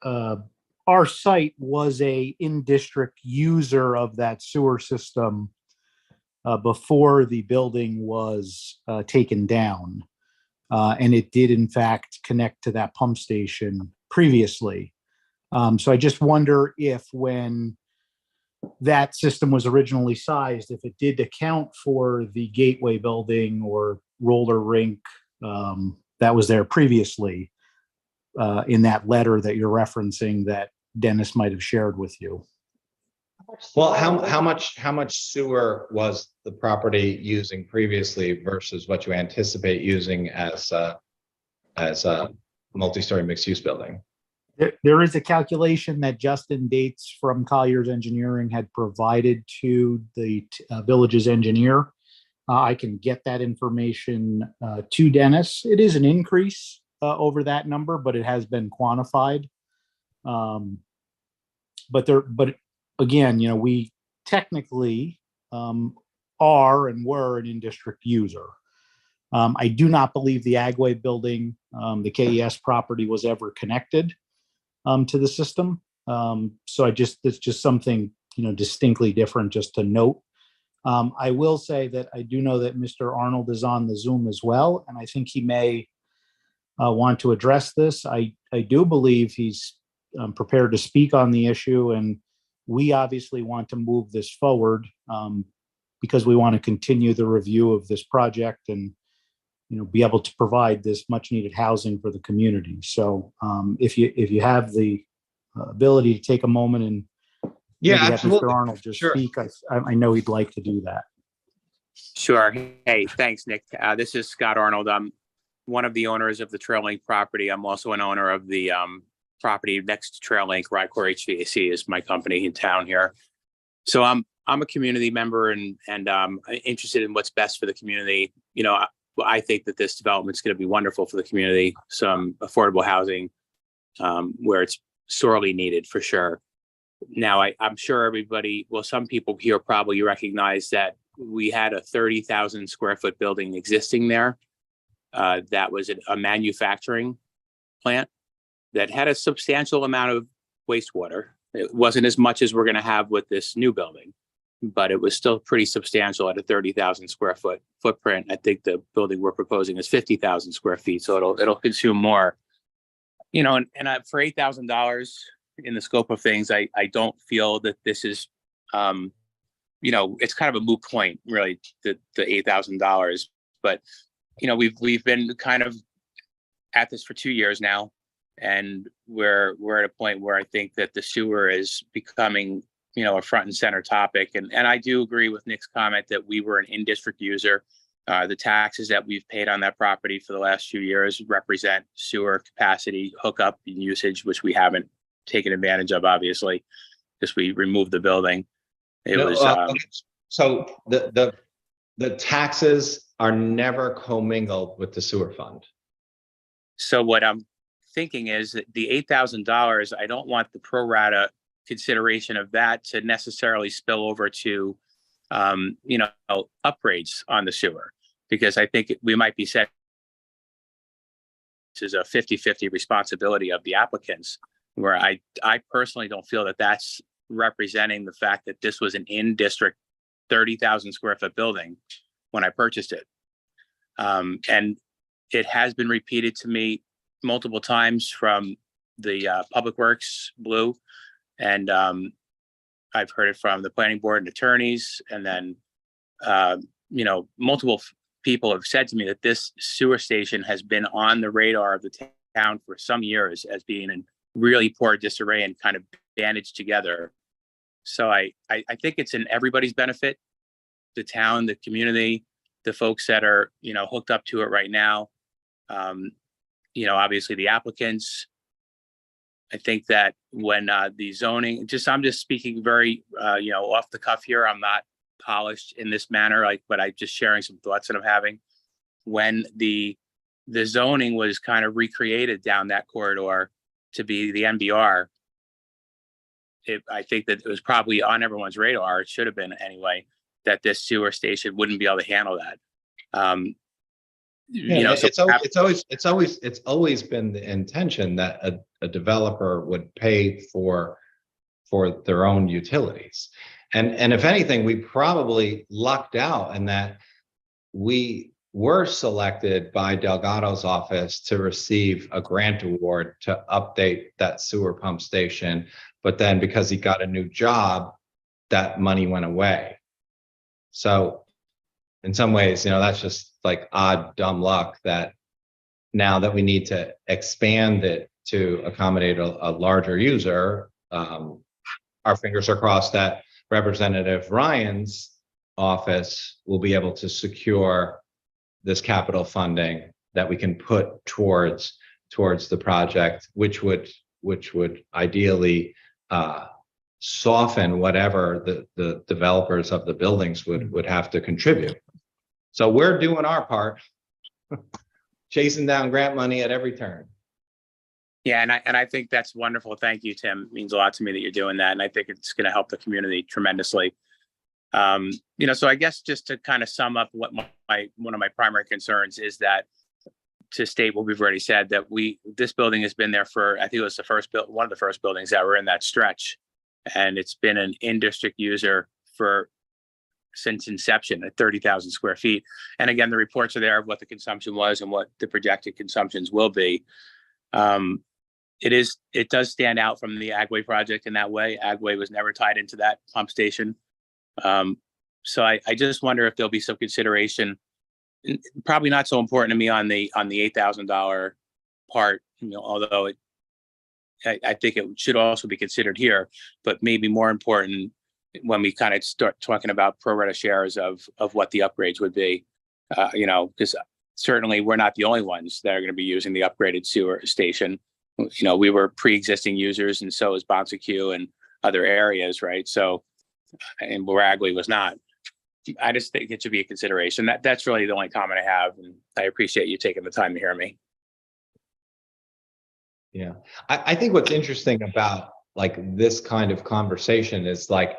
Our site was a in-district user of that sewer system before the building was taken down. And it did in fact connect to that pump station previously. So I just wonder if when that system was originally sized, if it did account for the Gateway building or roller rink that was there previously in that letter that you're referencing that Dennis might have shared with you. Well, how much sewer was the property using previously versus what you anticipate using as a multi-story mixed-use building? There is a calculation that Justin Dates from Collier's Engineering had provided to the village's engineer. I can get that information to Dennis. It is an increase over that number, but it has been quantified. But again, we technically are and were an in-district user. I do not believe the Agway building, the KES property, was ever connected to the system. So it's just something, distinctly different just to note. I will say that I do know that Mr. Arnold is on the Zoom as well, and I think he may want to address this. I do believe he's prepared to speak on the issue and we obviously want to move this forward because we want to continue the review of this project and, be able to provide this much needed housing for the community. So if you have the ability to take a moment and Yeah, maybe have absolutely. Mr. Arnold just Sure. speak, I know he'd like to do that. Sure. Hey, thanks, Nick. This is Scott Arnold. I'm one of the owners of the Trail Link property. I'm also an owner of the property next to Trail Link. Rycor HVAC is my company in town here. So I'm a community member and interested in what's best for the community. I think that this development is going to be wonderful for the community. Some affordable housing where it's sorely needed for sure. Now, I'm sure everybody, well, some people here probably recognize that we had a 30,000 square foot building existing there. That was a manufacturing plant that had a substantial amount of wastewater. It wasn't as much as we're going to have with this new building, but it was still pretty substantial at a 30,000 square foot footprint. I think the building we're proposing is 50,000 square feet, so it'll consume more. And for $8,000 in the scope of things, I don't feel that this is, it's kind of a moot point, really, the $8,000. But we've been kind of at this for 2 years now, and we're at a point where I think that the sewer is becoming a front and center topic. And I do agree with Nick's comment that we were an in-district user. The taxes that we've paid on that property for the last few years represent sewer capacity, hookup, and usage, which we haven't taken advantage of, obviously, because we removed the building. So the taxes are never commingled with the sewer fund. So what I'm thinking is that the $8,000, I don't want the pro rata consideration of that to necessarily spill over to, upgrades on the sewer, because I think we might be set. This is a 50-50 responsibility of the applicants, where I personally don't feel that that's representing the fact that this was an in-district 30,000 square foot building when I purchased it. And it has been repeated to me multiple times from the Public Works Blue, and I've heard it from the planning board and attorneys, and then multiple people have said to me that this sewer station has been on the radar of the town for some years as being in really poor disarray and kind of bandaged together. So I think it's in everybody's benefit, the town, the community, the folks that are hooked up to it right now. Obviously the applicants. I think that when the zoning, I'm just speaking very, off the cuff here. I'm not polished in this manner, but I'm just sharing some thoughts that I'm having. When the zoning was kind of recreated down that corridor to be the NBR, I think that it was probably on everyone's radar. It should have been anyway, that this sewer station wouldn't be able to handle that. It's always been the intention that a developer would pay for their own utilities. And if anything, we probably lucked out in that we were selected by Delgado's office to receive a grant award to update that sewer pump station. But then because he got a new job, that money went away. So in some ways, that's just like odd, dumb luck that now that we need to expand it to accommodate a larger user, our fingers are crossed that Representative Ryan's office will be able to secure this capital funding that we can put towards the project, which would ideally soften whatever the developers of the buildings would have to contribute. So we're doing our part, chasing down grant money at every turn. Yeah, and I think that's wonderful. Thank you, Tim. It means a lot to me that you're doing that, and I think it's going to help the community tremendously. So I guess just to kind of sum up what one of my primary concerns is that, to state what we've already said, that this building has been there for, I think it was one of the first buildings that were in that stretch, and it's been an in-district user since inception at 30,000 square feet. And again, the reports are there of what the consumption was and what the projected consumptions will be. it does stand out from the Agway project in that way. Agway was never tied into that pump station. So I just wonder if there'll be some consideration, probably not so important to me on the $8,000 part, although I think it should also be considered here, but maybe more important when we kind of start talking about pro rata shares of what the upgrades would be, because certainly we're not the only ones that are going to be using the upgraded sewer station. We were pre-existing users, and so is Bonseque and other areas, right? So, and Baragli was not. I just think it should be a consideration. That's really the only comment I have, and I appreciate you taking the time to hear me. Yeah, I think what's interesting about like this kind of conversation is like,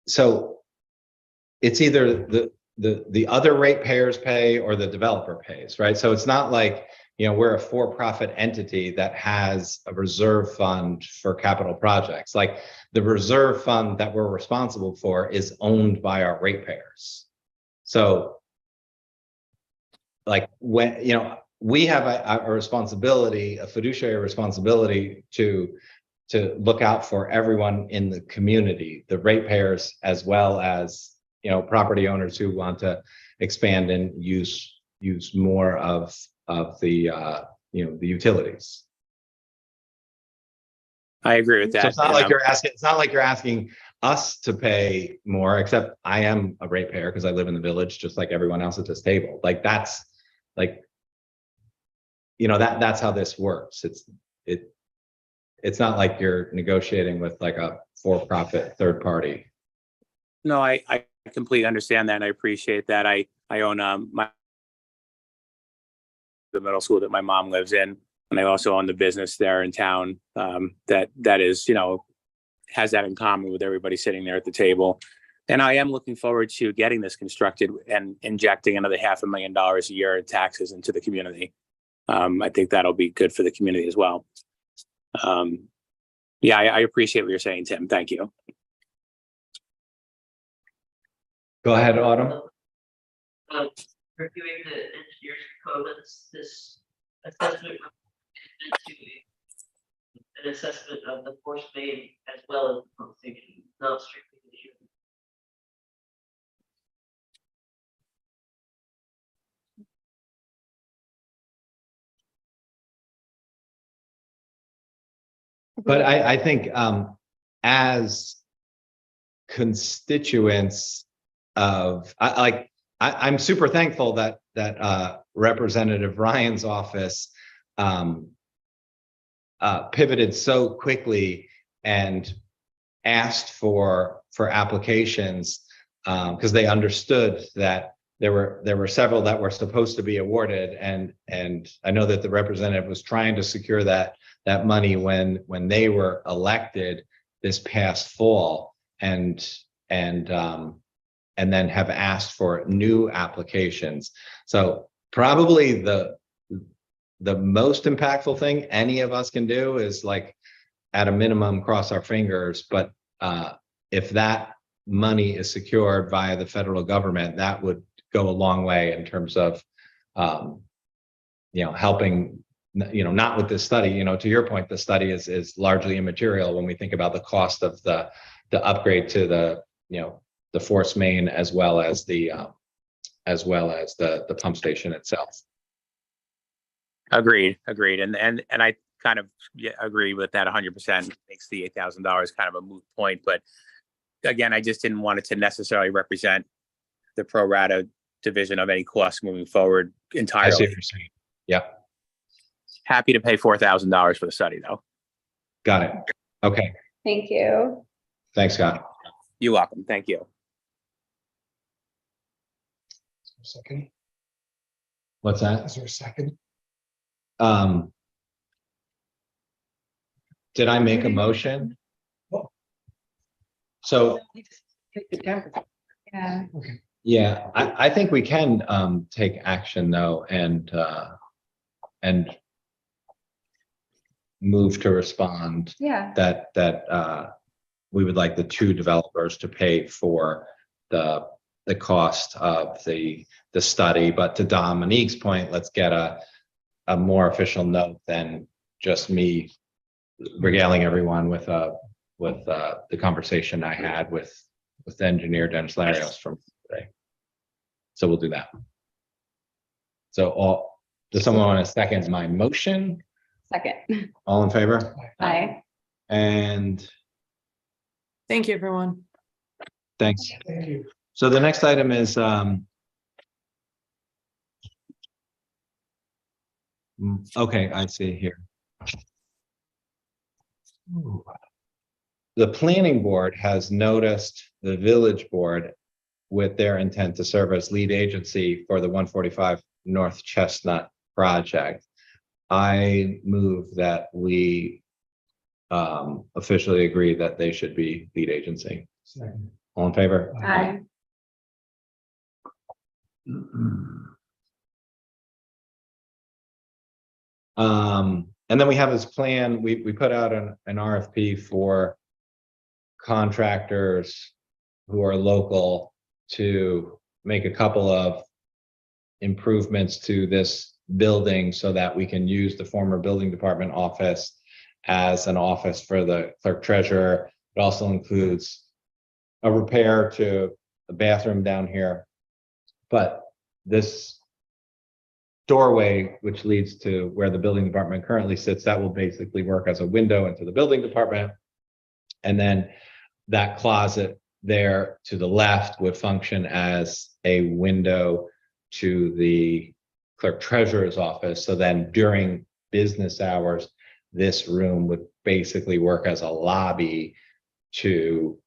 so it's either the other ratepayers pay or the developer pays, right? So it's not like, we're a for-profit entity that has a reserve fund for capital projects. Like the reserve fund that we're responsible for is owned by our ratepayers. So like when, we have a responsibility, a fiduciary responsibility to look out for everyone in the community, the ratepayers, as well as, property owners who want to expand and use more of the, the utilities. I agree with that. So it's not like you're asking us to pay more, except I am a ratepayer because I live in the village, just like everyone else at this table. Like that's like, that's how this works. It's not like you're negotiating with like a for-profit third party. No, I completely understand that, and I appreciate that. I own the middle school that my mom lives in, and I also own the business there in town that is, has that in common with everybody sitting there at the table. And I am looking forward to getting this constructed and injecting another $500,000 a year in taxes into the community. I think that'll be good for the community as well. Yeah, I appreciate what you're saying, Tim. Thank you. Go ahead, Autumn. Reviewing the engineer's code, this assessment into an assessment of the force main as well as the pump station, not strictly the issue. But I think as constituents of, I'm super thankful that Representative Ryan's office pivoted so quickly and asked for applications because they understood that there were several that were supposed to be awarded, and I know that the representative was trying to secure that money when they were elected this past fall, and then have asked for new applications. So probably the most impactful thing any of us can do is, like, at a minimum, cross our fingers. But if that money is secured via the federal government, that would go a long way in terms of helping, not with this study. To your point, the study is largely immaterial when we think about the cost of the upgrade to the force main, as well as the pump station itself. Agreed. And I kind of agree with that 100%. Makes the $8,000 kind of a moot point, but again, I just didn't want it to necessarily represent the pro rata division of any costs moving forward entirely. I see what you're saying. Yeah. Happy to pay $4,000 for the study, though. Got it. Okay. Thank you. Thanks, Scott. You're welcome. Thank you. Second, What's that? is there a second? Did I make a motion? So Yeah. Okay, yeah, I think we can take action though, and move to respond Yeah. that we would like the two developers to pay for the cost of the study. But to Dominique's point, let's get a a more official note than just me regaling everyone with the conversation I had with engineer Dennis Larios from today. So we'll do that. So does someone want to second my motion? Second. All in favor? Aye. And Thank you, everyone. thanks. Thank you. So the next item is okay, I see here. The planning board has noticed the village board with their intent to serve as lead agency for the 145 North Chestnut project. I move that we officially agree that they should be lead agency. Second. All in favor? Aye. And then we have this plan, we put out an RFP for contractors who are local to make a couple of improvements to this building so that we can use the former building department office as an office for the clerk treasurer. It also includes a repair to the bathroom down here. But this doorway, which leads to where the building department currently sits, that will basically work as a window into the building department. And then that closet there to the left would function as a window to the clerk treasurer's office. So then during business hours, this room would basically work as a lobby to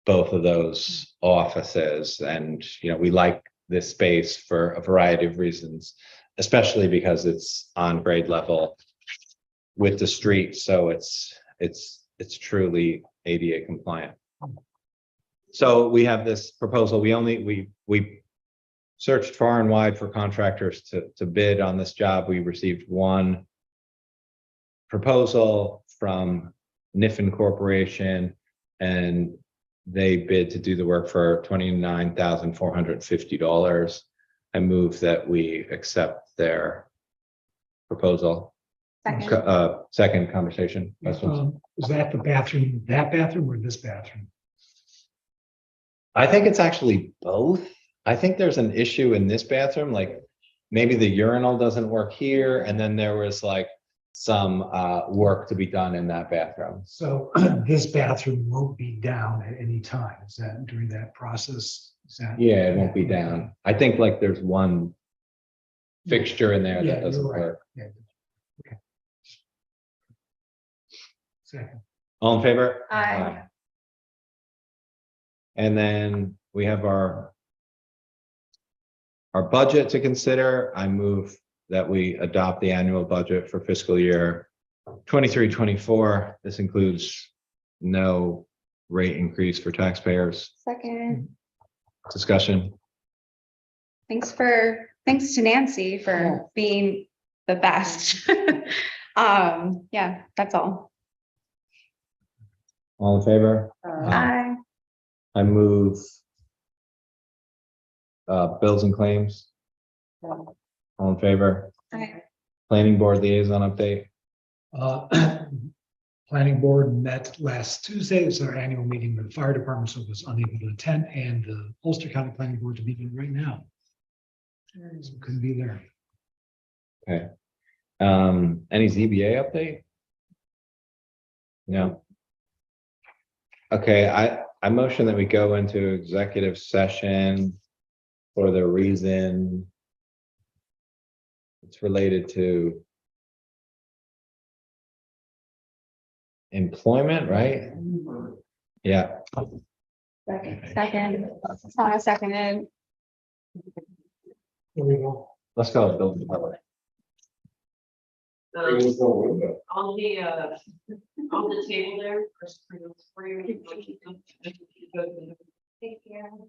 both of those offices. And, you know, we like this space for a variety of reasons, especially because it's on grade level with the street. So it's truly ADA compliant. So we have this proposal. We searched far and wide for contractors to bid on this job. We received one proposal from Niffen Corporation, and they bid to do the work for $29,450. I move that we accept their proposal. Second. Second conversation. Questions? Is that the bathroom, that bathroom or this bathroom? I think it's actually both. I think there's an issue in this bathroom, like maybe the urinal doesn't work here, and then there was like some work to be done in that bathroom. So this bathroom won't be down at any time. Is that during that process? Is that? Yeah, it won't be down. I think like there's one fixture in there Yeah, that doesn't you're right. work. Yeah. Okay. Second. All in favor? Aye. And then we have our budget to consider. I move that we adopt the annual budget for fiscal year 23-24. This includes no rate increase for taxpayers. Second. Discussion. Thanks to Nancy for being the best. Yeah, that's all. All in favor? Aye. I move bills and claims. All in favor? Aye. Planning board liaison update. Planning board met last Tuesday. It's our annual meeting with the fire department, so was unable to attend, and the Ulster County Planning Board is meeting right now. So couldn't be there. Okay. Any ZBA update? No. Okay, I motion that we go into executive session for the reason it's related to employment, right? Yeah. Second. Seconded. Here we go. Let's go. Building department. On the table there. For your. Thank you.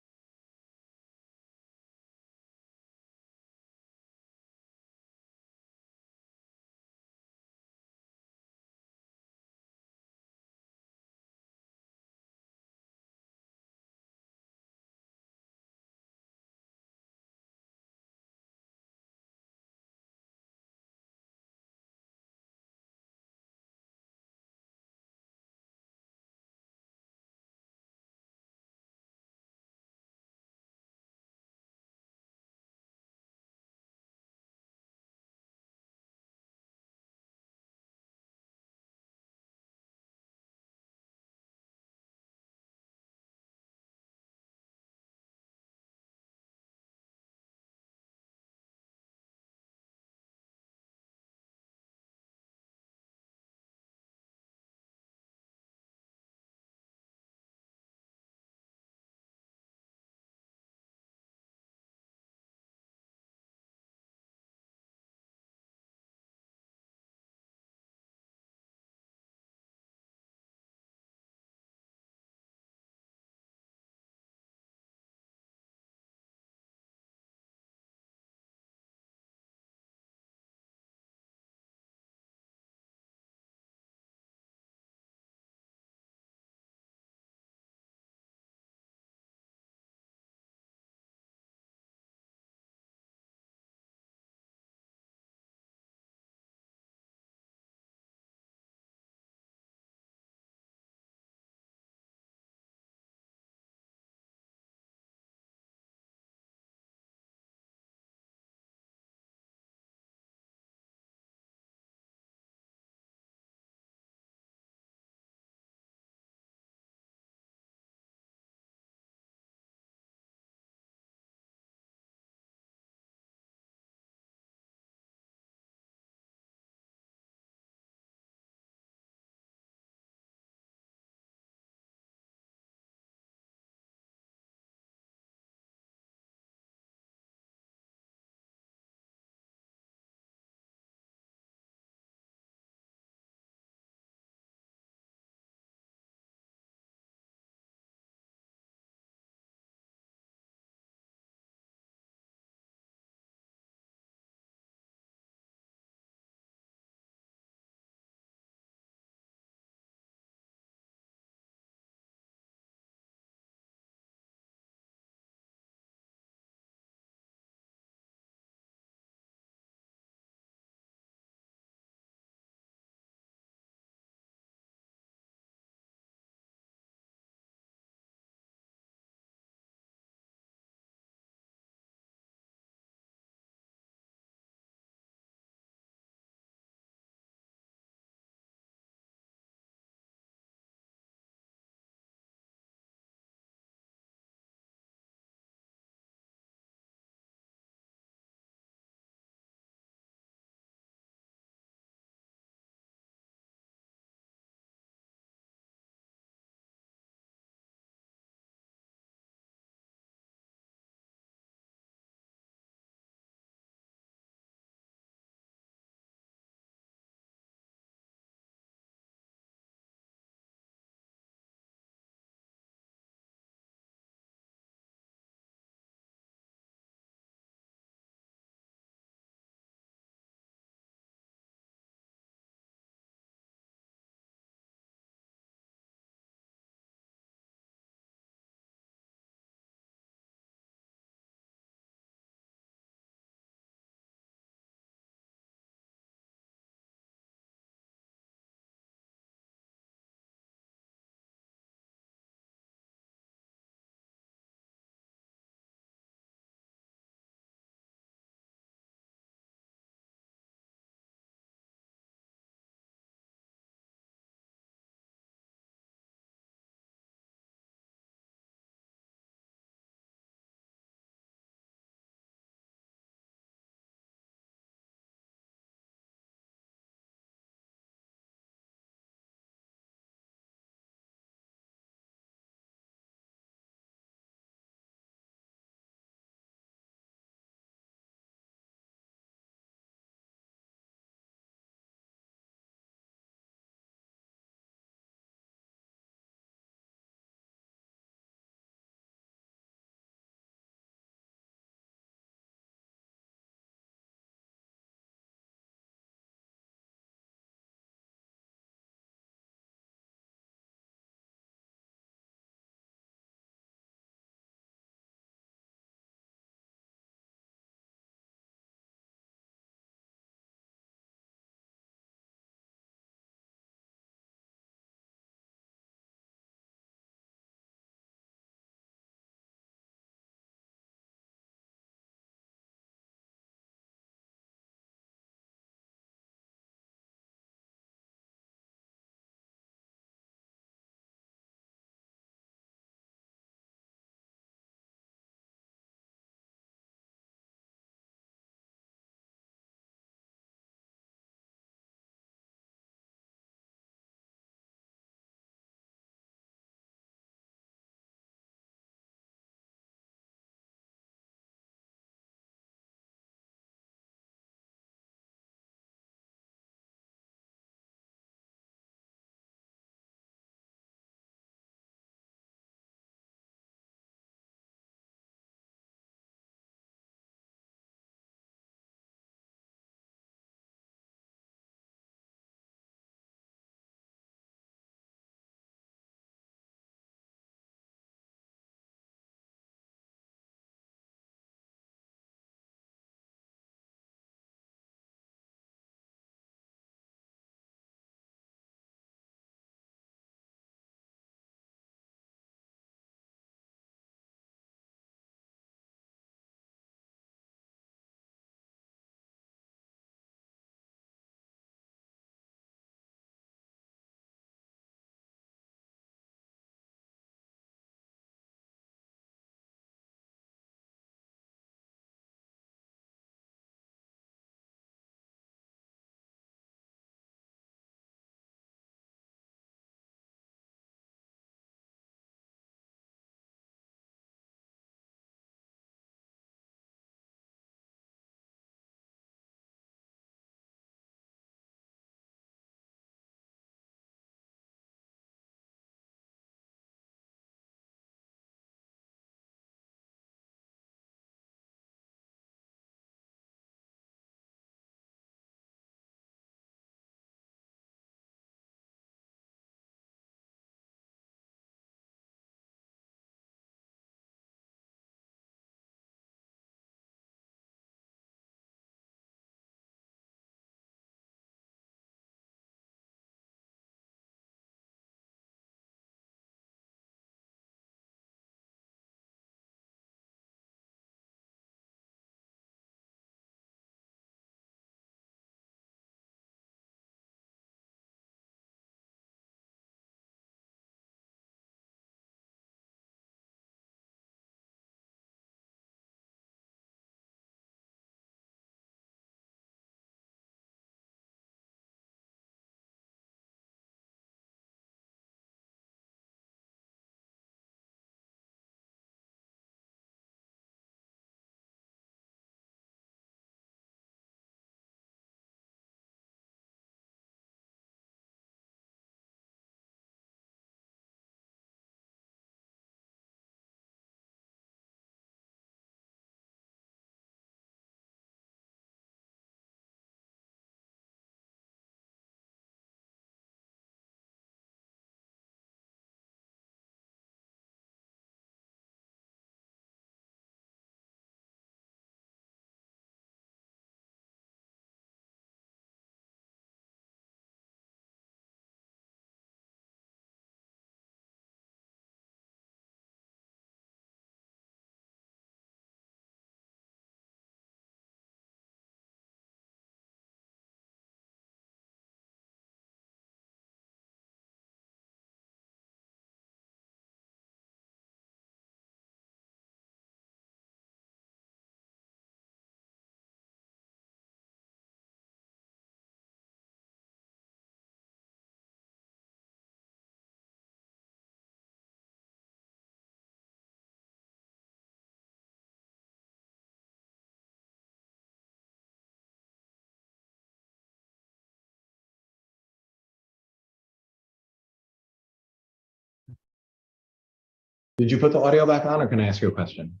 Did you put the audio back on or can I ask you a question?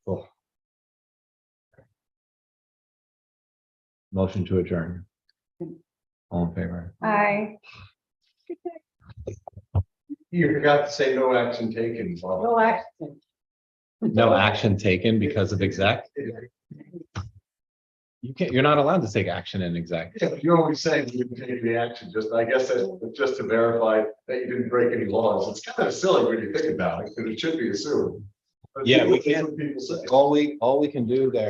Cool. Motion to adjourn. All in favor? Aye. You forgot to say no action taken. Bob. No action. No action taken because of exec? You can't, you're not allowed to take action in exec. Yeah, you always say you didn't take any action, just, I guess that's just to verify that you didn't break any laws. It's kind of silly when you think about it, because it should be assumed. But Yeah, we that's what can't- people say. All we can do there